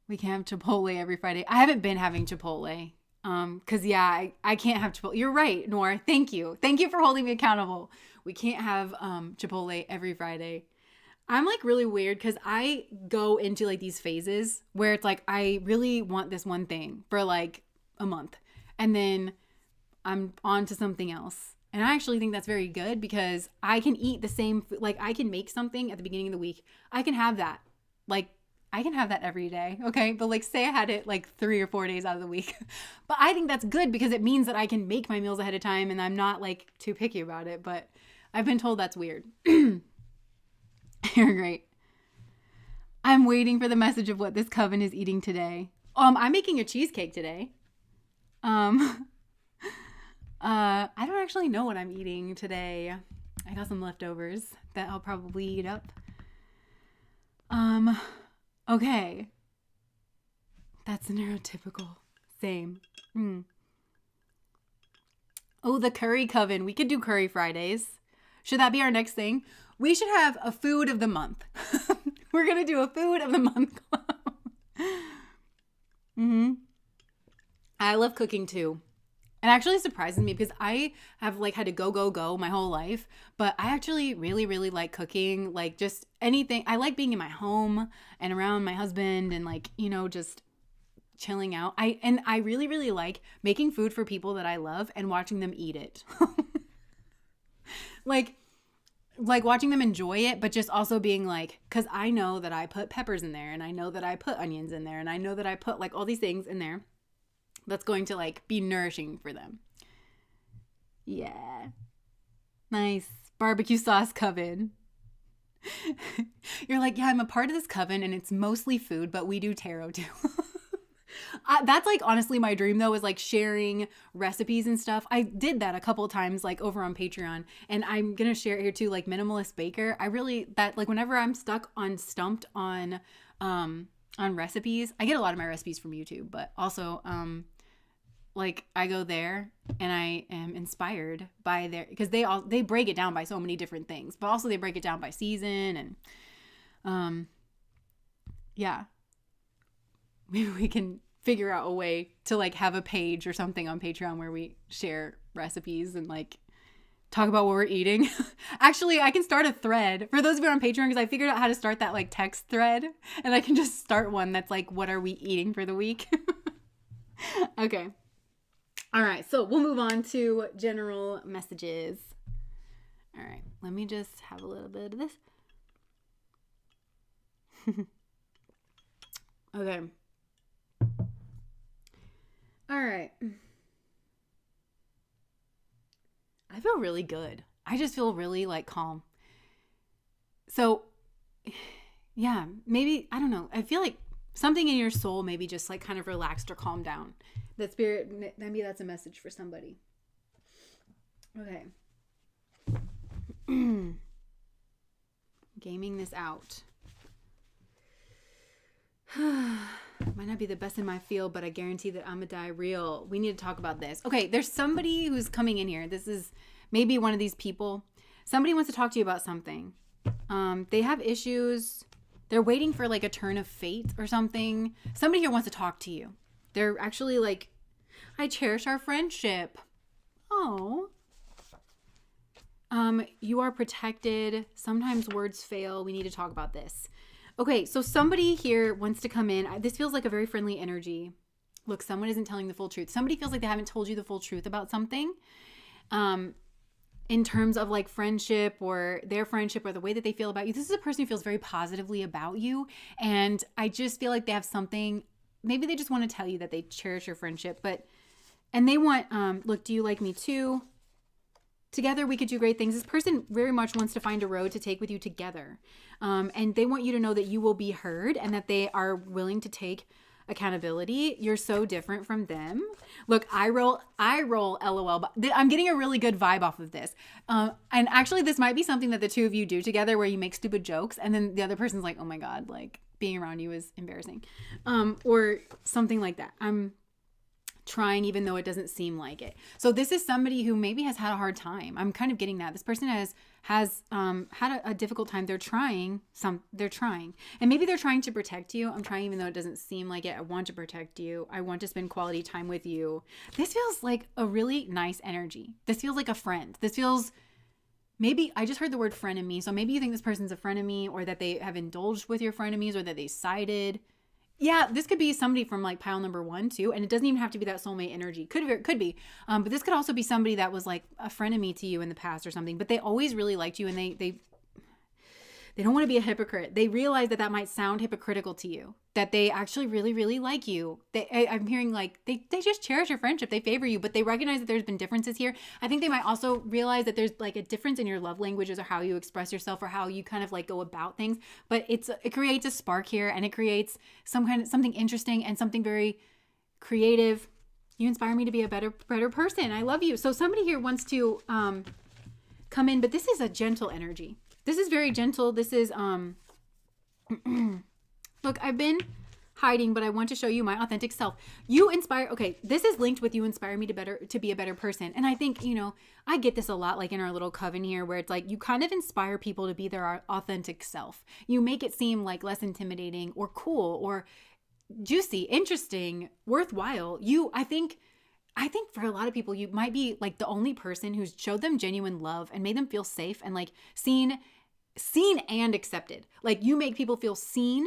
We can have Chipotle every Friday. I haven't been having Chipotle. Cause yeah, I can't have Chipotle. You're right, Nora. Thank you. Thank you for holding me accountable. We can't have Chipotle every Friday. I'm like really weird because I go into like these phases where it's like I really want this one thing for like a month, and then I'm on to something else. And I actually think that's very good because I can eat the same, like I can make something at the beginning of the week. I can have that. Like I can have that every day. Okay. But like say I had it like 3 or 4 days out of the week. But I think that's good because it means that I can make my meals ahead of time and I'm not like too picky about it. But I've been told that's weird. You're great. I'm waiting for the message of what this coven is eating today. I'm making a cheesecake today. I don't actually know what I'm eating today. I got some leftovers that I'll probably eat up. Okay. That's neurotypical. Same. Oh, the curry coven. We could do curry Fridays. Should that be our next thing? We should have a food of the month. We're going to do a food of the month club. I love cooking too. It actually surprises me because I have like had to go my whole life, but I actually really, really like cooking, like just anything. I like being in my home and around my husband and like, you know, just chilling out. I really, really like making food for people that I love and watching them eat it. like watching them enjoy it, but just also being like, because I know that I put peppers in there and I know that I put onions in there and I know that I put like all these things in there that's going to like be nourishing for them. Yeah. Nice. Barbecue sauce coven. You're like, yeah, I'm a part of this coven and it's mostly food, but we do tarot too. That's like honestly my dream though, is like sharing recipes and stuff. I did that a couple of times like over on Patreon, and I'm gonna share it here too, like Minimalist Baker. I really, that like whenever I'm stumped on recipes, I get a lot of my recipes from YouTube, but also like I go there and I am inspired by their, because they break it down by so many different things, but also they break it down by season and yeah. Maybe we can figure out a way to like have a page or something on Patreon where we share recipes and like talk about what we're eating. Actually, I can start a thread for those of you on Patreon because I figured out how to start that like text thread, and I can just start one that's like, what are we eating for the week? Okay. All right. So we'll move on to general messages. All right. Let me just have a little bit of this. Okay. All right. I feel really good. I just feel really like calm. So, yeah, maybe, I don't know. I feel like something in your soul maybe just like kind of relaxed or calmed down. That spirit, maybe that's a message for somebody. Okay. Gaming this out. Might not be the best in my field, but I guarantee that I'm gonna die real. We need to talk about this. Okay, there's somebody who's coming in here. This is maybe one of these people. Somebody wants to talk to you about something. They have issues. They're waiting for like a turn of fate or something. Somebody here wants to talk to you. They're actually like, I cherish our friendship. Oh. You are protected. Sometimes words fail. We need to talk about this. Okay, so somebody here wants to come in. This feels like a very friendly energy. Look, someone isn't telling the full truth. Somebody feels like they haven't told you the full truth about something. In terms of like friendship or their friendship or the way that they feel about you. This is a person who feels very positively about you. And I just feel like they have something, maybe they just want to tell you that they cherish your friendship, and they want, look, do you like me too? Together we could do great things. This person very much wants to find a road to take with you together. And they want you to know that you will be heard and that they are willing to take accountability. You're so different from them. Look, I roll LOL, but I'm getting a really good vibe off of this. And actually this might be something that the two of you do together where you make stupid jokes and then the other person's like, oh my God, like being around you is embarrassing. Or something like that. I'm trying even though it doesn't seem like it. So this is somebody who maybe has had a hard time. I'm kind of getting that. This person has had a difficult time. They're trying. And maybe they're trying to protect you. I'm trying even though it doesn't seem like it. I want to protect you. I want to spend quality time with you. This feels like a really nice energy. This feels like a friend. This feels, maybe I just heard the word frenemy. So maybe you think this person's a frenemy, or that they have indulged with your frenemies, or that they sided. Yeah, this could be somebody from like pile number 1 too. And it doesn't even have to be that soulmate energy. Could be. But this could also be somebody that was like a frenemy to you in the past or something. But they always really liked you, and they don't want to be a hypocrite. They realize that might sound hypocritical to you, that they actually really, really like you. I'm hearing like they just cherish your friendship. They favor you, but they recognize that there's been differences here. I think they might also realize that there's like a difference in your love languages, or how you express yourself, or how you kind of like go about things. But it creates a spark here, and it creates something interesting and something very creative. You inspire me to be a better person. I love you. So somebody here wants to come in, but this is a gentle energy. This is very gentle. This is, look, I've been hiding, but I want to show you my authentic self. You inspire, okay, this is linked with you inspire me to be a better person. And I think, I get this a lot, like in our little coven here, where it's like, you kind of inspire people to be their authentic self. You make it seem like less intimidating or cool or juicy, interesting, worthwhile. I think for a lot of people, you might be like the only person who's showed them genuine love and made them feel safe and like seen and accepted. Like you make people feel seen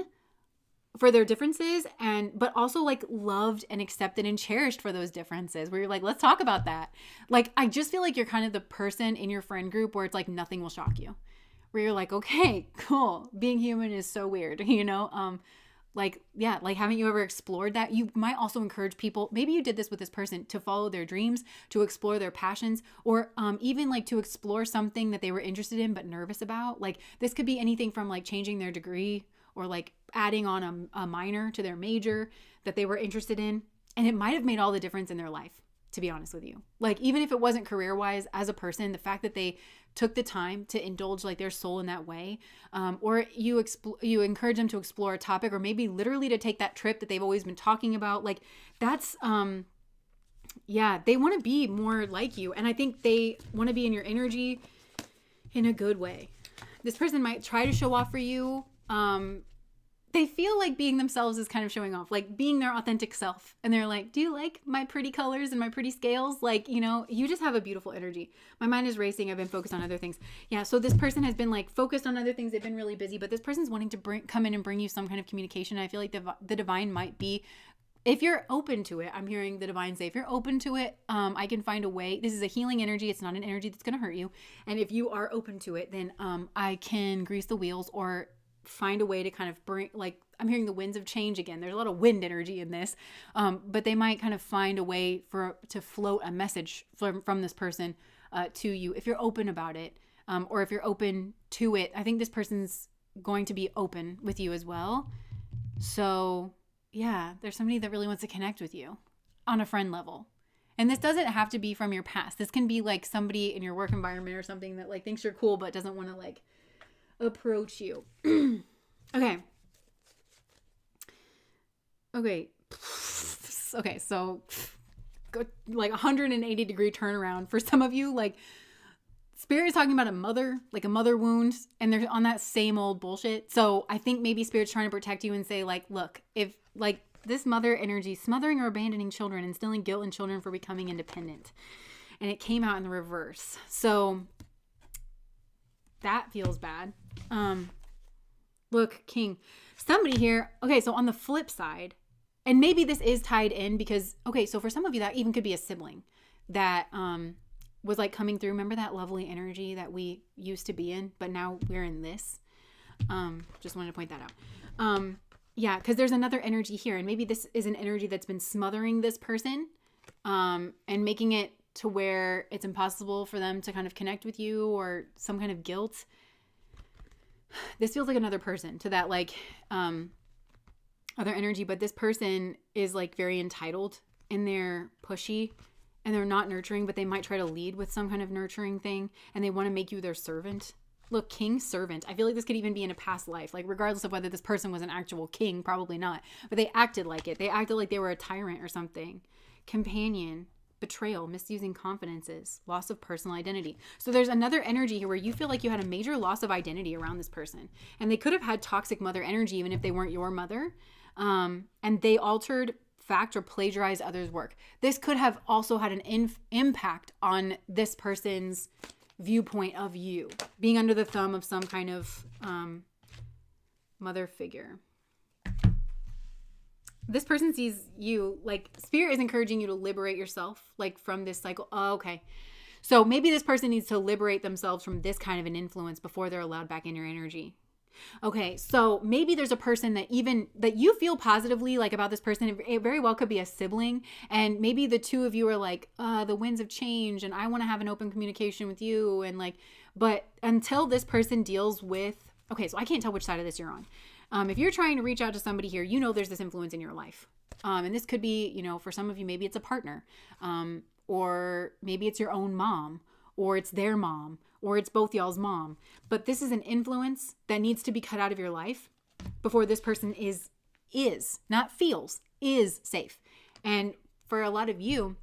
for their differences, but also like loved and accepted and cherished for those differences, where you're like, let's talk about that. Like, I just feel like you're kind of the person in your friend group where it's like nothing will shock you, where you're like, okay, cool. Being human is so weird, Like, yeah, like haven't you ever explored that? You might also encourage people, maybe you did this with this person, to follow their dreams, to explore their passions, or even like to explore something that they were interested in but nervous about. Like this could be anything from like changing their degree, or like adding on a minor to their major that they were interested in. And it might have made all the difference in their life, to be honest with you. Like even if it wasn't career-wise, as a person, the fact that they took the time to indulge like their soul in that way, or you encourage them to explore a topic, or maybe literally to take that trip that they've always been talking about. Like that's, they want to be more like you. And I think they want to be in your energy in a good way. This person might try to show off for you. They feel like being themselves is kind of showing off, like being their authentic self. And they're like, do you like my pretty colors and my pretty scales? Like, you just have a beautiful energy. My mind is racing. I've been focused on other things. Yeah. So this person has been like focused on other things. They've been really busy, but this person's wanting to come in and bring you some kind of communication. I feel like the divine might be, if you're open to it, I'm hearing the divine say, if you're open to it, I can find a way. This is a healing energy. It's not an energy that's going to hurt you. And if you are open to it, then I can grease the wheels, or find a way to kind of bring, like, I'm hearing the winds of change again. There's a lot of wind energy in this, but they might kind of find a way to float a message from this person to you, if you're open about it, or if you're open to it. I think this person's going to be open with you as well. So yeah, there's somebody that really wants to connect with you on a friend level. And this doesn't have to be from your past. This can be like somebody in your work environment or something that like thinks you're cool but doesn't want to like approach you. Okay, so go like 180 degree turnaround for some of you. Like Spirit is talking about a mother wound, and they're on that same old bullshit. So I think maybe Spirit's trying to protect you and say like, look, if like this mother energy, smothering or abandoning children, instilling guilt in children for becoming independent, and it came out in the reverse. So that feels bad. Look, King, somebody here. Okay, so on the flip side, and maybe this is tied in because, okay, so for some of you that even could be a sibling that was like coming through. Remember that lovely energy that we used to be in, but now we're in this. Just wanted to point that out. Yeah, because there's another energy here, and maybe this is an energy that's been smothering this person, and making it to where it's impossible for them to kind of connect with you, or some kind of guilt. This feels like another person to that like other energy, but this person is like very entitled and they're pushy and they're not nurturing, but they might try to lead with some kind of nurturing thing, and they want to make you their servant. look, king, servant. I feel like this could even be in a past life, like regardless of whether this person was an actual king, probably not, but they acted like it. They acted like they were a tyrant or something. Companion, betrayal, misusing confidences, loss of personal identity. So there's another energy here where you feel like you had a major loss of identity around this person. And they could have had toxic mother energy even if they weren't your mother. And they altered fact or plagiarized others' work. This could have also had an impact on this person's viewpoint of you, being under the thumb of some kind of mother figure. This person sees you, like, spirit is encouraging you to liberate yourself, like, from this cycle. Oh, okay. So maybe this person needs to liberate themselves from this kind of an influence before they're allowed back in your energy. Okay, so maybe there's a person that you feel positively like about this person. It very well could be a sibling, and maybe the two of you are like, the winds of change, and I want to have an open communication with you, and like, but until this person deals with, okay, so I can't tell which side of this you're on. If you're trying to reach out to somebody here, there's this influence in your life. And this could be, for some of you, maybe it's a partner, or maybe it's your own mom, or it's their mom, or it's both y'all's mom. But this is an influence that needs to be cut out of your life before this person is not feels, is safe. And for a lot of you,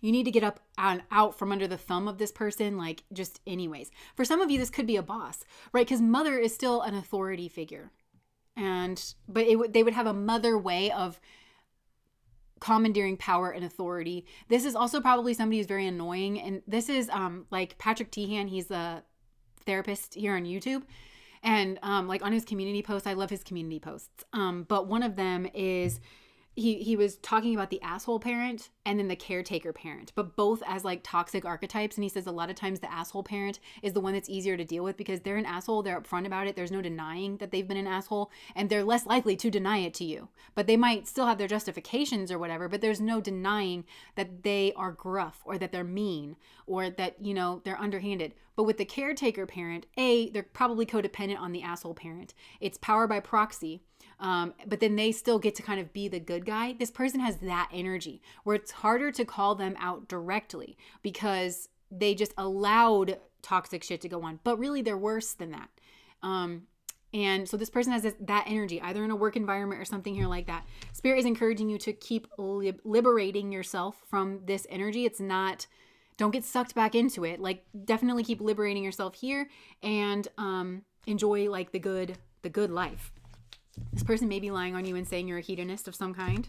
you need to get up and out from under the thumb of this person, like just anyways. For some of you, this could be a boss, right? Because mother is still an authority figure. But they would have a mother way of commandeering power and authority. This is also probably somebody who's very annoying. And this is like Patrick Teehan. He's a therapist here on YouTube. And like on his community posts, I love his community posts. But one of them is he was talking about the asshole parent and then the caretaker parent, but both as like toxic archetypes. And he says a lot of times the asshole parent is the one that's easier to deal with because they're an asshole. They're upfront about it. There's no denying that they've been an asshole, and they're less likely to deny it to you. But they might still have their justifications or whatever, but there's no denying that they are gruff or that they're mean or that, they're underhanded. But with the caretaker parent, they're probably codependent on the asshole parent. It's power by proxy. But then they still get to kind of be the good guy. This person has that energy where it's harder to call them out directly because they just allowed toxic shit to go on. But really, they're worse than that. And so this person has that energy, either in a work environment or something here like that. Spirit is encouraging you to keep liberating yourself from this energy. It's not, don't get sucked back into it. Like, definitely keep liberating yourself here and enjoy like the good life. This person may be lying on you and saying you're a hedonist of some kind.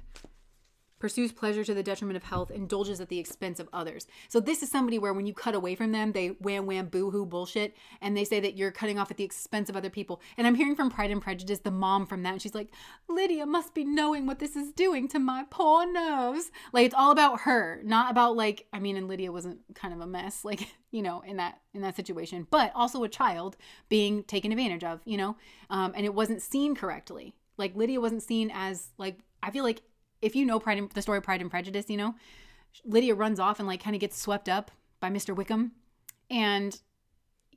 Pursues pleasure to the detriment of health, indulges at the expense of others. So this is somebody where when you cut away from them, they wham boo-hoo bullshit, and they say that you're cutting off at the expense of other people. And I'm hearing from Pride and Prejudice, the mom from that, and she's like, Lydia must be knowing what this is doing to my poor nerves. Like, it's all about her, not about like, and Lydia wasn't kind of a mess, like, in that situation, but also a child being taken advantage of, and it wasn't seen correctly. Like, Lydia wasn't seen as like, I feel like, if you know the story of Pride and Prejudice, Lydia runs off and like kind of gets swept up by Mr. Wickham. And,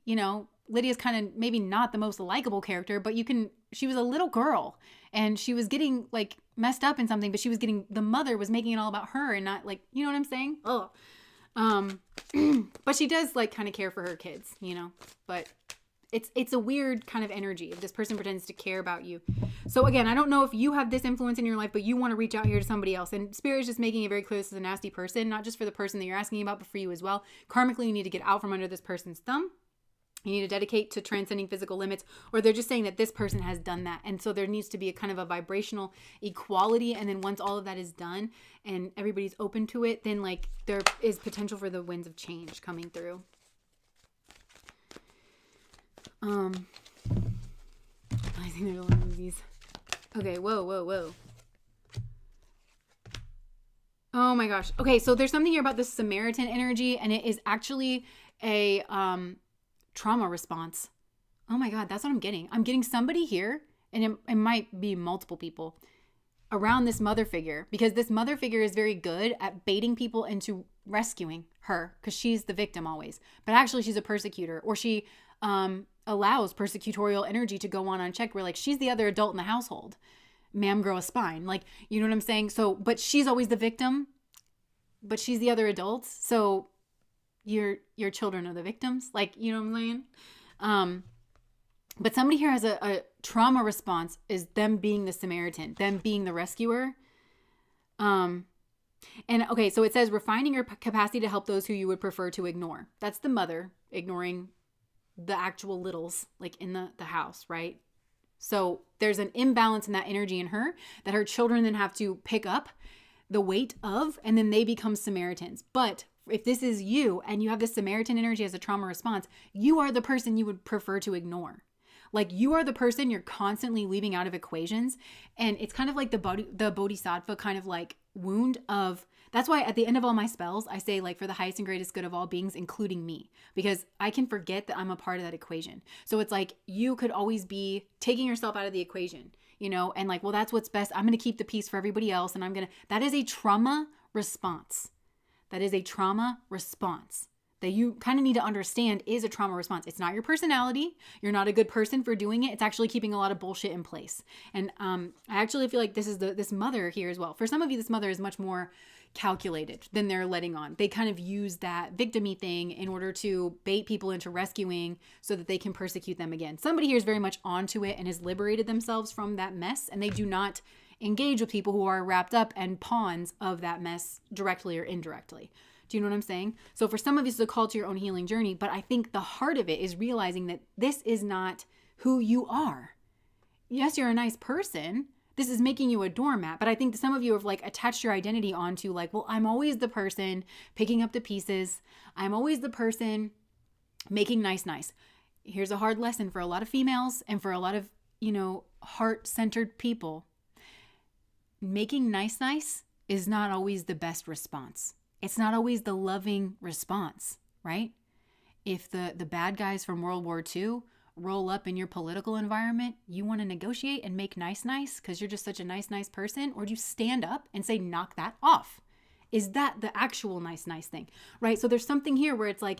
Lydia's kind of maybe not the most likable character, but she was a little girl and she was getting like messed up in something, but the mother was making it all about her and not like, you know what I'm saying? Oh, but she does like kind of care for her kids, but it's a weird kind of energy if this person pretends to care about you. So again, I don't know if you have this influence in your life, but you want to reach out here to somebody else. And Spirit is just making it very clear this is a nasty person, not just for the person that you're asking about, but for you as well. Karmically, you need to get out from under this person's thumb. You need to dedicate to transcending physical limits, or they're just saying that this person has done that. And so there needs to be a kind of a vibrational equality. And then once all of that is done and everybody's open to it, then like there is potential for the winds of change coming through. I think there's a lot of movies. Okay, whoa. Oh my gosh. Okay, so there's something here about the Samaritan energy, and it is actually a trauma response. Oh my God, that's what I'm getting. I'm getting somebody here, and it might be multiple people around this mother figure, because this mother figure is very good at baiting people into rescuing her, because she's the victim always. But actually, she's a persecutor, or she allows persecutorial energy to go on unchecked, where like she's the other adult in the household. Ma'am, grow a spine. Like, you know what I'm saying? So, but she's always the victim, but she's the other adults. So your children are the victims. Like, you know what I'm saying? But somebody here has a trauma response, is them being the Samaritan, them being the rescuer. And okay, so it says refining your capacity to help those who you would prefer to ignore. That's the mother ignoring the actual littles, like in the house, right? So there's an imbalance in that energy in her that her children then have to pick up the weight of, and then they become Samaritans. But if this is you and you have this Samaritan energy as a trauma response, you are the person you would prefer to ignore. Like you are the person you're constantly leaving out of equations. And it's kind of like the bodhisattva kind of like wound of, that's why at the end of all my spells, I say like for the highest and greatest good of all beings, including me, because I can forget that I'm a part of that equation. So it's like you could always be taking yourself out of the equation, you know, and like, well, that's what's best. I'm going to keep the peace for everybody else. And that is a trauma response. That is a trauma response that you kind of need to understand is a trauma response. It's not your personality. You're not a good person for doing it. It's actually keeping a lot of bullshit in place. And I actually feel like this is this mother here as well. For some of you, this mother is much more calculated than they're letting on. They kind of use that victim-y thing in order to bait people into rescuing so that they can persecute them again. Somebody here is very much onto it and has liberated themselves from that mess, and they do not engage with people who are wrapped up and pawns of that mess directly or indirectly. Do you know what I'm saying? So for some of you, it's a call to your own healing journey, but I think the heart of it is realizing that this is not who you are. Yes, you're a nice person. This is making you a doormat, but I think some of you have like attached your identity onto like, well, I'm always the person picking up the pieces. I'm always the person making nice. Here's a hard lesson for a lot of females and for a lot of, you know, heart-centered people. Making nice is not always the best response. It's not always the loving response, right? If the bad guys from World War II roll up in your political environment, you want to negotiate and make nice because you're just such a nice person? Or do you stand up and say, knock that off? Is that the actual nice thing, right? So there's something here where it's like,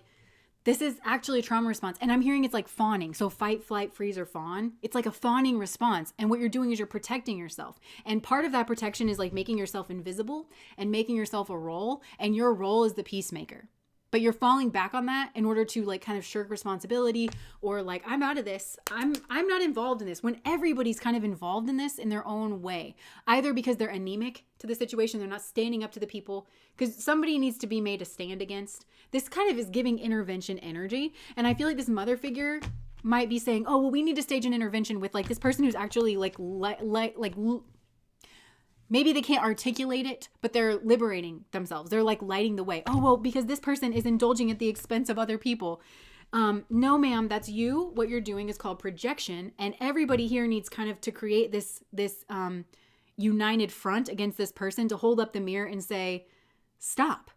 this is actually a trauma response. And I'm hearing it's like fawning. So fight, flight, freeze, or fawn. It's like a fawning response. And what you're doing is you're protecting yourself. And part of that protection is like making yourself invisible and making yourself a role. And your role is the peacemaker. But you're falling back on that in order to like kind of shirk responsibility or like, I'm out of this. I'm not involved in this, when everybody's kind of involved in this in their own way, either because they're anemic to the situation. They're not standing up to the people, because somebody needs to be made a stand against. This kind of is giving intervention energy. And I feel like this mother figure might be saying, oh, well, we need to stage an intervention with like this person who's actually maybe they can't articulate it, but they're liberating themselves. They're like lighting the way. Oh, well, because this person is indulging at the expense of other people. No, ma'am, that's you. What you're doing is called projection. And everybody here needs kind of to create this united front against this person to hold up the mirror and say, stop.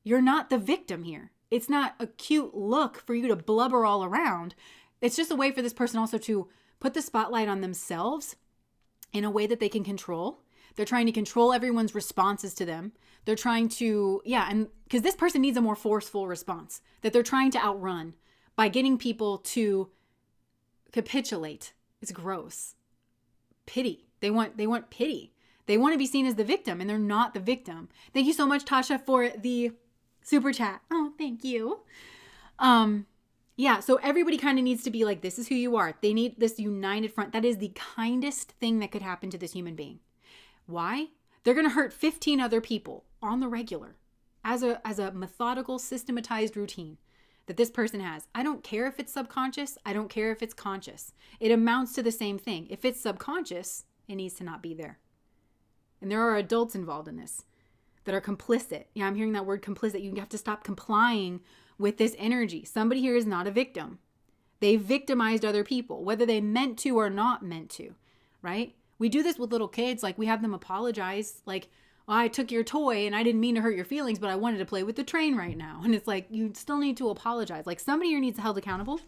You're not the victim here. It's not a cute look for you to blubber all around. It's just a way for this person also to put the spotlight on themselves in a way that they can control. They're trying to control everyone's responses to them. They're trying to, and because this person needs a more forceful response that they're trying to outrun by getting people to capitulate. It's gross. Pity. They want pity. They want to be seen as the victim, and they're not the victim. Thank you so much, Tasha, for the super chat. Oh, thank you. So everybody kind of needs to be like, this is who you are. They need this united front. That is the kindest thing that could happen to this human being. Why? They're going to hurt 15 other people on the regular as a methodical, systematized routine that this person has. I don't care if it's subconscious. I don't care if it's conscious. It amounts to the same thing. If it's subconscious, it needs to not be there. And there are adults involved in this that are complicit. Yeah, I'm hearing that word complicit. You have to stop complying with this energy. Somebody here is not a victim. They victimized other people, whether they meant to or not meant to, right? We do this with little kids. Like, we have them apologize. Like, well, I took your toy and I didn't mean to hurt your feelings, but I wanted to play with the train right now. And it's like, you still need to apologize. Like, somebody here needs held accountable.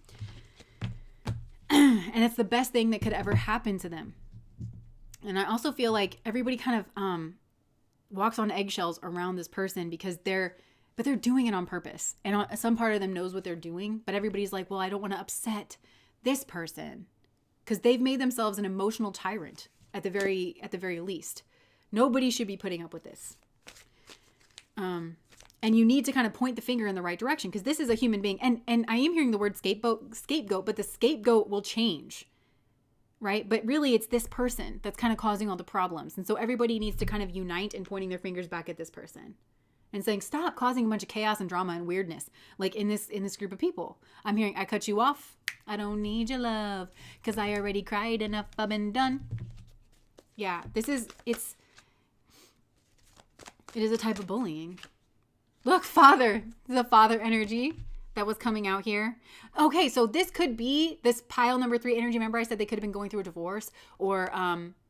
And it's the best thing that could ever happen to them. And I also feel like everybody kind of walks on eggshells around this person because they're doing it on purpose. And some part of them knows what they're doing, but everybody's like, well, I don't want to upset this person because they've made themselves an emotional tyrant at the very least. Nobody should be putting up with this. And you need to kind of point the finger in the right direction because this is a human being. And I am hearing the word scapegoat, but the scapegoat will change, right? But really it's this person that's kind of causing all the problems. And so everybody needs to kind of unite in pointing their fingers back at this person and saying, stop causing a bunch of chaos and drama and weirdness. Like in this group of people, I'm hearing, I cut you off. I don't need your love because I already cried enough. I've been done. Yeah, it is a type of bullying. Look, father, the father energy that was coming out here. Okay, so this could be this pile number 3 energy. Remember I said they could have been going through a divorce or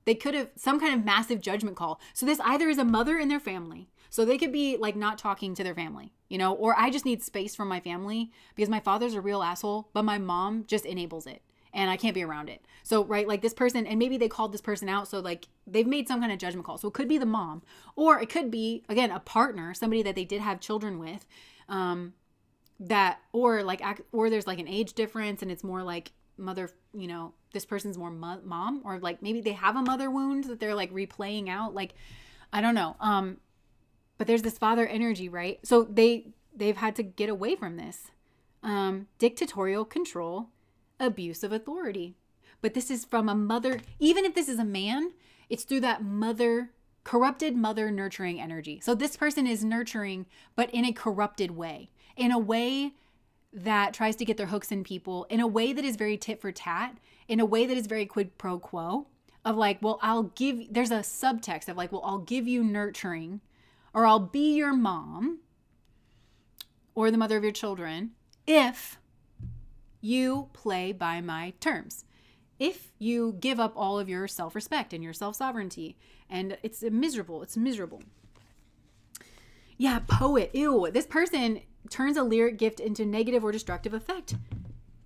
they could have some kind of massive judgment call. So this either is a mother in their family. So they could be like not talking to their family, or I just need space from my family because my father's a real asshole, but my mom just enables it and I can't be around it. So, right, like this person, and maybe they called this person out. So like they've made some kind of judgment call. So it could be the mom, or it could be, again, a partner, somebody that they did have children with, or there's like an age difference and it's more like mother, this person's more mom, or like maybe they have a mother wound that they're like replaying out. Like, I don't know. But there's this father energy, right? So they've had to get away from this. Dictatorial control, abuse of authority. But this is from a mother. Even if this is a man, it's through that corrupted mother nurturing energy. So this person is nurturing, but in a corrupted way, in a way that tries to get their hooks in people, in a way that is very tit for tat, in a way that is very quid pro quo of like, well, there's a subtext of like, well, I'll give you nurturing, or I'll be your mom or the mother of your children if you play by my terms. If you give up all of your self-respect and your self-sovereignty. And it's miserable. It's miserable. Yeah, poet. Ew. This person turns a lyric gift into negative or destructive effect.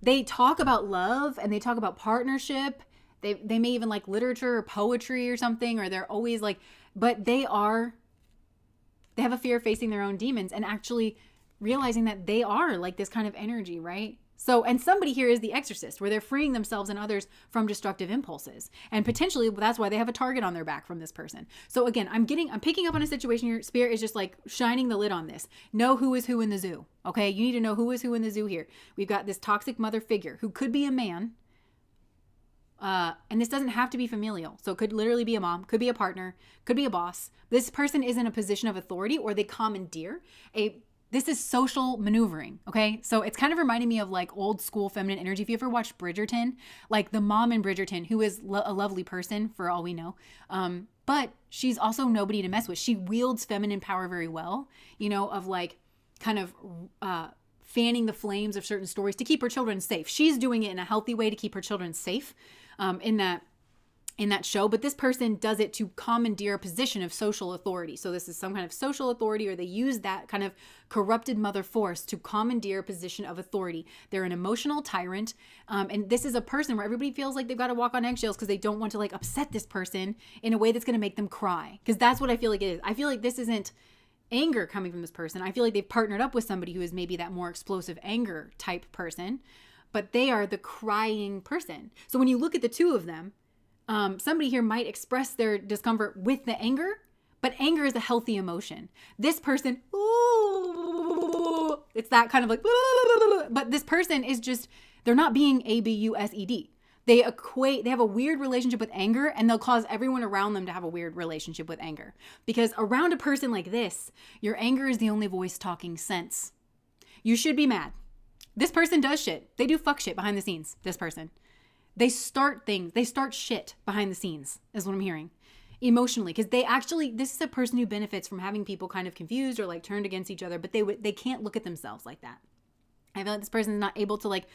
They talk about love and they talk about partnership. They may even like literature or poetry or something, or they're always like, but they have a fear of facing their own demons and actually realizing that they are like this kind of energy, right? So, and somebody here is the exorcist, where they're freeing themselves and others from destructive impulses. And potentially that's why they have a target on their back from this person. So again, I'm picking up on a situation here. Spirit is just like shining the lid on this. Know who is who in the zoo. Okay. You need to know who is who in the zoo here. We've got this toxic mother figure who could be a man. And this doesn't have to be familial. So it could literally be a mom, could be a partner, could be a boss. This person is in a position of authority, or they commandeer this is social maneuvering. Okay. So it's kind of reminding me of like old school feminine energy. If you ever watched Bridgerton, like the mom in Bridgerton, who is a lovely person for all we know. But she's also nobody to mess with. She wields feminine power very well, of like kind of, fanning the flames of certain stories to keep her children safe. She's doing it in a healthy way to keep her children safe, in that show, but this person does it to commandeer a position of social authority. So this is some kind of social authority, or they use that kind of corrupted mother force to commandeer a position of authority. They're an emotional tyrant. And this is a person where everybody feels like they've got to walk on eggshells because they don't want to like upset this person in a way that's going to make them cry. Because that's what I feel like it is. I feel like this isn't anger coming from this person. I feel like they've partnered up with somebody who is maybe that more explosive anger type person, but they are the crying person. So when you look at the two of them, somebody here might express their discomfort with the anger, but anger is a healthy emotion. This person, ooh, it's that kind of like, but this person is just, they're not being abused. They have a weird relationship with anger, and they'll cause everyone around them to have a weird relationship with anger. Because around a person like this, your anger is the only voice talking sense. You should be mad. This person does shit. They do fuck shit behind the scenes, this person. They start things. They start shit behind the scenes is what I'm hearing emotionally. Because this is a person who benefits from having people kind of confused or like turned against each other, but they can't look at themselves like that. I feel like this person is not able to like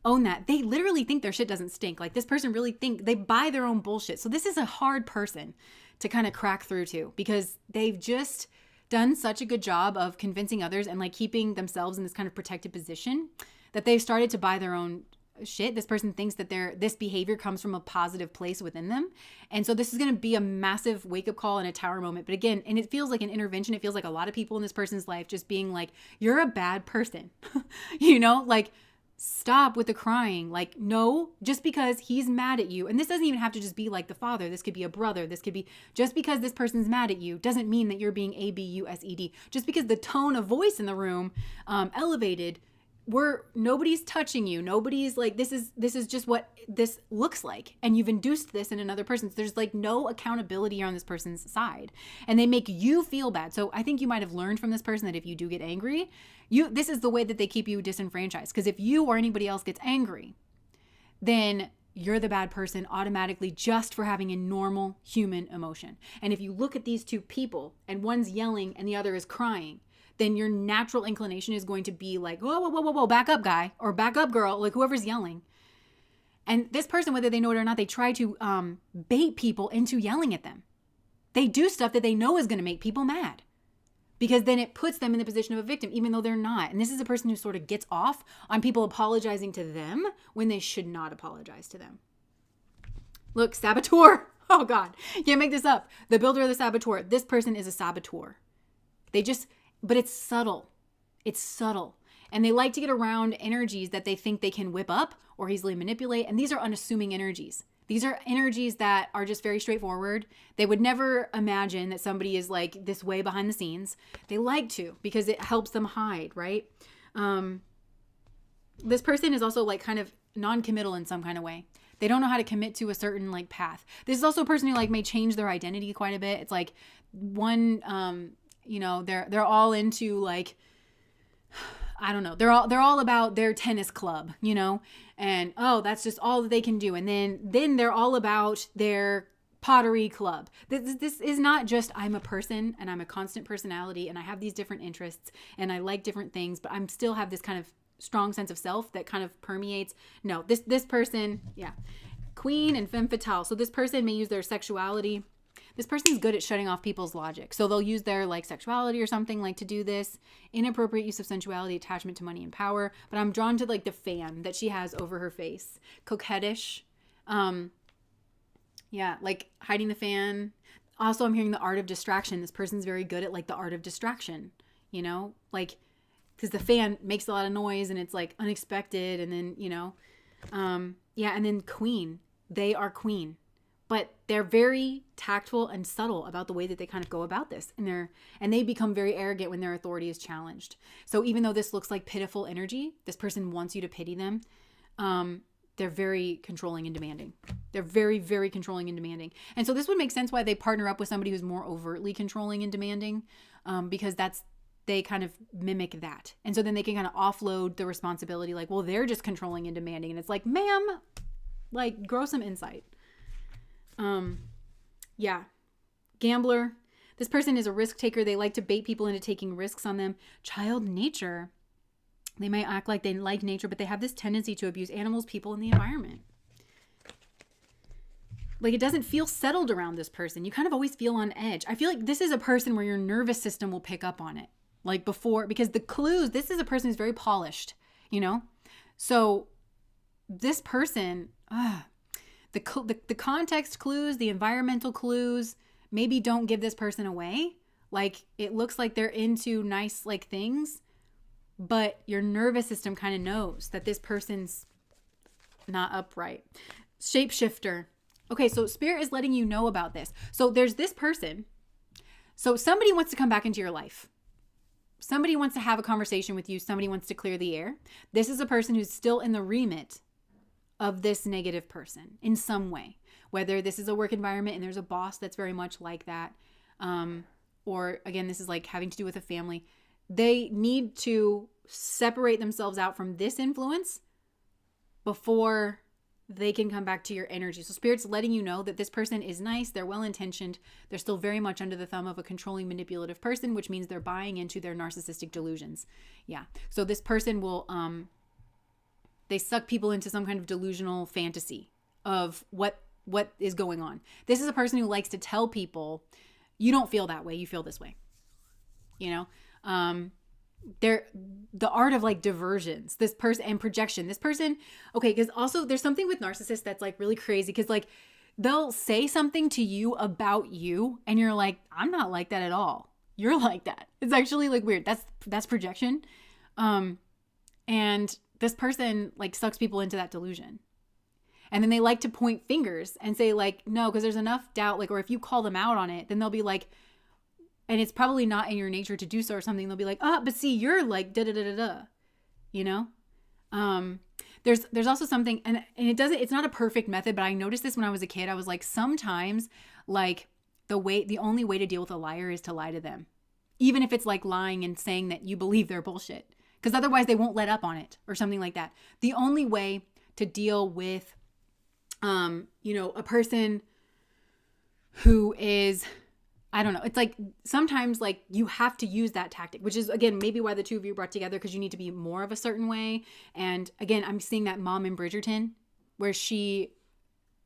own that. They literally think their shit doesn't stink. Like this person really they buy their own bullshit. So this is a hard person to kind of crack through to, because they've just done such a good job of convincing others and like keeping themselves in this kind of protected position that they've started to buy their own shit. This person thinks that this behavior comes from a positive place within them. And so this is going to be a massive wake up call and a tower moment. But again, and it feels like an intervention. It feels like a lot of people in this person's life just being like, you're a bad person, like Stop with the crying. Like, no, just because he's mad at you, and this doesn't even have to just be like the father. This could be a brother. This could be, just because this person's mad at you doesn't mean that you're being abused. Just because the tone of voice in the room elevated, nobody's touching you. Nobody's like, this is just what this looks like. And you've induced this in another person. So there's like no accountability on this person's side, and they make you feel bad. So I think you might have learned from this person that if you do get angry, this is the way that they keep you disenfranchised. Because if you or anybody else gets angry, then you're the bad person automatically just for having a normal human emotion. And if you look at these two people and one's yelling and the other is crying, then your natural inclination is going to be like, whoa, whoa, whoa, whoa, whoa, back up, guy, or back up, girl, like whoever's yelling. And this person, whether they know it or not, they try to bait people into yelling at them. They do stuff that they know is going to make people mad, because then it puts them in the position of a victim, even though they're not. And this is a person who sort of gets off on people apologizing to them when they should not apologize to them. Look, saboteur. Oh God, can't make this up. The builder of the saboteur. This person is a saboteur. But it's subtle. It's subtle. And they like to get around energies that they think they can whip up or easily manipulate. And these are unassuming energies. These are energies that are just very straightforward. They would never imagine that somebody is like this way behind the scenes. They like to, because it helps them hide, right? This person is also like kind of non-committal in some kind of way. They don't know how to commit to a certain like path. This is also a person who like may change their identity quite a bit. It's like one, they're all into like, I don't know. They're all about their tennis club, and that's just all that they can do. And then they're all about their pottery club. This is not just, I'm a person and I'm a constant personality and I have these different interests and I like different things, but I'm still have this kind of strong sense of self that kind of permeates. No, this person, yeah. Queen and femme fatale. So this person may use their sexuality. This person's good at shutting off people's logic. So they'll use their like sexuality or something like to do this. Inappropriate use of sensuality, attachment to money and power. But I'm drawn to like the fan that she has over her face. Coquettish. Like hiding the fan. Also, I'm hearing the art of distraction. This person's very good at like the art of distraction, like, because the fan makes a lot of noise and it's like unexpected. And then, and then queen. They are queen. But they're very tactful and subtle about the way that they kind of go about this. And they become very arrogant when their authority is challenged. So even though this looks like pitiful energy, this person wants you to pity them. They're very controlling and demanding. They're very, very controlling and demanding. And so this would make sense why they partner up with somebody who's more overtly controlling and demanding, because they kind of mimic that. And so then they can kind of offload the responsibility like, well, they're just controlling and demanding. And it's like, ma'am, like grow some insight. Gambler. This person is a risk taker. They like to bait people into taking risks on them. Child nature. They might act like they like nature, but they have this tendency to abuse animals, people, and the environment. Like it doesn't feel settled around this person. You kind of always feel on edge. I feel like this is a person where your nervous system will pick up on it. Like before, because the clues, this is a person who's very polished, So this person, the context clues, the environmental clues, maybe don't give this person away. Like it looks like they're into nice like things, but your nervous system kind of knows that this person's not upright. Shapeshifter. Okay, so spirit is letting you know about this. So there's this person. So somebody wants to come back into your life. Somebody wants to have a conversation with you. Somebody wants to clear the air. This is a person who's still in the remit of this negative person in some way, whether this is a work environment and there's a boss that's very much like that. Or again, this is like having to do with a family. They need to separate themselves out from this influence before they can come back to your energy. So spirit's letting you know that this person is nice. They're well-intentioned. They're still very much under the thumb of a controlling, manipulative person, which means they're buying into their narcissistic delusions. Yeah. So this person will, they suck people into some kind of delusional fantasy of what is going on. This is a person who likes to tell people, you don't feel that way. You feel this way. They're the art of like diversions, this person and projection, this person. Okay. Cause also there's something with narcissists that's like really crazy. Cause like they'll say something to you about you and you're like, I'm not like that at all. You're like that. It's actually like weird. That's projection. And this person like sucks people into that delusion. And then they like to point fingers and say like, no, because there's enough doubt, like, or if you call them out on it, then they'll be like, and it's probably not in your nature to do so or something. They'll be like, but see, you're like, da da da da da, you know? There's also something, and it's not a perfect method, but I noticed this when I was a kid. I was like, sometimes like the only way to deal with a liar is to lie to them. Even if it's like lying and saying that you believe their bullshit, because otherwise they won't let up on it or something like that. The only way to deal with, a person who is, I don't know, it's like sometimes like you have to use that tactic, which is again, maybe why the two of you brought together, because you need to be more of a certain way. And again, I'm seeing that mom in Bridgerton where she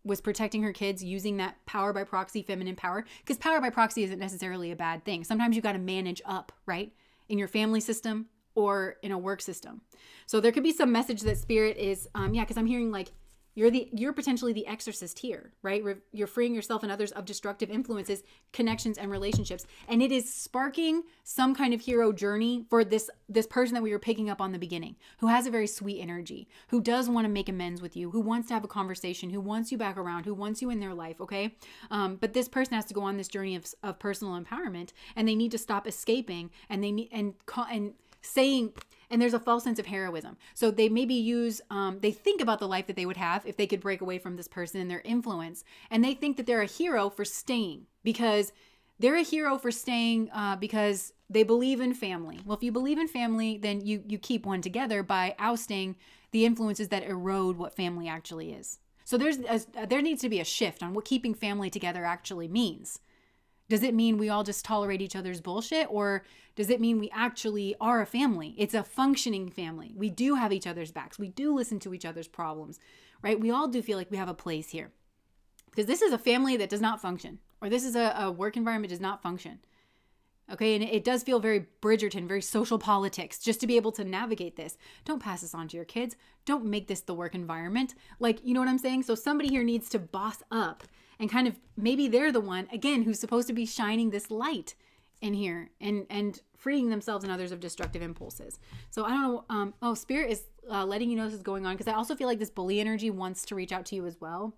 was protecting her kids using that power by proxy, feminine power, because power by proxy isn't necessarily a bad thing. Sometimes you got to manage up, right? In your family system or in a work system. So there could be some message that spirit is, because I'm hearing like, you're potentially the exorcist here, right? You're freeing yourself and others of destructive influences, connections, and relationships. And it is sparking some kind of hero journey for this person that we were picking up on the beginning, who has a very sweet energy, who does want to make amends with you, who wants to have a conversation, who wants you back around, who wants you in their life, okay? But this person has to go on this journey of personal empowerment, and they need to stop escaping, and they need and saying. And there's a false sense of heroism. So they maybe they think about the life that they would have if they could break away from this person and their influence. And they think that they're a hero for staying because they believe in family. Well, if you believe in family, then you keep one together by ousting the influences that erode what family actually is. So there needs to be a shift on what keeping family together actually means. Does it mean we all just tolerate each other's bullshit, or does it mean we actually are a family? It's a functioning family. We do have each other's backs. We do listen to each other's problems, right? We all do feel like we have a place here, because this is a family that does not function, or this is a work environment that does not function. Okay, and it does feel very Bridgerton, very social politics, just to be able to navigate this. Don't pass this on to your kids. Don't make this the work environment. Like, you know what I'm saying? So somebody here needs to boss up and kind of, maybe they're the one, again, who's supposed to be shining this light in here and freeing themselves and others of destructive impulses. So I don't know. Spirit is letting you know this is going on, because I also feel like this bully energy wants to reach out to you as well.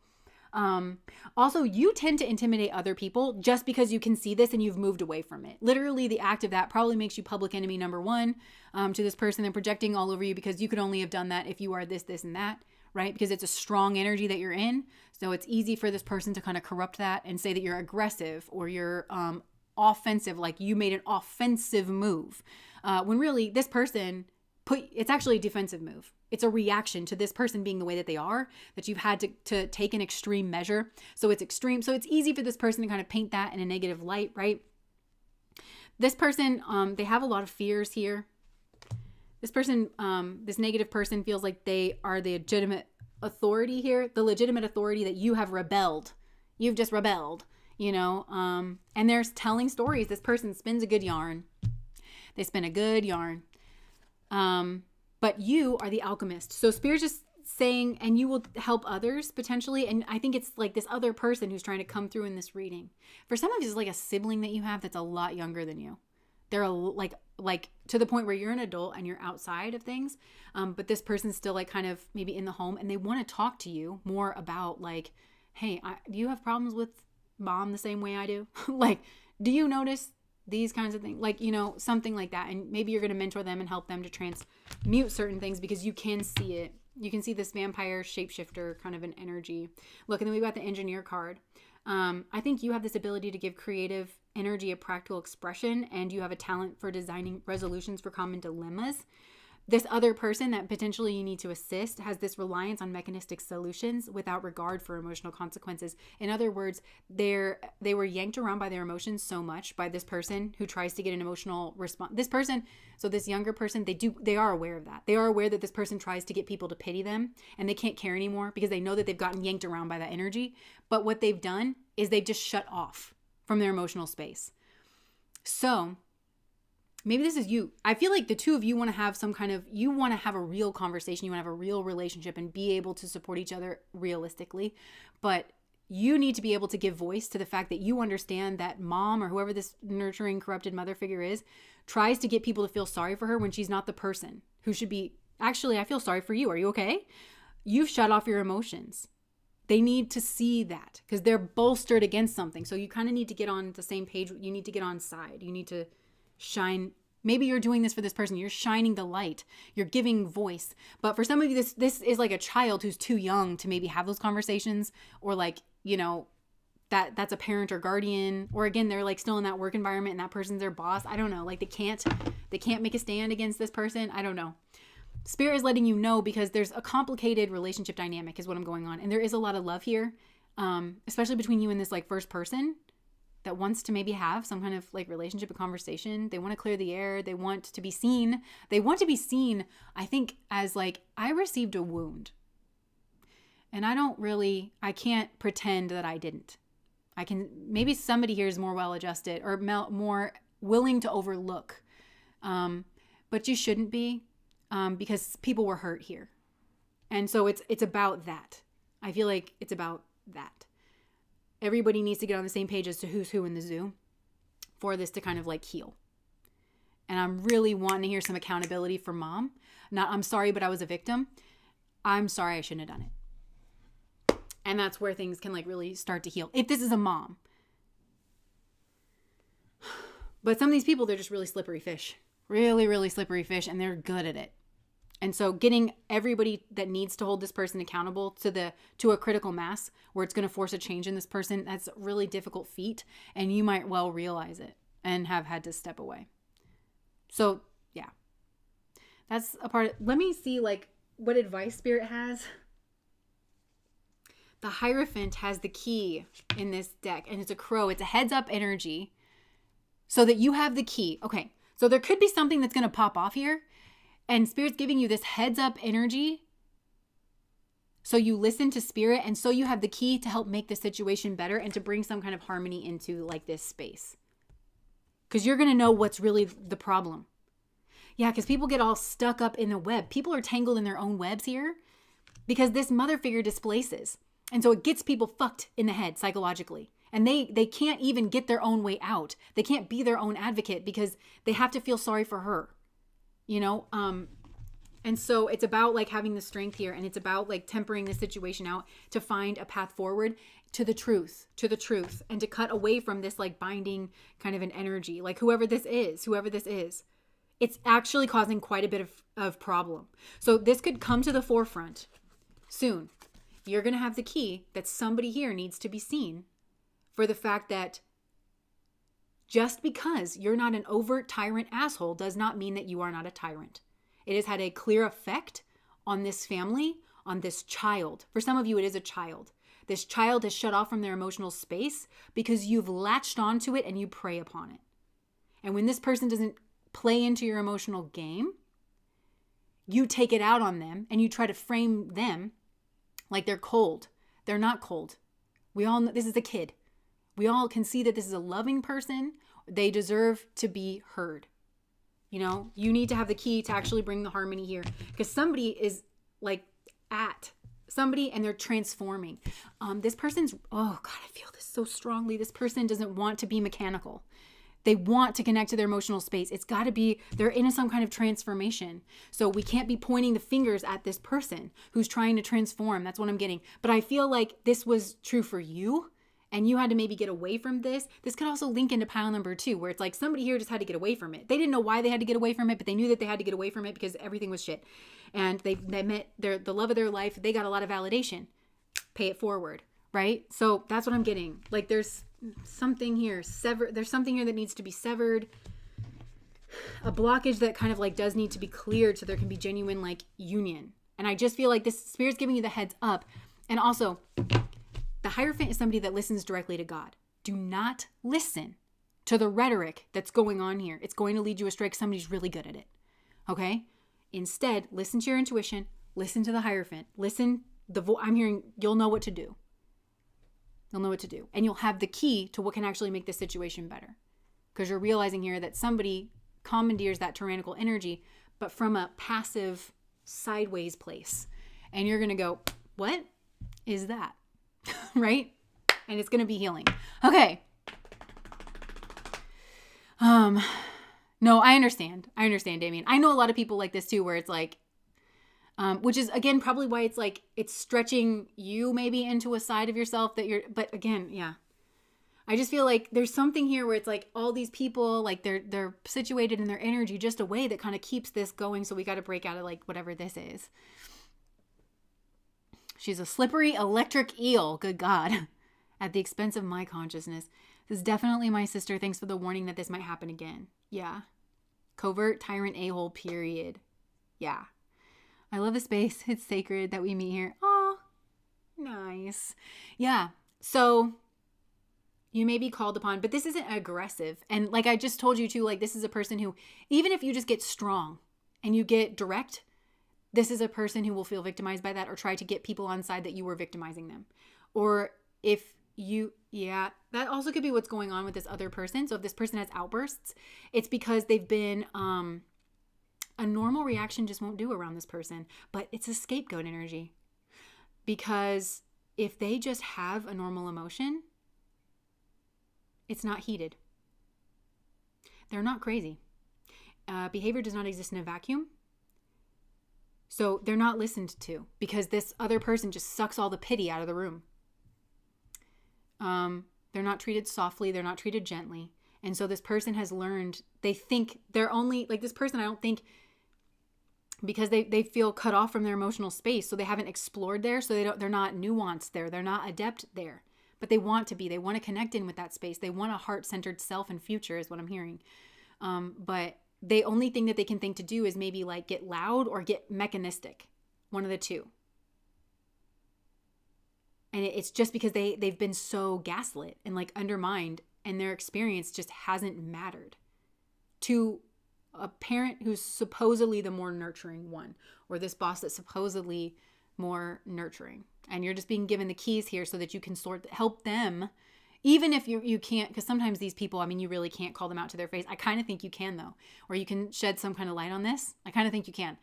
Also, you tend to intimidate other people just because you can see this and you've moved away from it. Literally, the act of that probably makes you public enemy number one to this person and projecting all over you, because you could only have done that if you are this, this, and that, right? Because it's a strong energy that you're in. So it's easy for this person to kind of corrupt that and say that you're aggressive or you're offensive, like you made an offensive move. When really this person it's actually a defensive move. It's a reaction to this person being the way that they are, that you've had to take an extreme measure. So it's extreme. So it's easy for this person to kind of paint that in a negative light, right? This person, they have a lot of fears here. This person, this negative person feels like they are the legitimate authority here, the legitimate authority that you have rebelled. You've just rebelled, and they're telling stories. This person spins a good yarn. They spin a good yarn. But you are the alchemist. So Spirit's just saying, and you will help others potentially. And I think it's like this other person who's trying to come through in this reading. For some of you, it's like a sibling that you have that's a lot younger than you. They're like to the point where you're an adult and you're outside of things. But this person's still like kind of maybe in the home, and they want to talk to you more about like, hey, do you have problems with mom the same way I do? Like, do you notice these kinds of things? Like, something like that. And maybe you're going to mentor them and help them to transmute certain things, because you can see it. You can see this vampire shapeshifter kind of an energy. Look, and then we've got the engineer card. I think you have this ability to give creative energy a practical expression, and you have a talent for designing resolutions for common dilemmas. This other person that potentially you need to assist has this reliance on mechanistic solutions without regard for emotional consequences. In other words, they were yanked around by their emotions so much by this person who tries to get an emotional response. This person, so this younger person, they are aware of that. They are aware that this person tries to get people to pity them, and they can't care anymore because they know that they've gotten yanked around by that energy. But what they've done is they've just shut off from their emotional space. So maybe this is you. I feel like the two of you want to have you want to have a real conversation. You want to have a real relationship and be able to support each other realistically. But you need to be able to give voice to the fact that you understand that mom, or whoever this nurturing, corrupted mother figure is, tries to get people to feel sorry for her when she's not the person who should be actually, I feel sorry for you. Are you okay? You've shut off your emotions. They need to see that because they're bolstered against something. So you kind of need to get on the same page. You need to get on side. You need to shine. Maybe you're doing this for this person. You're shining the light. You're giving voice. But for some of you, this is like a child who's too young to maybe have those conversations, or like, you know, that's a parent or guardian, or again, they're like still in that work environment and that person's their boss. I don't know. Like they can't make a stand against this person. I don't know. Spirit is letting you know because there's a complicated relationship dynamic is what I'm going on. And there is a lot of love here, especially between you and this like first person that wants to maybe have some kind of like relationship and conversation. They want to clear the air. They want to be seen. They want to be seen, I think, as like, I received a wound. And I can't pretend that I didn't. Maybe somebody here is more well-adjusted or more willing to overlook. But you shouldn't be. Because people were hurt here. And so it's about that. I feel like it's about that. Everybody needs to get on the same page as to who's who in the zoo for this to kind of like heal. And I'm really wanting to hear some accountability from mom. Not, I'm sorry, but I was a victim. I'm sorry, I shouldn't have done it. And that's where things can like really start to heal. If this is a mom. But some of these people, they're just really slippery fish. Really, really slippery fish. And they're good at it. And so getting everybody that needs to hold this person accountable to a critical mass where it's going to force a change in this person, that's a really difficult feat. And you might well realize it and have had to step away. So yeah, that's a part. Let me see like what advice Spirit has. The Hierophant has the key in this deck and it's a crow. It's a heads up energy so that you have the key. Okay. So there could be something that's going to pop off here. And Spirit's giving you this heads up energy. So you listen to Spirit and so you have the key to help make the situation better and to bring some kind of harmony into like this space. Because you're going to know what's really the problem. Yeah, because people get all stuck up in the web. People are tangled in their own webs here because this mother figure displaces. And so it gets people fucked in the head psychologically. And they can't even get their own way out. They can't be their own advocate because they have to feel sorry for her. You know, and so it's about like having the strength here and it's about like tempering the situation out to find a path forward to the truth and to cut away from this like binding kind of an energy, like whoever this is, it's actually causing quite a bit of problem. So this could come to the forefront soon. You're going to have the key that somebody here needs to be seen for the fact that just because you're not an overt tyrant asshole does not mean that you are not a tyrant. It has had a clear effect on this family, on this child. For some of you, it is a child. This child has shut off from their emotional space because you've latched onto it and you prey upon it. And when this person doesn't play into your emotional game, you take it out on them and you try to frame them like they're cold. They're not cold. We all know this is a kid. We all can see that this is a loving person. They deserve to be heard. You know, you need to have the key to actually bring the harmony here because somebody is like at somebody and they're transforming. This person's, oh God, I feel this so strongly. This person doesn't want to be mechanical. They want to connect to their emotional space. It's got to be, they're in some kind of transformation. So we can't be pointing the fingers at this person who's trying to transform. That's what I'm getting. But I feel like this was true for you. And you had to maybe get away from this. This could also link into pile number 2, where it's like somebody here just had to get away from it. They didn't know why they had to get away from it, but they knew that they had to get away from it because everything was shit. And they met the love of their life. They got a lot of validation. Pay it forward, right? So that's what I'm getting. Like there's something here there's something here that needs to be severed. A blockage that kind of like does need to be cleared so there can be genuine like union. And I just feel like this Spirit's giving you the heads up. And also, the Hierophant is somebody that listens directly to God. Do not listen to the rhetoric that's going on here. It's going to lead you astray because somebody's really good at it. Okay? Instead, listen to your intuition. Listen to the Hierophant. Listen. I'm hearing you'll know what to do. You'll know what to do. And you'll have the key to what can actually make this situation better. Because you're realizing here that somebody commandeers that tyrannical energy, but from a passive, sideways place. And you're going to go, what is that? Right? And it's going to be healing. Okay. No, I understand, Damien. I know a lot of people like this too, where it's like, Which is, again, probably why it's like, it's stretching you maybe into a side of yourself that you're, but again, yeah. I just feel like there's something here where it's like all these people, like they're situated in their energy just a way that kind of keeps this going. So we got to break out of like whatever this is. She's a slippery electric eel. Good God. At the expense of my consciousness. This is definitely my sister. Thanks for the warning that this might happen again. Yeah. Covert tyrant a-hole, period. Yeah. I love the space. It's sacred that we meet here. Oh, nice. Yeah. So you may be called upon, but this isn't aggressive. And like I just told you too, like this is a person who, even if you just get strong and you get direct, this is a person who will feel victimized by that or try to get people on side that you were victimizing them. Or if you, yeah, that also could be what's going on with this other person. So if this person has outbursts, it's because they've been, a normal reaction just won't do around this person, but it's a scapegoat energy. Because if they just have a normal emotion, it's not heated. They're not crazy. Behavior does not exist in a vacuum. So they're not listened to because this other person just sucks all the pity out of the room. They're not treated softly. They're not treated gently. And so this person has learned, they think they're only, like this person, I don't think, because they feel cut off from their emotional space. So they haven't explored there. So they're not nuanced there. They're not adept there. But they want to be. They want to connect in with that space. They want a heart-centered self and future is what I'm hearing. But the only thing that they can think to do is maybe like get loud or get mechanistic. One of the two. And it's just because they've been so gaslit and like undermined and their experience just hasn't mattered to a parent who's supposedly the more nurturing one, or this boss that's supposedly more nurturing. And you're just being given the keys here so that you can help them, even if you can't, because sometimes these people, I mean, you really can't call them out to their face. I kind of think you can though, or you can shed some kind of light on this. I kind of think you can.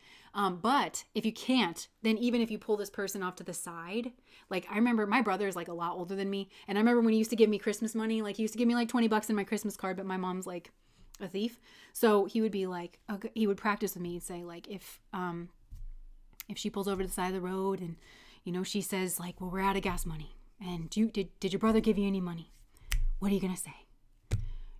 But if you can't, then even if you pull this person off to the side, like I remember my brother is like a lot older than me. And I remember when he used to give me Christmas money, like he used to give me like $20 in my Christmas card, but my mom's like a thief. So he would be like, okay, he would practice with me and say like, if she pulls over to the side of the road and, you know, she says like, well, we're out of gas money. And did your brother give you any money? What are you going to say?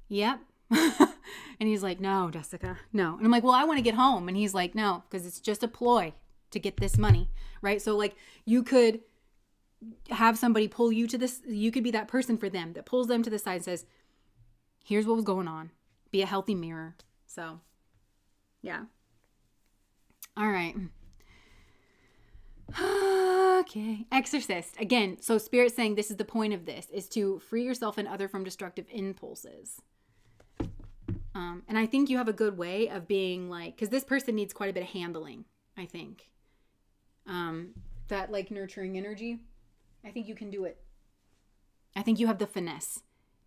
Yep. And he's like, no, Jessica, no. And I'm like, well, I want to get home. And he's like, no, because it's just a ploy to get this money. Right. So like you could have somebody pull you to this. You could be that person for them that pulls them to the side and says, here's what was going on. Be a healthy mirror. So yeah. All right. Okay. Exorcist. Again, so Spirit's saying this is the point of this, is to free yourself and other from destructive impulses. And I think you have a good way of being like, because this person needs quite a bit of handling, I think. That like nurturing energy, I think you can do it. I think you have the finesse.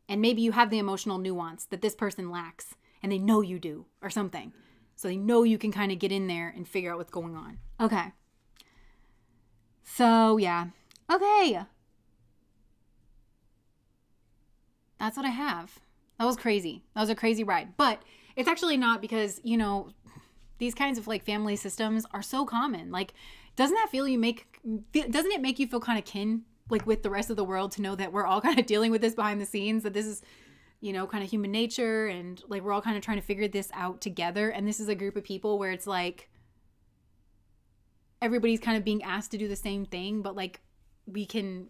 And maybe you have the emotional nuance that this person lacks, and they know you do, or something. So they know you can kind of get in there and figure out what's going on. Okay. So, yeah. Okay. That's what I have. That was crazy. That was a crazy ride. But it's actually not, because, you know, these kinds of like family systems are so common. Like, doesn't it make you feel kind of kin, like with the rest of the world, to know that we're all kind of dealing with this behind the scenes, that this is, you know, kind of human nature, and like we're all kind of trying to figure this out together. And this is a group of people where it's like, everybody's kind of being asked to do the same thing, but like we can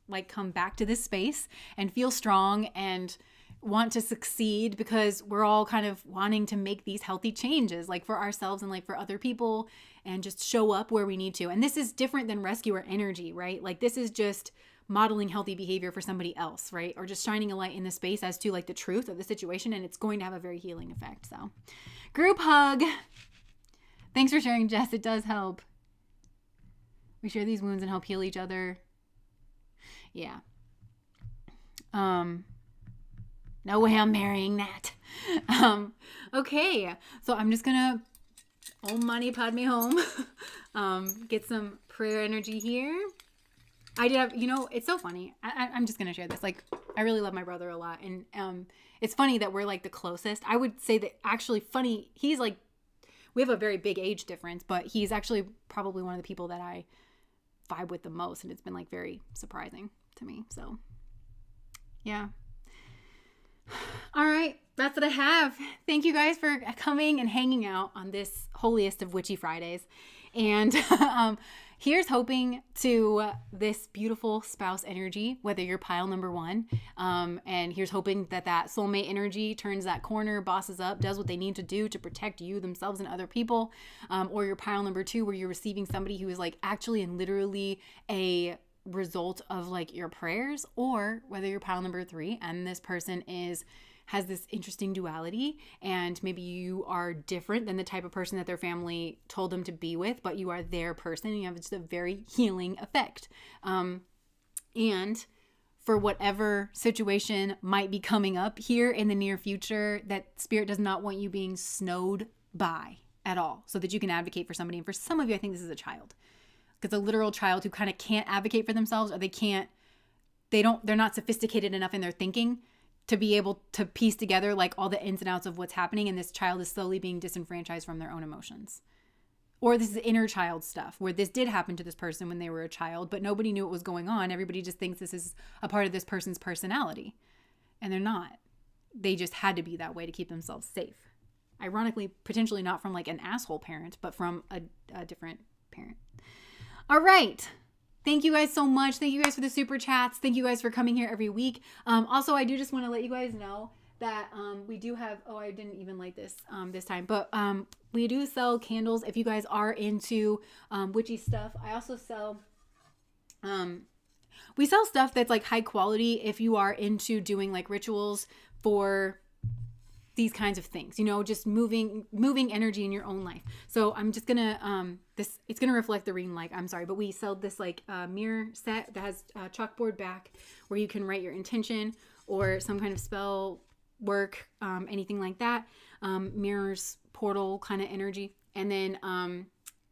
like come back to this space and feel strong and want to succeed, because we're all kind of wanting to make these healthy changes, like for ourselves and like for other people, and just show up where we need to. And this is different than rescuer energy, right? Like this is just modeling healthy behavior for somebody else, right? Or just shining a light in the space as to like the truth of the situation, and it's going to have a very healing effect. So group hug. Thanks for sharing, Jess. It does help. We share these wounds and help heal each other. Yeah. No way I'm marrying that. Okay. So I'm just gonna Om Mani Padme Hum. Get some prayer energy here. I did have, you know, it's so funny. I'm just gonna share this. Like, I really love my brother a lot, and it's funny that we're like the closest. I would say that actually funny. He's like, we have a very big age difference, but he's actually probably one of the people that I vibe with the most, and it's been like very surprising to me. So yeah. All right, that's what I have. Thank you guys for coming and hanging out on this holiest of witchy Fridays. And here's hoping to this beautiful spouse energy, whether you're pile number 1, and here's hoping that soulmate energy turns that corner, bosses up, does what they need to do to protect you, themselves, and other people, or your pile number 2, where you're receiving somebody who is like actually and literally a result of like your prayers, or whether you're pile number 3 and this person has this interesting duality, and maybe you are different than the type of person that their family told them to be with, but you are their person and you have just a very healing effect. And for whatever situation might be coming up here in the near future that spirit does not want you being snowed by at all, so that you can advocate for somebody. And for some of you, I think this is a child, because a literal child who kind of can't advocate for themselves, or they're not sophisticated enough in their thinking to be able to piece together like all the ins and outs of what's happening, and this child is slowly being disenfranchised from their own emotions. Or this is inner child stuff, where this did happen to this person when they were a child, but nobody knew what was going on. Everybody just thinks this is a part of this person's personality, and they're not. They just had to be that way to keep themselves safe. Ironically, potentially not from like an asshole parent, but from a different parent. All right. Thank you guys so much. Thank you guys for the super chats. Thank you guys for coming here every week. Also, I do just want to let you guys know that we do have, I didn't even light this this time, but we do sell candles if you guys are into witchy stuff. I also sell, we sell stuff that's like high quality if you are into doing like rituals for these kinds of things, just moving energy in your own life. So I'm just gonna it's gonna reflect the ring light. I'm sorry, but we sell this like mirror set that has a chalkboard back where you can write your intention or some kind of spell work, anything like that. Mirrors, portal kind of energy, and then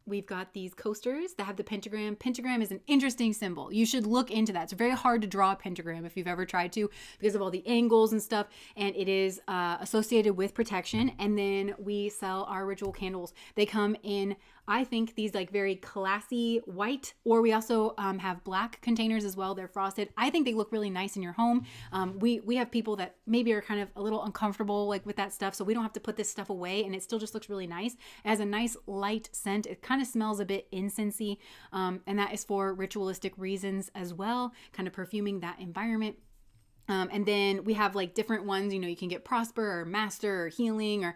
we've got these coasters that have the pentagram. Pentagram is an interesting symbol. You should look into that. It's very hard to draw a pentagram if you've ever tried to, because of all the angles and stuff. And it is associated with protection. And then we sell our ritual candles. They come in, I think, these like very classy white, or we also have black containers as well. They're frosted. I think they look really nice in your home. We have people that maybe are kind of a little uncomfortable like with that stuff, so we don't have to put this stuff away, and it still just looks really nice. It has a nice light scent. It kind of smells a bit incensey, and that is for ritualistic reasons as well, kind of perfuming that environment. And then we have like different ones, you can get prosper or master or healing, or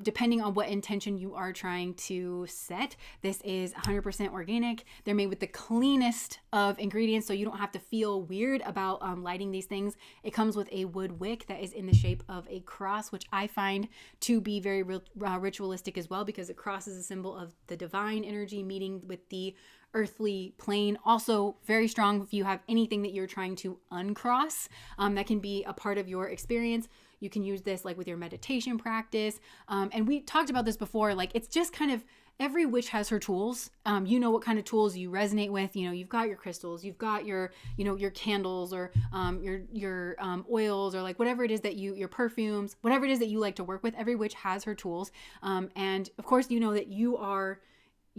depending on what intention you are trying to set. This is 100% organic. They're made with the cleanest of ingredients, so you don't have to feel weird about lighting these things. It comes with a wood wick that is in the shape of a cross, which I find to be very ritualistic as well, because the cross is a symbol of the divine energy meeting with the earthly plane. Also very strong if you have anything that you're trying to uncross, that can be a part of your experience. You can use this like with your meditation practice, and we talked about this before. Like, it's just kind of, every witch has her tools. What kind of tools you resonate with. You've got your crystals, you've got your your candles, or your oils, or like whatever it is that your perfumes, whatever it is that you like to work with. Every witch has her tools, and of course that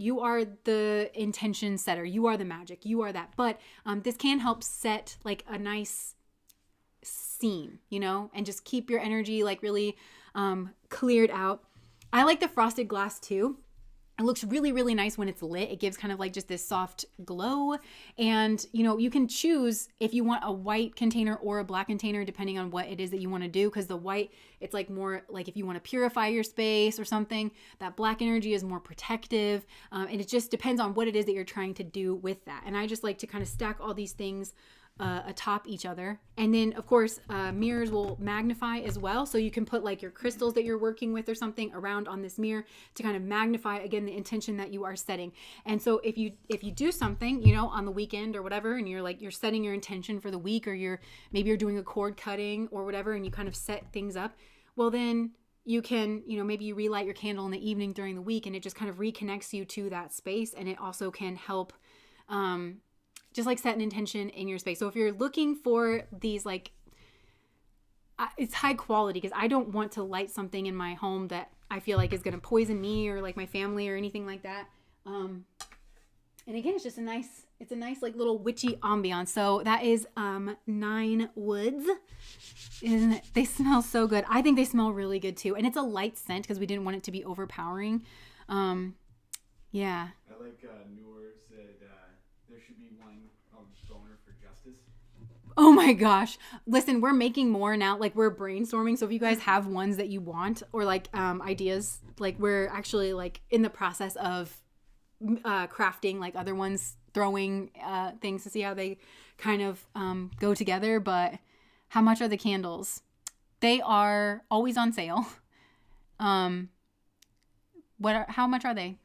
you are the intention setter. You are the magic. You are that. But this can help set like a nice scene, and just keep your energy like really cleared out. I like the frosted glass too. It looks really, really nice when it's lit. It gives kind of like just this soft glow. And, you can choose if you want a white container or a black container, depending on what it is that you want to do. Because the white, it's like more like if you want to purify your space or something. That black energy is more protective. And it just depends on what it is that you're trying to do with that. And I just like to kind of stack all these things atop each other. And then of course mirrors will magnify as well, so you can put like your crystals that you're working with or something around on this mirror to kind of magnify again the intention that you are setting. And so if you do something on the weekend or whatever, and you're setting your intention for the week, or maybe you're doing a cord cutting or whatever, and you kind of set things up, well then you can maybe you relight your candle in the evening during the week, and it just kind of reconnects you to that space. And it also can help just like set an intention in your space. So if you're looking for these like it's high quality because I don't want to light something in my home that I feel like is going to poison me or like my family or anything like that. And again, it's just a nice like little witchy ambiance. So that is 9 woods. And they smell so good. I think they smell really good too. And it's a light scent because we didn't want it to be overpowering. Yeah. I like Noor said there should be one boner for justice. Oh my gosh. Listen, we're making more now. Like we're brainstorming. So if you guys have ones that you want or like ideas, like we're actually like in the process of crafting like other ones, throwing things to see how they kind of go together. But how much are the candles? They are always on sale. How much are they?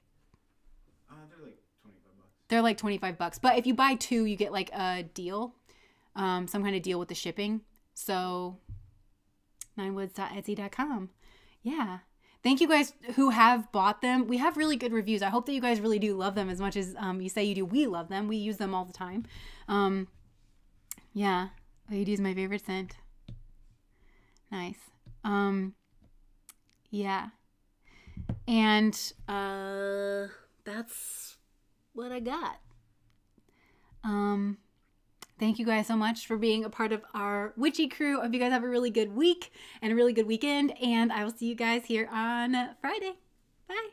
They're like $25. They're like $25. But if you buy 2, you get like a deal. Some kind of deal with the shipping. So 9woods.etsy.com. Yeah. Thank you guys who have bought them. We have really good reviews. I hope that you guys really do love them as much as you say you do. We love them. We use them all the time. Yeah. Oud is my favorite scent. Nice. Yeah. And that's what I got. Thank you guys so much for being a part of our witchy crew. I hope you guys have a really good week and a really good weekend. And I will see you guys here on Friday. Bye.